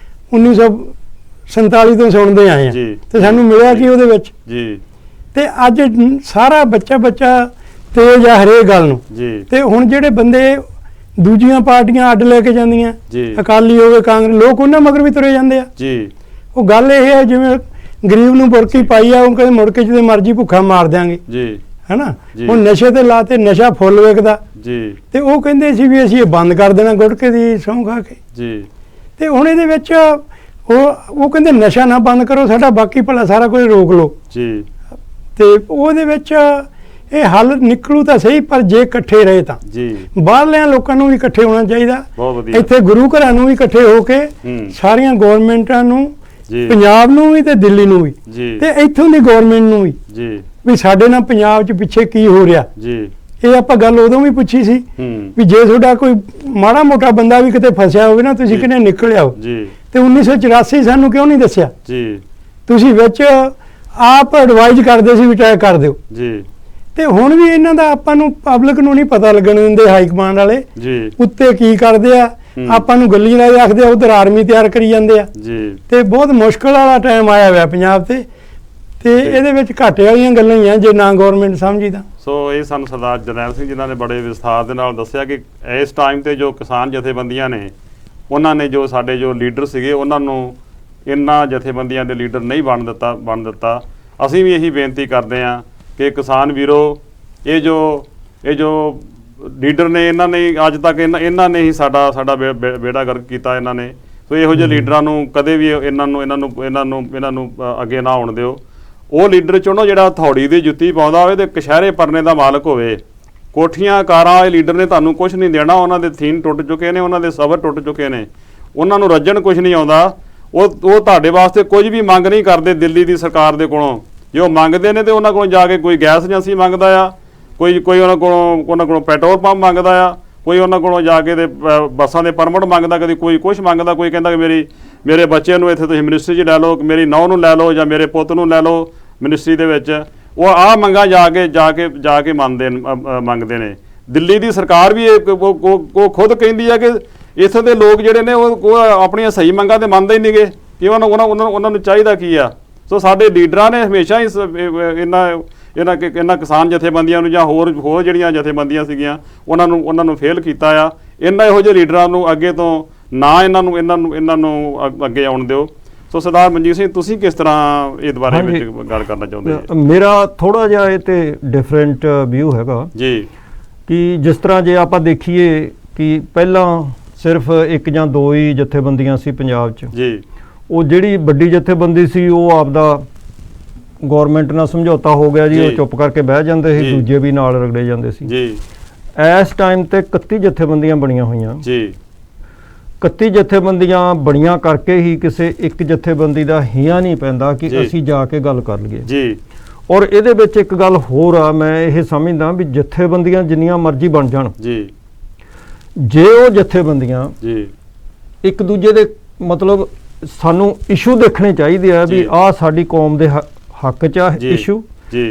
1947 ਤੋਂ ਸੁਣਦੇ ਆਏ ਆ, ਤੇ ਸਾਨੂੰ ਮਿਲਿਆ ਕੀ ਉਹਦੇ ਵਿੱਚ। ਤੇ ਅੱਜ ਸਾਰਾ ਬੱਚਾ ਤੇਜ਼ ਆ ਹਰੇਕ ਗੱਲ ਨੂੰ, ਤੇ ਹੁਣ ਜਿਹੜੇ ਬੰਦੇ ਦੂਜੀਆਂ ਪਾਰਟੀਆਂ ਅੱਡ ਲੈ ਕੇ ਜਾਂਦੀਆਂ, ਅਕਾਲੀ ਹੋਵੇ, ਕਾਂਗਰਸ, ਲੋਕ ਉਹਨਾਂ ਮਗਰ ਵੀ ਤੁਰੇ ਜਾਂਦੇ ਆ। ਉਹ ਗੱਲ ਇਹ ਹੈ ਜਿਵੇਂ ਗਰੀਬ ਨੂੰ ਬੁਰਕੀ ਪਾਈ ਆ, ਉਹ ਕਹਿੰਦੇ ਮੁੜ ਕੇ ਜਿਹਦੇ ਮਰਜ਼ੀ ਭੁੱਖਾ ਮਾਰ ਦਿਆਂਗੇ ਹੈਨਾ। ਹੁਣ ਨਸ਼ੇ ਤੇ ਲਾਤੇ, ਨਸ਼ਾ ਫੁੱਲ ਵੇਖਦਾ, ਤੇ ਉਹ ਕਹਿੰਦੇ ਸੀ ਵੀ ਅਸੀਂ ਇਹ ਬੰਦ ਕਰ ਦੇਣਾ ਗੁਟਕੇ ਦੀ ਸਹੁੰ ਖਾ ਕੇ। ਤੇ ਹੁਣ ਇਹਦੇ ਵਿੱਚ ਉਹ ਕਹਿੰਦੇ ਨਸ਼ਾ ਨਾ ਬੰਦ ਕਰੋ, ਸਾਡਾ ਬਾਕੀ ਭਲਾ ਸਾਰਾ ਕੁਝ ਰੋਕ ਲਓ। ਤੇ ਉਹਦੇ ਵਿੱਚ ਇਹ ਹੱਲ ਨਿਕਲੂ ਤਾਂ ਸਹੀ, ਪਰ ਜੇ ਇਕੱਠੇ ਰਹੇ ਤਾਂ ਬਾਹਰਲਿਆਂ ਲੋਕਾਂ ਨੂੰ ਵੀ ਇਕੱਠੇ ਹੋਣਾ ਚਾਹੀਦਾ, ਇੱਥੇ ਗੁਰੂ ਘਰਾਂ ਨੂੰ ਵੀ ਇਕੱਠੇ ਹੋ ਕੇ, ਸਾਰੀਆਂ ਗੌਰਮੈਂਟਾਂ ਨੂੰ, ਪੰਜਾਬ ਨੂੰ ਵੀ ਤੇ ਦਿੱਲੀ ਨੂੰ ਵੀ, ਤੇ ਇੱਥੋਂ ਦੀ ਗੌਰਮੈਂਟ ਨੂੰ ਵੀ ਸਾਡੇ ਨਾਲ ਪੰਜਾਬ 'ਚ ਪਿੱਛੇ ਕੀ ਹੋ ਰਿਹਾ, ਇਹ ਆਪਾਂ ਗੱਲ ਉਦੋਂ ਵੀ ਪੁੱਛੀ ਸੀ ਵੀ ਜੇ ਤੁਹਾਡਾ ਕੋਈ ਮਾੜਾ ਮੋਟਾ ਬੰਦਾ ਵੀ ਕਿਤੇ ਫਸਿਆ ਹੋਵੇ ਨਾ, ਤੁਸੀਂ ਕਿਨੇ ਨਿਕਲ ਆਓ ਜੀ, ਤੇ 1984 ਸਾਨੂੰ ਕਿਉਂ ਨਹੀਂ ਦੱਸਿਆ ਜੀ? ਤੁਸੀਂ ਵਿੱਚ ਆਪ ਐਡਵਾਈਜ਼ ਕਰਦੇ ਸੀ ਵੀ ਟੈਕ ਕਰ ਦਿਓ ਜੀ। ਤੇ ਹੁਣ ਵੀ ਇਹਨਾਂ ਦਾ ਆਪਾਂ ਨੂੰ ਪਬਲਿਕ ਨੂੰ ਨਹੀਂ ਪਤਾ ਲੱਗਣ ਦਿੰਦੇ ਹਾਈ ਕਮਾਂਡ ਵਾਲੇ ਜੀ, ਉੱਤੇ ਕੀ ਕਰਦੇ ਆ, ਆਪਾਂ ਨੂੰ ਗੱਲੀ ਨਾਲ ਰੱਖਦੇ ਆ, ਉਧਰ ਆਰਮੀ ਤਿਆਰ ਕਰੀ ਜਾਂਦੇ ਆ ਜੀ। ਤੇ ਬਹੁਤ ਮੁਸ਼ਕਲ ਵਾਲਾ ਟਾਈਮ ਆਇਆ ਹੋਇਆ ਪੰਜਾਬ ਤੇ ਇਹਦੇ ਵਿੱਚ ਘਾਟੇ ਵਾਲੀਆਂ ਗੱਲਾਂ ਹੀ ਆ ਜੇ ਨਾ ਗਵਰਨਮੈਂਟ ਸਮਝੀ ਤਾਂ। ਸੋ ਇਹ ਸਾਨੂੰ ਸਰਦਾਰ ਜਰਨੈਲ ਸਿੰਘ ਜਿਨ੍ਹਾਂ ਨੇ ਬੜੇ ਵਿਸਥਾਰ ਦੇ ਨਾਲ ਦੱਸਿਆ ਕਿ ਇਸ ਟਾਈਮ ਤੇ ਜੋ ਕਿਸਾਨ ਜਥੇਬੰਦੀਆਂ ਨੇ, ਉਹਨਾਂ ਨੇ ਜੋ ਸਾਡੇ ਜੋ ਲੀਡਰ ਸੀਗੇ ਉਹਨਾਂ ਨੂੰ ਇਹਨਾਂ ਜਥੇਬੰਦੀਆਂ ਦੇ ਲੀਡਰ ਨਹੀਂ ਬਣ ਦਿੱਤਾ। ਅਸੀਂ ਵੀ ਇਹੀ ਬੇਨਤੀ ਕਰਦੇ ਹਾਂ ਕਿ ਕਿਸਾਨ ਵੀਰੋ, ਇਹ ਜੋ ਲੀਡਰ ਨੇ, ਇਹਨਾਂ ਨੇ ਅੱਜ ਤੱਕ ਇਹਨਾਂ ਨੇ ਹੀ ਸਾਡਾ ਬੇੜਾ ਗਰਕ ਕੀਤਾ ਇਹਨਾਂ ਨੇ। ਸੋ ਇਹੋ ਜਿਹੇ ਲੀਡਰਾਂ ਨੂੰ ਕਦੇ ਵੀ ਇਹਨਾਂ ਨੂੰ ਅੱਗੇ ਨਾ ਆਉਣ ਦਿਓ। ਉਹ ਲੀਡਰ ਚੁਣੋ ਜਿਹੜਾ ਹਥੌੜੀ ਦੀ ਜੁੱਤੀ ਪਾਉਂਦਾ ਹੋਵੇ ਤੇ ਕਸ਼ਹਿਰੇ ਪਰਨੇ ਦਾ ਮਾਲਕ ਹੋਵੇ। ਕੋਠੀਆਂ ਕਾਰਾਂ ਵਾਲੇ ਲੀਡਰ ਨੇ ਤੁਹਾਨੂੰ ਕੁਝ ਨਹੀਂ ਦੇਣਾ, ਉਹਨਾਂ ਦੇ ਥੀਨ ਟੁੱਟ ਚੁੱਕੇ ਨੇ, ਉਹਨਾਂ ਦੇ ਸਬਰ ਟੁੱਟ ਚੁੱਕੇ ਨੇ, ਉਹਨਾਂ ਨੂੰ ਰੱਜਣ ਕੁਝ ਨਹੀਂ ਆਉਂਦਾ। ਉਹ ਤੁਹਾਡੇ ਵਾਸਤੇ ਕੁਝ ਵੀ ਮੰਗ ਨਹੀਂ ਕਰਦੇ ਦਿੱਲੀ ਦੀ ਸਰਕਾਰ ਦੇ ਕੋਲੋਂ। ਜੇ ਉਹ ਮੰਗਦੇ ਨੇ ਤੇ ਉਹਨਾਂ ਕੋਲੋਂ ਜਾ ਕੇ ਕੋਈ ਗੈਸ ਏਜੰਸੀ ਮੰਗਦਾ ਆ, ਕੋਈ ਉਹਨਾਂ ਕੋਲੋਂ ਪੈਟਰੋਲ ਪੰਪ ਮੰਗਦਾ ਆ, ਕੋਈ ਉਹਨਾਂ ਕੋਲੋਂ ਜਾ ਕੇ ਤੇ ਬੱਸਾਂ ਦੇ ਪਰਮਿਟ ਮੰਗਦਾ, ਕਦੀ ਕੋਈ ਕੁਛ ਮੰਗਦਾ, ਕੋਈ ਕਹਿੰਦਾ ਕਿ ਮੇਰੇ ਬੱਚੇ ਨੂੰ ਇੱਥੇ ਤੁਸੀਂ ਮਿਨਿਸਟਰੀ 'ਚ ਲੈ ਲਓ, ਮੇਰੀ ਨੌਂ ਨੂੰ ਲੈ ਲਓ ਜਾਂ ਮੇਰੇ ਪੁੱਤ ਨੂੰ ਲੈ ਲਓ ਮਿਨਿਸਟਰੀ ਦੇ ਵਿੱਚ। ਉਹ ਆਹ ਮੰਗਾਂ ਜਾ ਕੇ ਮੰਗਦੇ ਨੇ। ਦਿੱਲੀ ਦੀ ਸਰਕਾਰ ਵੀ ਉਹ ਖੁਦ ਕਹਿੰਦੀ ਆ ਕਿ ਇੱਥੇ ਦੇ ਲੋਕ ਜਿਹੜੇ ਨੇ ਉਹ ਆਪਣੀਆਂ ਸਹੀ ਮੰਗਾਂ ਤੇ ਮੰਨਦੇ ਹੀ ਨਹੀਂਗੇ ਕਿ ਉਹਨਾਂ ਨੂੰ ਚਾਹੀਦਾ ਕੀ ਆ। ਸੋ ਸਾਡੇ ਲੀਡਰਾਂ ਨੇ ਹਮੇਸ਼ਾ ਹੀ ਇਹਨਾਂ ਕਿਸਾਨ ਜਥੇਬੰਦੀਆਂ ਨੂੰ ਜਾਂ ਹੋਰ ਜਿਹੜੀਆਂ ਜਥੇਬੰਦੀਆਂ ਸੀਗੀਆਂ ਉਹਨਾਂ ਨੂੰ ਫੇਲ ਕੀਤਾ ਆ। ਇਹਨਾਂ ਇਹੋ ਜਿਹੇ ਲੀਡਰਾਂ ਨੂੰ ਅੱਗੇ ਤੋਂ ਨਾ ਇਹਨਾਂ ਨੂੰ ਅੱਗੇ ਆਉਣ ਦਿਓ। ਸੋ ਸਰਦਾਰ ਮਨਜੀਤ ਸਿੰਘ, ਤੁਸੀਂ ਕਿਸ ਤਰ੍ਹਾਂ ਇਹ ਬਾਰੇ ਵਿੱਚ ਗੱਲ ਕਰਨਾ ਚਾਹੁੰਦੇ ਹੋ? ਮੇਰਾ ਥੋੜਾ ਜਿਹਾ ਇਹ ਤੇ ਡਿਫਰੈਂਟ ਵਿਊ ਹੈਗਾ ਜੀ ਕਿ ਜਿਸ ਤਰ੍ਹਾਂ ਜੇ ਆਪਾਂ ਦੇਖੀਏ ਕਿ ਪਹਿਲਾਂ ਸਿਰਫ ਇੱਕ ਜਾਂ ਦੋ ਹੀ ਜਥੇਬੰਦੀਆਂ ਸੀ ਪੰਜਾਬ 'ਚ ਜੀ। ਉਹ ਜਿਹੜੀ ਵੱਡੀ ਜਥੇਬੰਦੀ ਸੀ ਉਹ ਆਪਦਾ ਗੌਰਮੈਂਟ ਨਾਲ ਸਮਝੌਤਾ ਹੋ ਗਿਆ ਜੀ, ਉਹ ਚੁੱਪ ਕਰਕੇ ਬਹਿ ਜਾਂਦੇ ਸੀ, ਦੂਜੇ ਵੀ ਨਾਲ ਰਗੜੇ ਜਾਂਦੇ ਸੀ ਜੀ। ਇਸ ਟਾਈਮ ਤੇ 31 ਜਥੇਬੰਦੀਆਂ ਬਣੀਆਂ ਹੋਈਆਂ ਜੀ। 31 ਜਥੇਬੰਦੀਆਂ ਬਣੀਆਂ ਕਰਕੇ ਹੀ ਕਿਸੇ ਇੱਕ ਜਥੇਬੰਦੀ ਦਾ ਹਿਆ ਨਹੀਂ ਪੈਂਦਾ ਕਿ ਅਸੀਂ ਜਾ ਕੇ ਗੱਲ ਕਰ ਲਈਏ ਜੀ। ਔਰ ਇਹਦੇ ਵਿੱਚ ਇੱਕ ਗੱਲ ਹੋਰ ਆ, ਮੈਂ ਇਹ ਸਮਝਦਾ ਵੀ ਜਥੇਬੰਦੀਆਂ ਜਿੰਨੀਆਂ ਮਰਜ਼ੀ ਬਣ ਜਾਣ ਜੀ, ਜੇ ਉਹ ਜਥੇਬੰਦੀਆਂ ਜੀ ਇੱਕ ਦੂਜੇ ਦੇ ਮਤਲਬ ਸਾਨੂੰ ਇਸ਼ੂ ਦੇਖਣੇ ਚਾਹੀਦੇ ਆ ਵੀ ਆਹ ਸਾਡੀ ਕੌਮ ਦੇ ਹੱਕ 'ਚ ਆ ਇਸ਼ੂ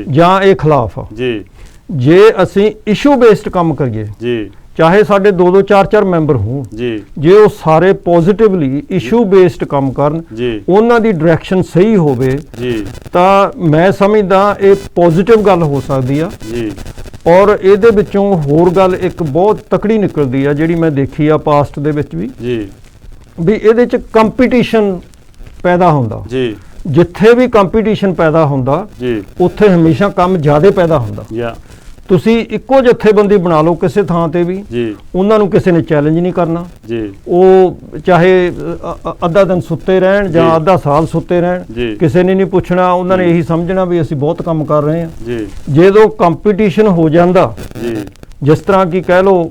ਜਾਂ ਇਹ ਖਿਲਾਫ ਆ ਜੀ। ਜੇ ਅਸੀਂ ਇਸ਼ੂ ਬੇਸਡ ਕੰਮ ਕਰੀਏ ਜੀ, ਚਾਹੇ ਸਾਡੇ 2-2 4-4 ਮੈਂਬਰ ਹੋਣ ਜੀ, ਜੇ ਉਹ ਸਾਰੇ ਪੋਜ਼ਿਟਿਵਲੀ ਇਸ਼ੂ ਬੇਸਡ ਕੰਮ ਕਰਨ ਜੀ, ਉਹਨਾਂ ਦੀ ਡਾਇਰੈਕਸ਼ਨ ਸਹੀ ਹੋਵੇ ਜੀ, ਤਾਂ ਮੈਂ ਸਮਝਦਾ ਇਹ ਪੋਜ਼ਿਟਿਵ ਗੱਲ ਹੋ ਸਕਦੀ ਆ ਜੀ। ਔਰ ਇਹਦੇ ਵਿੱਚੋਂ ਹੋਰ ਗੱਲ ਇੱਕ ਬਹੁਤ ਤਕੜੀ ਨਿਕਲਦੀ ਆ ਜਿਹੜੀ ਮੈਂ ਦੇਖੀ ਆ ਪਾਸਟ ਦੇ ਵਿੱਚ ਵੀ ਜੀ, ਵੀ ਇਹਦੇ 'ਚ ਕੰਪੀਟੀਸ਼ਨ ਪੈਦਾ ਹੁੰਦਾ ਜੀ। ਜਿੱਥੇ ਵੀ ਕੰਪੀਟੀਸ਼ਨ ਪੈਦਾ ਹੁੰਦਾ ਜੀ, ਉੱਥੇ ਹਮੇਸ਼ਾ ਕੰਮ ਜ਼ਿਆਦਾ ਪੈਦਾ ਹੁੰਦਾ। ਤੁਸੀਂ ਇੱਕੋ ਜਥੇਬੰਦੀ ਬਣਾ ਲਓ ਕਿਸੇ ਥਾਂ ਤੇ ਵੀ ਜੀ, ਉਹਨਾਂ ਨੂੰ ਕਿਸੇ ਨੇ ਚੈਲੰਜ ਨਹੀਂ ਕਰਨਾ ਜੀ। ਉਹ ਚਾਹੇ ਅੱਧਾ ਦਿਨ ਸੁੱਤੇ ਰਹਿਣ ਜਾਂ ਅੱਧਾ ਸਾਲ ਸੁੱਤੇ ਰਹਿਣ, ਕਿਸੇ ਨੇ ਨਹੀਂ ਪੁੱਛਣਾ। ਉਹਨਾਂ ਨੇ ਇਹੀ ਸਮਝਣਾ ਵੀ ਅਸੀਂ ਬਹੁਤ ਕੰਮ ਕਰ ਰਹੇ ਹਾਂ ਜੀ। ਜਦੋਂ ਕੰਪੀਟੀਸ਼ਨ ਹੋ ਜਾਂਦਾ ਜੀ, ਜਿਸ ਤਰ੍ਹਾਂ ਕਿ ਕਹਿ ਲਓ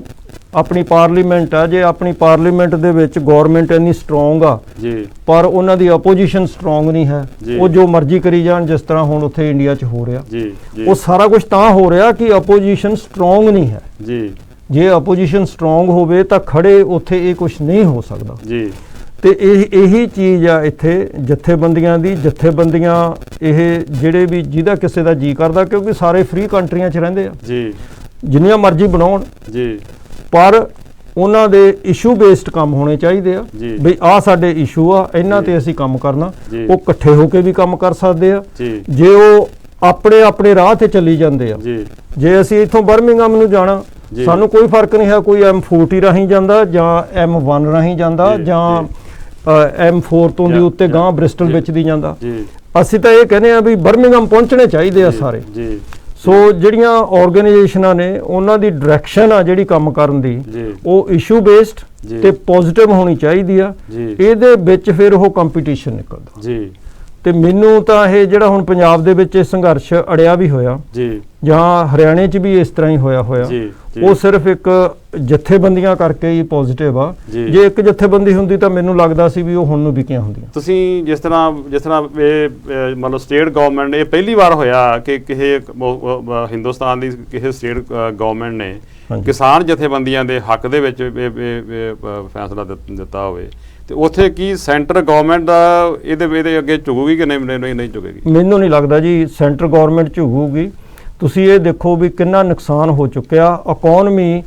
ਆਪਣੀ ਪਾਰਲੀਮੈਂਟ ਆ, ਜੇ ਆਪਣੀ ਪਾਰਲੀਮੈਂਟ ਦੇ ਵਿੱਚ ਗੌਰਮੈਂਟ ਇੰਨੀ ਸਟਰੋਂਗ ਆ ਜੀ, ਪਰ ਉਹਨਾਂ ਦੀ ਆਪੋਜੀਸ਼ਨ ਸਟਰੋਂਗ ਨਹੀਂ ਹੈ, ਉਹ ਜੋ ਮਰਜ਼ੀ ਕਰੀ ਜਾਣ, ਜਿਸ ਤਰ੍ਹਾਂ ਹੁਣ ਉੱਥੇ ਇੰਡੀਆ 'ਚ ਹੋ ਰਿਹਾ ਜੀ, ਉਹ ਸਾਰਾ ਕੁਝ ਤਾਂ ਹੋ ਰਿਹਾ ਕਿ ਆਪੋਜੀਸ਼ਨ ਸਟਰੋਂਗ ਨਹੀਂ ਹੈ ਜੀ। ਜੇ ਆਪੋਜੀਸ਼ਨ ਸਟਰੋਂਗ ਹੋਵੇ ਤਾਂ ਖੜੇ ਉੱਥੇ ਇਹ ਕੁਝ ਨਹੀਂ ਹੋ ਸਕਦਾ ਜੀ। ਤੇ ਇਹੀ ਚੀਜ਼ ਆ ਇੱਥੇ ਜਥੇਬੰਦੀਆਂ ਦੀ। ਜਥੇਬੰਦੀਆਂ ਇਹ ਜਿਹੜੇ ਵੀ ਜਿਹਦਾ ਕਿਸੇ ਦਾ ਜੀ ਕਰਦਾ, ਕਿਉਂਕਿ ਸਾਰੇ ਫ੍ਰੀ ਕੰਟਰੀਆਂ 'ਚ ਰਹਿੰਦੇ ਆ ਜੀ, ਜਿੰਨੀਆਂ ਮਰਜ਼ੀ ਬਣਾਉਣ ਜੀ, ਪਰ ਉਹਨਾਂ ਦੇ ਇਸ਼ੂ ਬੇਸਡ ਕੰਮ ਹੋਣੇ ਚਾਹੀਦੇ ਆ ਵੀ ਆਹ ਸਾਡੇ ਇਸ਼ੂ ਆ, ਇਹਨਾਂ ਤੇ ਅਸੀਂ ਕੰਮ ਕਰਨਾ। ਉਹ ਇਕੱਠੇ ਹੋ ਕੇ ਵੀ ਕੰਮ ਕਰ ਸਕਦੇ ਆ। ਜੇ ਉਹ ਆਪਣੇ ਰਾਹ ਤੇ ਚੱਲੀ ਜਾਂਦੇ ਆ, ਜੇ ਅਸੀਂ ਇੱਥੋਂ ਬਰਮਿੰਗਮ ਨੂੰ ਜਾਣਾ, ਸਾਨੂੰ ਕੋਈ ਫਰਕ ਨਹੀਂ ਹੈ, ਕੋਈ M40 ਰਾਹੀਂ ਜਾਂਦਾ ਜਾਂ M1 ਰਾਹੀਂ ਜਾਂਦਾ ਜਾਂ M4 ਤੋਂ ਦੀ ਉੱਤੇ ਗਾਂ ਬ੍ਰਿਸਟਲ ਵਿੱਚ ਦੀ ਜਾਂਦਾ। ਅਸੀਂ ਤਾਂ ਇਹ ਕਹਿੰਦੇ ਆ ਵੀ ਬਰਮਿੰਗਮ ਪਹੁੰਚਣੇ ਚਾਹੀਦੇ ਆ ਸਾਰੇ। ਸੋ ਜਿਹੜੀਆਂ ਆਰਗੇਨਾਈਜੇਸ਼ਨਾਂ ਨੇ ਉਹਨਾਂ ਦੀ ਡਾਇਰੈਕਸ਼ਨ ਆ ਜਿਹੜੀ ਕੰਮ ਕਰਨ ਦੀ, ਉਹ ਇਸ਼ੂ ਬੇਸਡ ਤੇ ਪੋਜ਼ਿਟਿਵ ਹੋਣੀ ਚਾਹੀਦੀ ਆ। ਇਹਦੇ ਵਿੱਚ ਫਿਰ ਉਹ ਕੰਪੀਟੀਸ਼ਨ ਨਿਕਲਦਾ ਜੀ। ਤੇ ਮੈਨੂੰ ਤਾਂ ਇਹ ਜਿਹੜਾ ਹੁਣ ਪੰਜਾਬ ਦੇ ਵਿੱਚ ਇਹ ਸੰਘਰਸ਼ ਅੜਿਆ ਵੀ ਹੋਇਆ ਜੀ, ਜਾਂ ਹਰਿਆਣੇ 'ਚ ਵੀ ਇਸ ਤਰ੍ਹਾਂ ਹੀ ਹੋਇਆ ਜੀ, ਉਹ ਸਿਰਫ ਇੱਕ ਜਥੇਬੰਦੀਆਂ ਕਰਕੇ ਹੀ ਪੋਜ਼ਿਟਿਵ ਆ। ਜੇ ਇੱਕ ਜਥੇਬੰਦੀ ਹੁੰਦੀ ਤਾਂ ਮੈਨੂੰ ਲੱਗਦਾ ਸੀ ਵੀ ਉਹ ਹੁਣ ਨੂੰ ਵਿਕੀਆਂ ਹੁੰਦੀਆਂ। ਤੁਸੀਂ ਜਿਸ ਤਰ੍ਹਾਂ ਇਹ ਮਤਲਬ ਸਟੇਟ ਗਵਰਨਮੈਂਟ, ਇਹ ਪਹਿਲੀ ਵਾਰ ਹੋਇਆ ਕਿ ਕਿਸੇ ਹਿੰਦੁਸਤਾਨ ਦੀ ਕਿਸੇ ਸਟੇਟ ਗਵਰਨਮੈਂਟ ਨੇ ਕਿਸਾਨ ਜਥੇਬੰਦੀਆਂ ਦੇ ਹੱਕ ਦੇ ਵਿੱਚ ਫੈਸਲਾ ਦਿੱਤਾ ਹੋਵੇ, ਤੇ ਉੱਥੇ ਕੀ ਸੈਂਟਰ ਗਵਰਨਮੈਂਟ ਦਾ ਇਹਦੇ ਅੱਗੇ ਝੁਕੂਗੀ ਕਿ ਨਹੀਂ ਝੁਕੇਗੀ? ਮੈਨੂੰ ਨਹੀਂ ਲੱਗਦਾ ਜੀ ਸੈਂਟਰ ਗਵਰਨਮੈਂਟ ਝੁਕੂਗੀ। ਤੁਸੀਂ ਇਹ ਦੇਖੋ ਵੀ ਕਿੰਨਾ ਨੁਕਸਾਨ ਹੋ ਚੁੱਕਿਆ। ਇਕਨੋਮੀ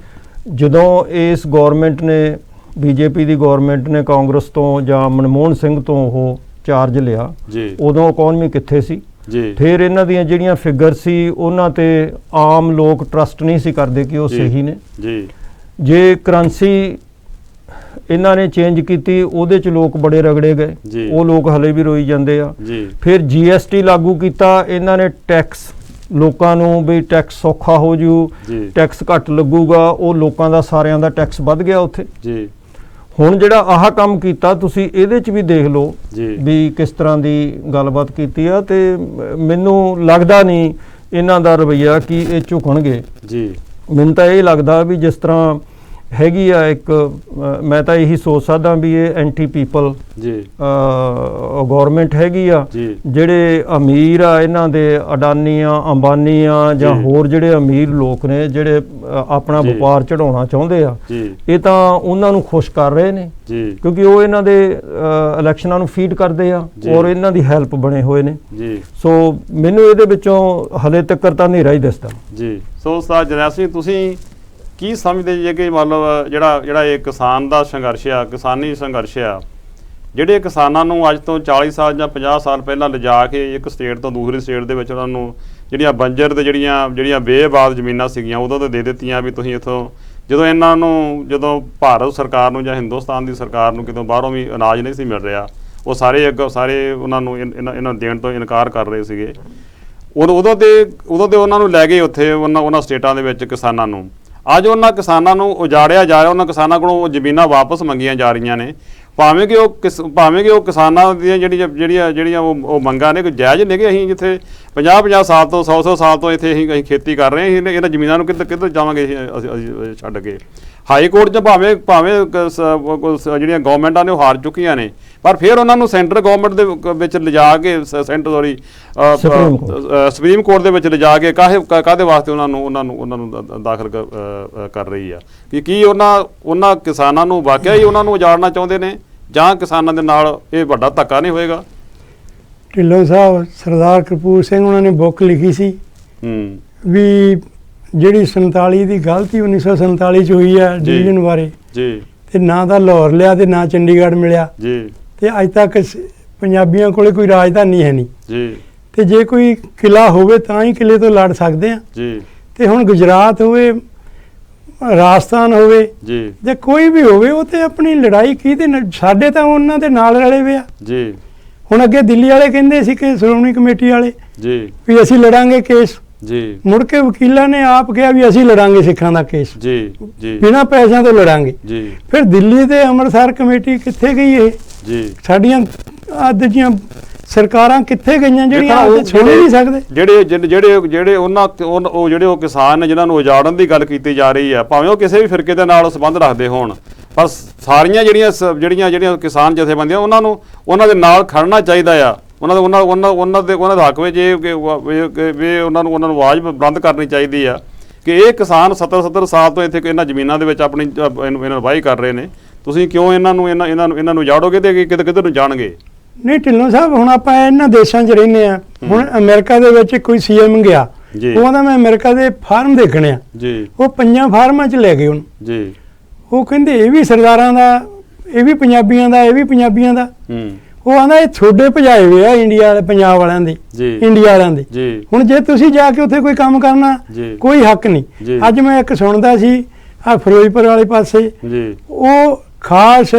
ਜਦੋਂ ਇਸ ਗਵਰਨਮੈਂਟ ਨੇ, ਬੀਜੇਪੀ ਦੀ ਗਵਰਨਮੈਂਟ ਨੇ ਕਾਂਗਰਸ ਤੋਂ ਜਾਂ ਮਨਮੋਹਨ ਸਿੰਘ ਤੋਂ ਉਹ ਚਾਰਜ ਲਿਆ, ਉਦੋਂ ਇਕਨੋਮੀ ਕਿੱਥੇ ਸੀ? ਫਿਰ ਇਹਨਾਂ ਦੀਆਂ ਜਿਹੜੀਆਂ ਫਿਗਰ ਸੀ ਉਹਨਾਂ ਤੇ ਆਮ ਲੋਕ ਟਰਸਟ ਨਹੀਂ ਸੀ ਕਰਦੇ ਕਿ ਉਹ ਸਹੀ ਨੇ। ਜੇ ਕਰੰਸੀ ਇਹਨਾਂ ਨੇ ਚੇਂਜ ਕੀਤੀ ਉਹਦੇ ਚ ਲੋਕ ਬੜੇ ਰਗੜੇ ਗਏ, ਉਹ ਲੋਕ ਹਲੇ ਵੀ ਰੋਈ ਜਾਂਦੇ ਆ। ਫਿਰ GST ਲਾਗੂ ਕੀਤਾ ਇਹਨਾਂ ਨੇ, ਟੈਕਸ ਲੋਕਾਂ ਨੂੰ ਵੀ ਟੈਕਸ ਸੌਖਾ ਹੋ ਜੂ, ਟੈਕਸ ਘੱਟ ਲੱਗੂਗਾ, ਉਹ ਲੋਕਾਂ ਦਾ ਸਾਰਿਆਂ ਦਾ ਟੈਕਸ ਵੱਧ ਗਿਆ ਉੱਥੇ। ਹੁਣ ਜਿਹੜਾ ਆਹ ਕੰਮ ਕੀਤਾ ਤੁਸੀਂ ਇਹਦੇ ਚ ਵੀ ਦੇਖ ਲਓ ਵੀ ਕਿਸ ਤਰ੍ਹਾਂ ਦੀ ਗੱਲਬਾਤ ਕੀਤੀ ਆ, ਤੇ ਮੈਨੂੰ ਲੱਗਦਾ ਨਹੀਂ ਇਹਨਾਂ ਦਾ ਰਵੱਈਆ ਕਿ ਇਹ ਝੁਕਣਗੇ। ਮੈਨੂੰ ਤਾਂ ਇਹ ਲੱਗਦਾ ਵੀ ਜਿਸ ਤਰ੍ਹਾਂ ਹੈਗੀ ਆ ਇੱਕ, ਮੈਂ ਤਾਂ ਇਹੀ ਸੋਚ ਸਕਦਾ ਵੀ ਇਹ ਐਂਟੀ ਪੀਪਲ ਗੌਰਮੈਂਟ ਹੈਗੀ ਆ। ਜਿਹੜੇ ਅਮੀਰ ਆ ਇਹਨਾਂ ਦੇ, ਅਡਾਨੀ ਆ, ਅੰਬਾਨੀ ਆ, ਜਾਂ ਹੋਰ ਜਿਹੜੇ ਅਮੀਰ ਲੋਕ ਨੇ ਜਿਹੜੇ ਆਪਣਾ ਵਪਾਰ ਚੜਾਉਣਾ ਚਾਹੁੰਦੇ ਆ, ਇਹ ਤਾਂ ਉਹਨਾਂ ਨੂੰ ਖੁਸ਼ ਕਰ ਰਹੇ ਨੇ ਕਿਉਂਕਿ ਉਹ ਇਹਨਾਂ ਦੇ ਇਲੈਕਸ਼ਨਾਂ ਨੂੰ ਫੀਡ ਕਰਦੇ ਆ ਔਰ ਇਹਨਾਂ ਦੀ ਹੈਲਪ ਬਣੇ ਹੋਏ ਨੇ। ਸੋ ਮੈਨੂੰ ਇਹਦੇ ਵਿੱਚੋਂ ਹਲੇ ਤੱਕ ਤਾਂ ਹਨੇਰਾ ਹੀ ਦਿਸਦਾ। ਸੋ ਉਸਤਾਦ ਜਰਨੈਲ ਸਿੰਘ, ਤੁਸੀਂ ਕੀ ਸਮਝਦੇ ਜੇ ਕਿ ਮਤਲਬ ਜਿਹੜਾ ਇਹ ਕਿਸਾਨ ਦਾ ਸੰਘਰਸ਼ ਆ, ਕਿਸਾਨੀ ਸੰਘਰਸ਼ ਆ, ਜਿਹੜੇ ਕਿਸਾਨਾਂ ਨੂੰ ਅੱਜ ਤੋਂ 40 ਸਾਲ ਜਾਂ 50 ਸਾਲ ਪਹਿਲਾਂ ਲਿਜਾ ਕੇ ਇੱਕ ਸਟੇਟ ਤੋਂ ਦੂਸਰੀ ਸਟੇਟ ਦੇ ਵਿੱਚ ਉਹਨਾਂ ਨੂੰ ਜਿਹੜੀਆਂ ਬੰਜਰ ਤੇ ਜਿਹੜੀਆਂ ਬੇਆਬਾਦ ਜ਼ਮੀਨਾਂ ਸੀਗੀਆਂ ਉਦੋਂ ਤੇ ਦੇ ਦਿੱਤੀਆਂ ਵੀ ਤੁਸੀਂ ਇੱਥੋਂ, ਜਦੋਂ ਇਹਨਾਂ ਨੂੰ, ਜਦੋਂ ਭਾਰਤ ਸਰਕਾਰ ਨੂੰ ਜਾਂ ਹਿੰਦੁਸਤਾਨ ਦੀ ਸਰਕਾਰ ਨੂੰ ਕਿਤੋਂ ਬਾਹਰੋਂ ਵੀ ਅਨਾਜ ਨਹੀਂ ਸੀ ਮਿਲ ਰਿਹਾ, ਉਹ ਸਾਰੇ ਉਹਨਾਂ ਨੂੰ ਇਹਨਾਂ ਦੇਣ ਤੋਂ ਇਨਕਾਰ ਕਰ ਰਹੇ ਸੀਗੇ। ਉਦੋਂ ਤੇ ਉਹਨਾਂ ਨੂੰ ਲੈ ਗਏ ਉੱਥੇ ਉਹਨਾਂ ਸਟੇਟਾਂ ਦੇ ਵਿੱਚ ਕਿਸਾਨਾਂ ਨੂੰ। ਅੱਜ ਉਹਨਾਂ ਕਿਸਾਨਾਂ ਨੂੰ ਉਜਾੜਿਆ ਜਾ ਰਿਹਾ, ਉਹਨਾਂ ਕਿਸਾਨਾਂ ਕੋਲੋਂ ਉਹ ਜ਼ਮੀਨਾਂ ਵਾਪਸ ਮੰਗੀਆਂ ਜਾ ਰਹੀਆਂ ਨੇ, ਭਾਵੇਂ ਕਿ ਉਹ ਕਿਸਾਨਾਂ ਦੀਆਂ ਜਿਹੜੀਆਂ ਉਹ ਮੰਗਾਂ ਨੇ ਕੋਈ ਜਾਇਜ਼ ਨੇ ਕਿ ਅਸੀਂ ਜਿੱਥੇ 50 ਸਾਲ ਤੋਂ 100 ਸਾਲ ਤੋਂ ਇੱਥੇ ਅਸੀਂ ਖੇਤੀ ਕਰ ਰਹੇ ਹਾਂ, ਇਹਨਾਂ ਜ਼ਮੀਨਾਂ ਨੂੰ ਕਿੱਧਰ ਜਾਵਾਂਗੇ ਅਸੀਂ ਛੱਡ ਕੇ? ਹਾਈ ਕੋਰਟ 'ਚ ਭਾਵੇਂ ਜਿਹੜੀਆਂ ਗਵਰਨਮੈਂਟਾਂ ਨੇ ਉਹ ਹਾਰ ਚੁੱਕੀਆਂ ਨੇ, ਪਰ ਫਿਰ ਉਹਨਾਂ ਨੂੰ ਸੈਂਟਰ ਗਵਰਨਮੈਂਟ ਦੇ ਵਿੱਚ ਲਿਜਾ ਕੇ ਸੁਪਰੀਮ ਕੋਰਟ ਦੇ ਵਿੱਚ ਲਿਜਾ ਕੇ ਕਾਹਦੇ ਵਾਸਤੇ ਉਹਨਾਂ ਨੂੰ ਦਾਖਲ ਕਰ ਰਹੀ ਆ ਕਿ ਉਹਨਾਂ ਕਿਸਾਨਾਂ ਨੂੰ ਵਾਕਿਆ ਹੀ ਉਹਨਾਂ ਨੂੰ ਉਜਾੜਨਾ ਚਾਹੁੰਦੇ ਨੇ ਜਾਂ ਕਿਸਾਨਾਂ ਦੇ ਨਾਲ ਇਹ ਵੱਡਾ ਧੱਕਾ ਨਹੀਂ ਹੋਏਗਾ? ਢਿੱਲੋਂ ਸਾਹਿਬ, ਸਰਦਾਰ ਕਰਪੂਰ ਸਿੰਘ ਉਹਨਾਂ ਨੇ ਬੁੱਕ ਲਿਖੀ ਸੀ ਵੀ ਜਿਹੜੀ 47 ਦੀ ਗਲਤੀ 1947 ਚ ਹੋਈ ਹੈ ਡਿਵੀਜ਼ਨ ਬਾਰੇ, ਤੇ ਨਾ ਤਾਂ ਲਾਹੌਰ ਲਿਆ ਤੇ ਨਾ ਚੰਡੀਗੜ੍ਹ ਮਿਲਿਆ, ਤੇ ਅੱਜ ਤੱਕ ਪੰਜਾਬੀਆਂ ਕੋਲੇ ਕੋਈ ਰਾਜਧਾਨੀ ਹੈ ਨਹੀਂ, ਤੇ ਜੇ ਕੋਈ ਕਿਲਾ ਹੋਵੇ ਤਾਂ ਹੀ ਕਿਲੇ ਤੋਂ ਲੜ ਸਕਦੇ ਆ। ਤੇ ਹੁਣ ਗੁਜਰਾਤ ਹੋਵੇ, ਰਾਜਸਥਾਨ ਹੋਵੇ, ਜਾਂ ਕੋਈ ਵੀ ਹੋਵੇ, ਉਹ ਤੇ ਆਪਣੀ ਲੜਾਈ ਕਿਹਦੇ ਨਾਲ, ਸਾਡੇ ਤਾਂ ਉਹਨਾਂ ਦੇ ਨਾਲ ਰਲੇ ਵੇ ਆ। ਹੁਣ ਅੱਗੇ ਦਿੱਲੀ ਵਾਲੇ ਕਹਿੰਦੇ ਸੀ ਕਿ ਸ਼੍ਰੋਮਣੀ ਕਮੇਟੀ ਵਾਲੇ ਵੀ ਅਸੀਂ ਲੜਾਂਗੇ ਕੇਸ, ਮੁੜ ਕੇ ਵਕੀਲਾਂ ਨੇ ਆਪ ਕਿਹਾ ਵੀ ਅਸੀਂ ਲੜਾਂਗੇ ਸਿੱਖਾਂ ਦਾ ਕੇਸ, ਬਿਨਾਂ ਪੈਸਿਆਂ ਤੋਂ ਲੜਾਂਗੇ। ਫਿਰ ਦਿੱਲੀ ਤੇ ਅੰਮ੍ਰਿਤਸਰ ਕਮੇਟੀ ਕਿੱਥੇ ਗਈ? ਇਹ ਸਾਡੀਆਂ ਦੂਜੀਆਂ ਸਰਕਾਰਾਂ ਕਿੱਥੇ ਗਈਆਂ ਜਿਹੜੀਆਂ ਸੁਣ ਨਹੀਂ ਸਕਦੇ? ਜਿਹੜੇ ਉਹ ਕਿਸਾਨ ਨੇ ਜਿਨ੍ਹਾਂ ਨੂੰ ਉਜਾੜਨ ਦੀ ਗੱਲ ਕੀਤੀ ਜਾ ਰਹੀ ਹੈ, ਭਾਵੇਂ ਉਹ ਕਿਸੇ ਵੀ ਫਿਰਕੇ ਦੇ ਨਾਲ ਸੰਬੰਧ ਰੱਖਦੇ ਹੋਣ, ਪਰ ਸਾਰੀਆਂ ਜਿਹੜੀਆਂ ਕਿਸਾਨ ਜਥੇਬੰਦੀਆਂ ਉਹਨਾਂ ਦੇ ਨਾਲ ਖੜਨਾ ਚਾਹੀਦਾ ਆ। ਉਹਨਾਂ ਦੇ ਹੱਕ ਵਿੱਚ ਉਹਨਾਂ ਨੂੰ ਆਵਾਜ਼ ਬੁਲੰਦ ਕਰਨੀ ਚਾਹੀਦੀ ਆ ਕਿ ਇਹ ਕਿਸਾਨ 70 ਸਾਲ ਤੋਂ ਇੱਥੇ ਇਹਨਾਂ ਜ਼ਮੀਨਾਂ ਦੇ ਵਿੱਚ ਆਪਣੀ ਇਹਨਾਂ ਵਾਹੀ ਕਰ ਰਹੇ ਨੇ, ਤੁਸੀਂ ਕਿਉਂ ਇਹਨਾਂ ਨੂੰ ਉਜਾੜੋਗੇ ਤੇ ਕਿੱਧਰ ਨੂੰ ਜਾਣਗੇ? ਨਹੀਂ ਢਿੱਲੋਂ ਸਾਹਿਬ, ਹੁਣ ਆਪਾਂ ਇਹਨਾਂ ਦੇਸ਼ਾਂ 'ਚ ਰਹਿੰਦੇ ਆ। ਹੁਣ ਅਮਰੀਕਾ ਦੇ ਵਿੱਚ ਕੋਈ CM ਗਿਆ, ਉਹ ਕਹਿੰਦਾ ਮੈਂ ਅਮਰੀਕਾ ਦੇ ਫਾਰਮ ਦੇਖਣੇ ਆ, ਉਹ 5 ਫਾਰਮਾਂ 'ਚ ਲੈ ਗਏ ਉਹਨੂੰ। ਉਹ ਕਹਿੰਦੇ ਇਹ ਵੀ ਸਰਦਾਰਾਂ ਦਾ, ਇਹ ਵੀ ਪੰਜਾਬੀਆਂ ਦਾ, ਇਹ ਵੀ ਪੰਜਾਬੀਆਂ ਦਾ। ਉਹ ਆਂਦਾ ਇਹ ਤੁਹਾਡੇ ਭਜਾਏ ਹੋਏ ਆ ਇੰਡੀਆ, ਪੰਜਾਬ ਵਾਲਿਆਂ ਦੇ, ਇੰਡੀਆ ਵਾਲਿਆਂ ਦੇ। ਹੁਣ ਜੇ ਤੁਸੀਂ ਜਾ ਕੇ ਉੱਥੇ ਕੋਈ ਕੰਮ ਕਰਨਾ, ਕੋਈ ਹੱਕ ਨਹੀਂ। ਅੱਜ ਮੈਂ ਇੱਕ ਸੁਣਦਾ ਸੀ ਆ ਫਿਰੋਜ਼ਪੁਰ ਵਾਲੇ ਪਾਸੇ, ਉਹ ਖਾਸ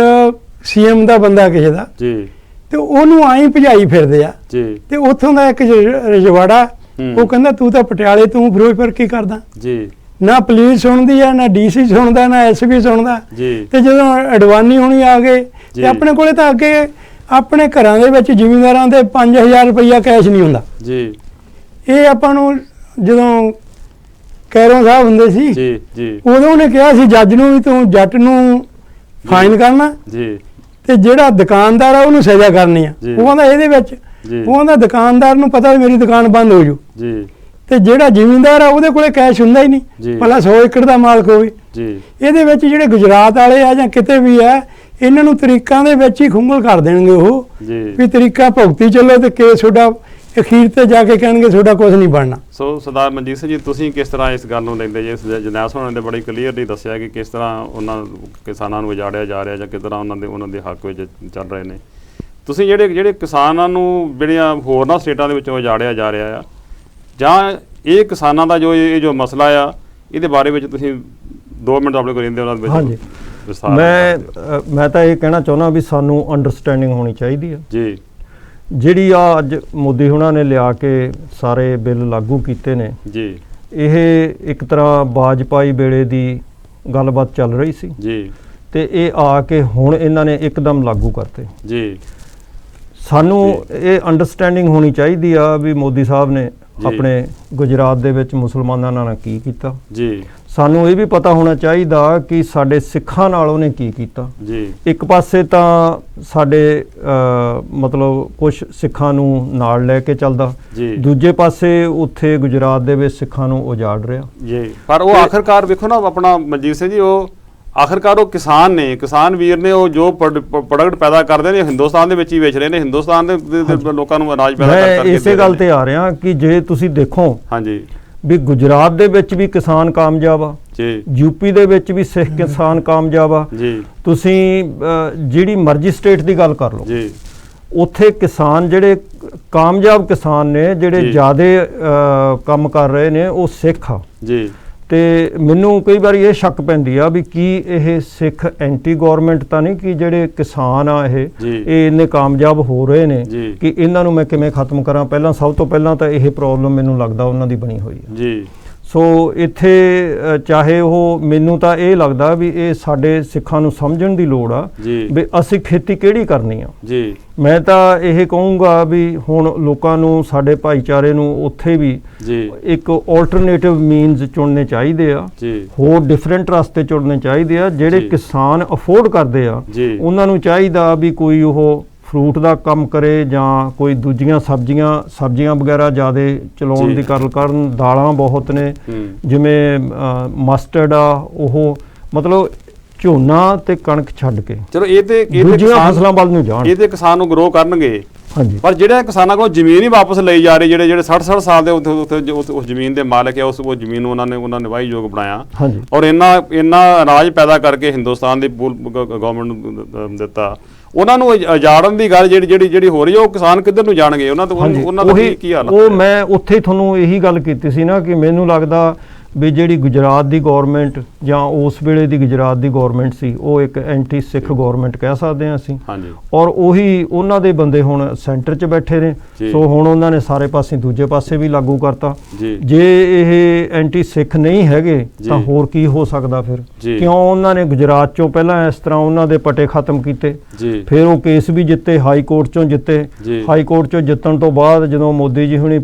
CM ਦਾ ਬੰਦਾ ਕਿਸੇ ਦਾ, ਤੇ ਉਹਨੂੰ ਆਈ ਭਜਾਈ ਫਿਰਦੇ ਆ, ਤੇ ਉੱਥੋਂ ਦਾ ਇੱਕ ਰਜਵਾੜਾ, ਉਹ ਕਹਿੰਦਾ ਤੂੰ ਤਾਂ ਪਟਿਆਲੇ, ਤੂੰ ਫਿਰੋਜ਼ਪੁਰ ਕੀ ਕਰਦਾ? ਨਾ ਪੁਲਿਸ ਸੁਣਦੀ ਆ, ਨਾ DC ਸੁਣਦਾ, ਨਾ SP ਸੁਣਦਾ। ਤੇ ਜਦੋਂ ਅਡਵਾਨੀ ਹੋਣੀ ਆ ਗਏ ਤੇ ਆਪਣੇ ਕੋਲੇ ਤਾਂ ਅੱਗੇ ਆਪਣੇ ਘਰਾਂ ਦੇ ਵਿੱਚ ਜ਼ਿਮੀਂਦਾਰਾਂ ਦੇ 5000 ਰੁਪਈਆ ਕੈਸ਼ ਨਹੀਂ ਹੁੰਦਾ ਜੀ। ਇਹ ਆਪਾਂ ਨੂੰ ਜਦੋਂ ਕੈਰੋਂ ਸਾਹਿਬ ਹੁੰਦੇ ਸੀ ਜੀ ਜੀ ਉਦੋਂ ਉਹਨੇ ਕਿਹਾ ਸੀ ਜੱਜ ਨੂੰ ਵੀ ਤੂੰ ਜੱਟ ਨੂੰ ਫਾਈਨ ਕਰਨਾ ਜੀ ਤੇ ਜਿਹੜਾ ਦੁਕਾਨਦਾਰ ਆ ਉਹਨੂੰ ਸਜ਼ਾ ਕਰਨੀ ਆ। ਉਹ ਕਹਿੰਦਾ ਇਹਦੇ ਵਿੱਚ ਉਹ ਕਹਿੰਦਾ ਦੁਕਾਨਦਾਰ ਨੂੰ ਪਤਾ ਵੀ ਮੇਰੀ ਦੁਕਾਨ ਬੰਦ ਹੋ ਜੂ ਜੀ ਤੇ ਜਿਹੜਾ ਜ਼ਿਮੀਂਦਾਰ ਆ ਉਹਦੇ ਕੋਲੇ ਕੈਸ਼ ਹੁੰਦਾ ਹੀ ਨਹੀਂ, ਭਲਾ 100 ਏਕੜ ਦਾ ਮਾਲਕ ਹੋਵੇ ਜੀ। ਇਹਦੇ ਵਿੱਚ ਜਿਹੜੇ ਗੁਜਰਾਤ ਵਾਲੇ ਆ ਜਾਂ ਕਿਤੇ ਵੀ ਆ ਇਹਨਾਂ ਨੂੰ ਤਰੀਕਾਂ ਦੇ ਵਿੱਚ ਹੀ ਖੁੰਗਲ ਕਰ ਦੇਣਗੇ ਉਹ ਵੀ ਤਰੀਕਾ ਭੁਗਤੀ ਚੱਲੋ ਤੇ ਕੇਸ ਤੁਹਾਡਾ ਅਖੀਰ ਤੇ ਜਾ ਕੇ ਕਹਿਣਗੇ ਤੁਹਾਡਾ ਕੁਝ ਨਹੀਂ ਬਣਨਾ। ਸੋ ਸਰਦਾਰ ਮਨਜੀਤ ਸਿੰਘ ਜੀ, ਤੁਸੀਂ ਕਿਸ ਤਰ੍ਹਾਂ ਇਸ ਗੱਲ ਨੂੰ ਲੈਂਦੇ ਜੇ? ਜਰਨੈਲ ਸਾਹਿਬ ਨੇ ਬੜੀ ਕਲੀਅਰਲੀ ਦੱਸਿਆ ਕਿ ਕਿਸ ਤਰ੍ਹਾਂ ਉਹਨਾਂ ਕਿਸਾਨਾਂ ਨੂੰ ਉਜਾੜਿਆ ਜਾ ਰਿਹਾ ਜਾਂ ਕਿਸ ਤਰ੍ਹਾਂ ਉਹਨਾਂ ਦੇ ਹੱਕ ਵਿੱਚ ਚੱਲ ਰਹੇ ਨੇ। ਤੁਸੀਂ ਜਿਹੜੇ ਕਿਸਾਨਾਂ ਨੂੰ ਜਿਹੜੀਆਂ ਹੋਰਨਾਂ ਸਟੇਟਾਂ ਦੇ ਵਿੱਚੋਂ ਉਜਾੜਿਆ ਜਾ ਰਿਹਾ ਆ, ਜਾਂ ਇਹ ਕਿਸਾਨਾਂ ਦਾ ਜੋ ਮਸਲਾ ਆ, ਇਹਦੇ ਬਾਰੇ ਵਿੱਚ ਤੁਸੀਂ 2 ਮਿੰਟ ਆਪਣੇ ਕੋਲ ਰਹਿੰਦੇ ਉਹਨਾਂ ਦੇ ਵਿੱਚ। ਹਾਂਜੀ, ਮੈਂ ਤਾਂ ਇਹ ਕਹਿਣਾ ਚਾਹੁੰਦਾ ਵੀ ਸਾਨੂੰ ਅੰਡਰਸਟੈਂਡਿੰਗ ਹੋਣੀ ਚਾਹੀਦੀ ਹੈ ਜੀ। ਜਿਹੜੀ ਆ ਅੱਜ ਮੋਦੀ ਹੁਣਾਂ ਨੇ ਲਿਆ ਕੇ ਸਾਰੇ ਬਿੱਲ ਲਾਗੂ ਕੀਤੇ ਨੇ ਜੀ, ਇਹ ਇੱਕ ਤਰ੍ਹਾਂ ਵਾਜਪਾਈ ਵੇਲੇ ਦੀ ਗੱਲਬਾਤ ਚੱਲ ਰਹੀ ਸੀ ਜੀ, ਤੇ ਇਹ ਆ ਕੇ ਹੁਣ ਇਹਨਾਂ ਨੇ ਇੱਕਦਮ ਲਾਗੂ ਕਰਤੇ ਜੀ। ਸਾਨੂੰ ਇਹ ਅੰਡਰਸਟੈਂਡਿੰਗ ਹੋਣੀ ਚਾਹੀਦੀ ਆ ਵੀ ਮੋਦੀ ਸਾਹਿਬ ਨੇ ਆਪਣੇ ਗੁਜਰਾਤ ਦੇ ਵਿੱਚ ਮੁਸਲਮਾਨਾਂ ਨਾਲ ਕੀ ਕੀਤਾ ਜੀ। ਸਾਨੂੰ ਇਹ ਵੀ ਪਤਾ ਹੋਣਾ ਚਾਹੀਦਾ ਕਿ ਸਾਡੇ ਸਿੱਖਾਂ ਨਾਲ ਉਹਨੇ ਕੀ ਕੀਤਾ ਜੀ। ਇੱਕ ਪਾਸੇ ਤਾਂ ਸਾਡੇ ਮਤਲਬ ਕੁਝ ਸਿੱਖਾਂ ਨੂੰ ਨਾਲ ਲੈ ਕੇ ਚੱਲਦਾ, ਦੂਜੇ ਪਾਸੇ ਉੱਥੇ ਗੁਜਰਾਤ ਦੇ ਵਿੱਚ ਸਿੱਖਾਂ ਨੂੰ ਉਜਾੜ ਰਿਹਾ ਜੀ। ਪਰ ਉਹ ਆਖਰਕਾਰ ਵੇਖੋ ਨਾ ਆਪਣਾ ਮਨਜੀਤ ਸਿੰਘ ਜੀ, ਉਹ ਆਖਰਕਾਰ ਉਹ ਕਿਸਾਨ ਨੇ, ਕਿਸਾਨ ਵੀਰ ਨੇ, ਉਹ ਜੋ ਪ੍ਰੋਡਕਟ ਪੈਦਾ ਕਰਦੇ ਨੇ ਹਿੰਦੁਸਤਾਨ ਦੇ ਵਿੱਚ ਹੀ ਵੇਚ ਰਹੇ ਨੇ, ਹਿੰਦੁਸਤਾਨ ਦੇ ਲੋਕਾਂ ਨੂੰ ਅਨਾਜ ਪੈਦਾ ਕਰਕੇ। ਮੈਂ ਇਸੇ ਗੱਲ ਤੇ ਆ ਰਿਹਾ ਕਿ ਜੇ ਤੁਸੀਂ ਦੇਖੋ ਹਾਂਜੀ ਵੀ ਗੁਜਰਾਤ ਦੇ ਵਿੱਚ ਵੀ ਕਿਸਾਨ ਕਾਮਯਾਬ ਆ ਜੀ, ਯੂਪੀ ਦੇ ਵਿੱਚ ਵੀ ਸਿੱਖ ਕਿਸਾਨ ਕਾਮਯਾਬ ਆ ਜੀ। ਤੁਸੀਂ ਜਿਹੜੀ ਮਰਜ਼ੀ ਸਟੇਟ ਦੀ ਗੱਲ ਕਰ ਲਓ ਜੀ, ਉੱਥੇ ਕਿਸਾਨ ਜਿਹੜੇ ਕਾਮਯਾਬ ਕਿਸਾਨ ਨੇ, ਜਿਹੜੇ ਜ਼ਿਆਦਾ ਕੰਮ ਕਰ ਰਹੇ ਨੇ, ਉਹ ਸਿੱਖ ਆ ਜੀ। ਤੇ ਮੈਨੂੰ ਕਈ ਵਾਰੀ ਇਹ ਸ਼ੱਕ ਪੈਂਦੀ ਆ ਵੀ ਕੀ ਇਹ ਸਿੱਖ ਐਂਟੀ ਗਵਰਨਮੈਂਟ ਤਾਂ ਨਹੀਂ ਕਿ ਜਿਹੜੇ ਕਿਸਾਨ ਆ ਇਹ ਇੰਨੇ ਕਾਮਯਾਬ ਹੋ ਰਹੇ ਨੇ ਕਿ ਇਹਨਾਂ ਨੂੰ ਮੈਂ ਕਿਵੇਂ ਖਤਮ ਕਰਾਂ। ਸਭ ਤੋਂ ਪਹਿਲਾਂ ਤਾਂ ਇਹ ਪ੍ਰੋਬਲਮ ਮੈਨੂੰ ਲੱਗਦਾ ਉਹਨਾਂ ਦੀ ਬਣੀ ਹੋਈ ਹੈ ਜੀ। ਸੋ ਇੱਥੇ ਚਾਹੇ ਉਹ, ਮੈਨੂੰ ਤਾਂ ਇਹ ਲੱਗਦਾ ਵੀ ਇਹ ਸਾਡੇ ਸਿੱਖਾਂ ਨੂੰ ਸਮਝਣ ਦੀ ਲੋੜ ਆ ਵੀ ਅਸੀਂ ਖੇਤੀ ਕਿਹੜੀ ਕਰਨੀ ਆ ਜੀ। ਮੈਂ ਤਾਂ ਇਹ ਕਹੂੰਗਾ ਵੀ ਹੁਣ ਲੋਕਾਂ ਨੂੰ, ਸਾਡੇ ਭਾਈਚਾਰੇ ਨੂੰ ਉੱਥੇ ਵੀ ਇੱਕ ਆਲਟਰਨੇਟਿਵ ਮੀਨਸ ਚੁਣਨੇ ਚਾਹੀਦੇ ਆ, ਹੋਰ ਡਿਫਰੈਂਟ ਰਸਤੇ ਚੁਣਨੇ ਚਾਹੀਦੇ ਆ। ਜਿਹੜੇ ਕਿਸਾਨ ਅਫੋਰਡ ਕਰਦੇ ਆ ਉਹਨਾਂ ਨੂੰ ਚਾਹੀਦਾ ਵੀ ਕੋਈ ਉਹ ਫਰੂਟ ਦਾ ਕੰਮ ਕਰੇ ਜਾਂ ਕੋਈ ਦੂਜੀਆਂ ਸਬਜ਼ੀਆਂ ਵਗੈਰਾ ਜ਼ਿਆਦਾ ਚਲਾਉਣ ਦੀ ਗੱਲ ਕਰਨ। ਦਾਲਾਂ ਬਹੁਤ ਨੇ, ਜਿਵੇਂ ਮਸਟਰਡ ਆ, ਉਹ ਮਤਲਬ ਝੋਨਾ ਤੇ ਕਣਕ ਛੱਡ ਕੇ ਚਲੋ ਇਹ ਤੇ ਦੂਜੀਆਂ ਫਸਲਾਂ ਵੱਲ ਨੂੰ ਜਾਣ। ਇਹ ਤੇ ਕਿਸਾਨ ਨੂੰ ਗਰੋ ਕਰਨਗੇ। ਹਾਂਜੀ, ਪਰ ਜਿਹੜੇ ਕਿਸਾਨਾਂ ਕੋਲ ਜ਼ਮੀਨ ਹੀ ਵਾਪਸ ਲਈ ਜਾ ਰਹੇ, ਜਿਹੜੇ 60 ਸਾਲ ਦੇ ਉੱਥੇ ਉਸ ਜ਼ਮੀਨ ਦੇ ਮਾਲਕ ਹੈ, ਉਹ ਜ਼ਮੀਨ ਨੂੰ ਉਹਨਾਂ ਨੇ ਵਾਹੀਯੋਗ ਬਣਾਇਆ ਔਰ ਇੰਨਾ ਅਨਾਜ ਪੈਦਾ ਕਰਕੇ ਹਿੰਦੁਸਤਾਨ ਦੀ ਗਵਰਨਮੈਂਟ ਨੂੰ ਦਿੱਤਾ। ਉਹਨਾਂ ਨੂੰ ਉਜਾੜਨ ਦੀ ਗੱਲ ਜਿਹੜੀ ਹੋ ਰਹੀ ਹੈ, ਉਹ ਕਿਸਾਨ ਕਿੱਧਰ ਨੂੰ ਜਾਣਗੇ? ਉਹਨਾਂ ਦਾ ਕੀ ਹਾਲ ਹੈ? ਉਹ ਮੈਂ ਉੱਥੇ ਤੁਹਾਨੂੰ ਇਹੀ ਗੱਲ ਕੀਤੀ ਸੀ ਨਾ ਕਿ ਮੈਨੂੰ ਲੱਗਦਾ ਵੀ ਜਿਹੜੀ ਗੁਜਰਾਤ ਦੀ ਗਵਰਨਮੈਂਟ ਜਾਂ ਉਸ ਵੇਲੇ ਦੀ ਗੁਜਰਾਤ ਦੀ ਗਵਰਨਮੈਂਟ ਸੀ, ਉਹ ਇੱਕ ਐਂਟੀ ਸਿੱਖ ਗਵਰਨਮੈਂਟ ਕਹਿ ਸਕਦੇ ਹਾਂ ਅਸੀਂ। ਔਰ ਉਹੀ ਉਹਨਾਂ ਦੇ ਬੰਦੇ ਹੁਣ ਸੈਂਟਰ 'ਚ ਬੈਠੇ ਨੇ। ਸੋ ਹੁਣ ਉਹਨਾਂ ਨੇ ਸਾਰੇ ਪਾਸੇ ਦੂਜੇ ਪਾਸੇ ਵੀ ਲਾਗੂ ਕਰਤਾ। ਜੇ ਇਹ ਐਂਟੀ ਸਿੱਖ ਨਹੀਂ ਹੈਗੇ ਤਾਂ ਹੋਰ ਕੀ ਹੋ ਸਕਦਾ ਫਿਰ? ਕਿਉਂ ਉਹਨਾਂ ਨੇ ਗੁਜਰਾਤ 'ਚੋਂ ਪਹਿਲਾਂ ਇਸ ਤਰ੍ਹਾਂ ਉਹਨਾਂ ਦੇ ਪਟੇ ਖਤਮ ਕੀਤੇ, ਫਿਰ ਉਹ ਕੇਸ ਵੀ ਜਿੱਤੇ, ਹਾਈ ਕੋਰਟ 'ਚੋਂ ਜਿੱਤੇ। ਹਾਈ ਕੋਰਟ 'ਚੋਂ ਜਿੱਤਣ ਤੋਂ ਬਾਅਦ ਜਦੋਂ ਮੋਦੀ ਜੀ ਹੁਣੀ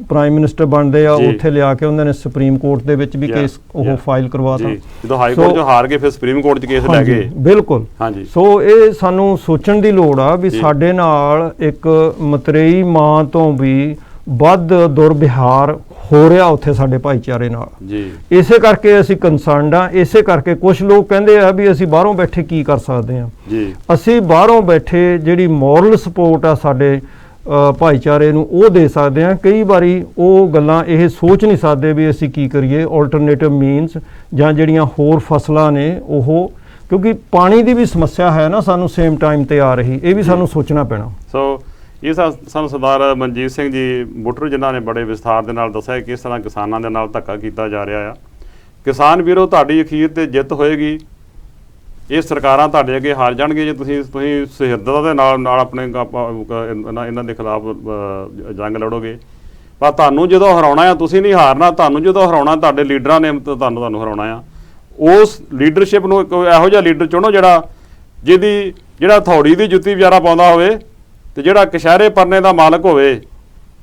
ਪ੍ਰਾਈਮ ਮਿਨਿਸਟਰ ਬਣਦੇ ਆ, ਉੱਥੇ ਲਿਆ ਕੇ ਉਹਨਾਂ ਨੇ ਸੁਪਰੀਮ ਕੋਰਟ ਦੇ ਵਿੱਚ ਵੀ ਕੇਸ ਉਹ ਫਾਈਲ ਕਰਵਾਤਾ। ਜਦੋਂ ਹਾਈ ਕੋਰਟ 'ਚ ਹਾਰ ਕੇ ਫਿਰ ਸੁਪਰੀਮ ਕੋਰਟ 'ਚ ਕੇਸ ਲੈ ਗਏ। ਬਿਲਕੁਲ। ਸੋ ਇਹ ਸਾਨੂੰ ਸੋਚਣ ਦੀ ਲੋੜ ਆ ਵੀ ਸਾਡੇ ਨਾਲ ਇੱਕ ਮਤਰੇਈ ਮਾਂ ਤੋਂ ਵੀ ਵੱਧ ਦੁਰਵਿਹਾਰ ਹੋ ਰਿਹਾ ਉੱਥੇ ਸਾਡੇ ਭਾਈਚਾਰੇ ਨਾਲ। ਇਸੇ ਕਰਕੇ ਅਸੀਂ ਕੰਸਰਨਡ ਆ। ਇਸੇ ਕਰਕੇ ਕੁਝ ਲੋਕ ਕਹਿੰਦੇ ਆ ਵੀ ਅਸੀਂ ਬਾਹਰੋਂ ਬੈਠੇ ਕੀ ਕਰ ਸਕਦੇ ਆ। ਅਸੀਂ ਬਾਹਰੋਂ ਬੈਠੇ ਜਿਹੜੀ ਮੋਰਲ ਸਪੋਰਟ ਆ ਸਾਡੇ ਭਾਈਚਾਰੇ ਨੂੰ, ਉਹ ਦੇ ਸਕਦੇ ਹਾਂ। ਕਈ ਵਾਰੀ ਉਹ ਗੱਲਾਂ ਇਹ ਸੋਚ ਨਹੀਂ ਸਕਦੇ ਵੀ ਅਸੀਂ ਕੀ ਕਰੀਏ, ਆਲਟਰਨੇਟਿਵ ਮੀਨਸ ਜਾਂ ਜਿਹੜੀਆਂ ਹੋਰ ਫਸਲਾਂ ਨੇ ਉਹ, ਕਿਉਂਕਿ ਪਾਣੀ ਦੀ ਵੀ ਸਮੱਸਿਆ ਹੈ ਨਾ ਸਾਨੂੰ ਸੇਮ ਟਾਈਮ ਤੇ ਆ ਰਹੀ, ਇਹ ਵੀ ਸਾਨੂੰ ਸੋਚਣਾ ਪੈਣਾ। ਸੋ ਇਹ ਸਾਨੂੰ ਸਰਦਾਰ ਮਨਜੀਤ ਸਿੰਘ ਜੀ ਬੁੱਟਰ ਜਿਨ੍ਹਾਂ ਨੇ ਬੜੇ ਵਿਸਥਾਰ ਦੇ ਨਾਲ ਦੱਸਿਆ ਕਿਸ ਤਰ੍ਹਾਂ ਕਿਸਾਨਾਂ ਦੇ ਨਾਲ ਧੱਕਾ ਕੀਤਾ ਜਾ ਰਿਹਾ ਆ। ਕਿਸਾਨ ਵੀਰੋ, ਤੁਹਾਡੀ ਅਖੀਰ ਤੇ ਜਿੱਤ ਹੋਏਗੀ। ਇਹ ਸਰਕਾਰਾਂ ਤੁਹਾਡੇ ਅੱਗੇ ਹਾਰ ਜਾਣਗੇ ਜੇ ਤੁਸੀਂ ਸੁਹਿਰਦਤਾ ਦੇ ਨਾਲ ਆਪਣੇ ਇਹਨਾਂ ਦੇ ਖਿਲਾਫ ਜੰਗ ਲੜੋਗੇ। ਪਰ ਤੁਹਾਨੂੰ ਜਦੋਂ ਹਰਾਉਣਾ ਆ, ਤੁਸੀਂ ਨਹੀਂ ਹਾਰਨਾ। ਤੁਹਾਨੂੰ ਜਦੋਂ ਹਰਾਉਣਾ, ਤੁਹਾਡੇ ਲੀਡਰਾਂ ਨੇ ਤੁਹਾਨੂੰ ਹਰਾਉਣਾ ਆ। ਉਸ ਲੀਡਰਸ਼ਿਪ ਨੂੰ ਇਹੋ ਜਿਹਾ ਲੀਡਰ ਚੁਣੋ ਜਿਹਦੀ ਜਿਹੜਾ ਹਥੌੜੀ ਦੀ ਜੁੱਤੀ ਵਿਚਾਰਾ ਪਾਉਂਦਾ ਹੋਵੇ ਤੇ ਜਿਹੜਾ ਕਸ਼ਹਿਰੇ ਪਰਨੇ ਦਾ ਮਾਲਕ ਹੋਵੇ,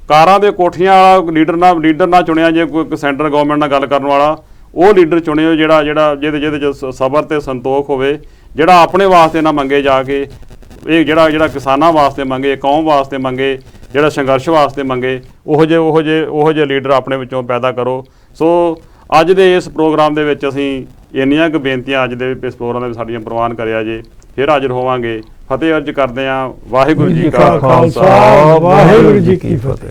ਕਾਰਾਂ ਦੇ ਕੋਠੀਆਂ ਵਾਲਾ ਲੀਡਰ ਨਾ ਚੁਣਿਆ ਜੇ ਕੋਈ ਸੈਂਟਰ ਗਵਰਨਮੈਂਟ ਨਾਲ ਗੱਲ ਕਰਨ ਵਾਲਾ, ਉਹ ਲੀਡਰ ਚੁਣਿਓ ਜਿਹਦੇ 'ਚ ਸਬਰ ਤੇ ਸੰਤੋਖ ਹੋਵੇ, ਜਿਹੜਾ ਆਪਣੇ ਵਾਸਤੇ ਨਾ ਮੰਗੇ ਜਾ ਕੇ, ਇਹ ਜਿਹੜਾ ਕਿਸਾਨਾਂ ਵਾਸਤੇ ਮੰਗੇ, ਕੌਮ ਵਾਸਤੇ ਮੰਗੇ, ਜਿਹੜਾ ਸੰਘਰਸ਼ ਵਾਸਤੇ ਮੰਗੇ, ਉਹੋ ਜਿਹੇ ਲੀਡਰ ਆਪਣੇ ਵਿੱਚੋਂ ਪੈਦਾ ਕਰੋ। ਸੋ ਅੱਜ ਦੇ ਇਸ ਪ੍ਰੋਗਰਾਮ ਦੇ ਵਿੱਚ ਅਸੀਂ ਇੰਨੀਆਂ ਕੁ ਬੇਨਤੀਆਂ ਅੱਜ ਦੇ ਇਸ ਪ੍ਰੋਗਰਾਮ ਦੇ ਵਿੱਚ ਸਾਡੀਆਂ ਪ੍ਰਵਾਨ ਕਰਿਆ ਜੇ। ਫਿਰ ਹਾਜ਼ਰ ਹੋਵਾਂਗੇ। ਫਤਿਹ ਅਰਜ ਕਰਦੇ ਹਾਂ। ਵਾਹਿਗੁਰੂ ਜੀ ਕਾ ਖਾਲਸਾ, ਵਾਹਿਗੁਰੂ ਜੀ ਕੀ ਫਤਿਹ।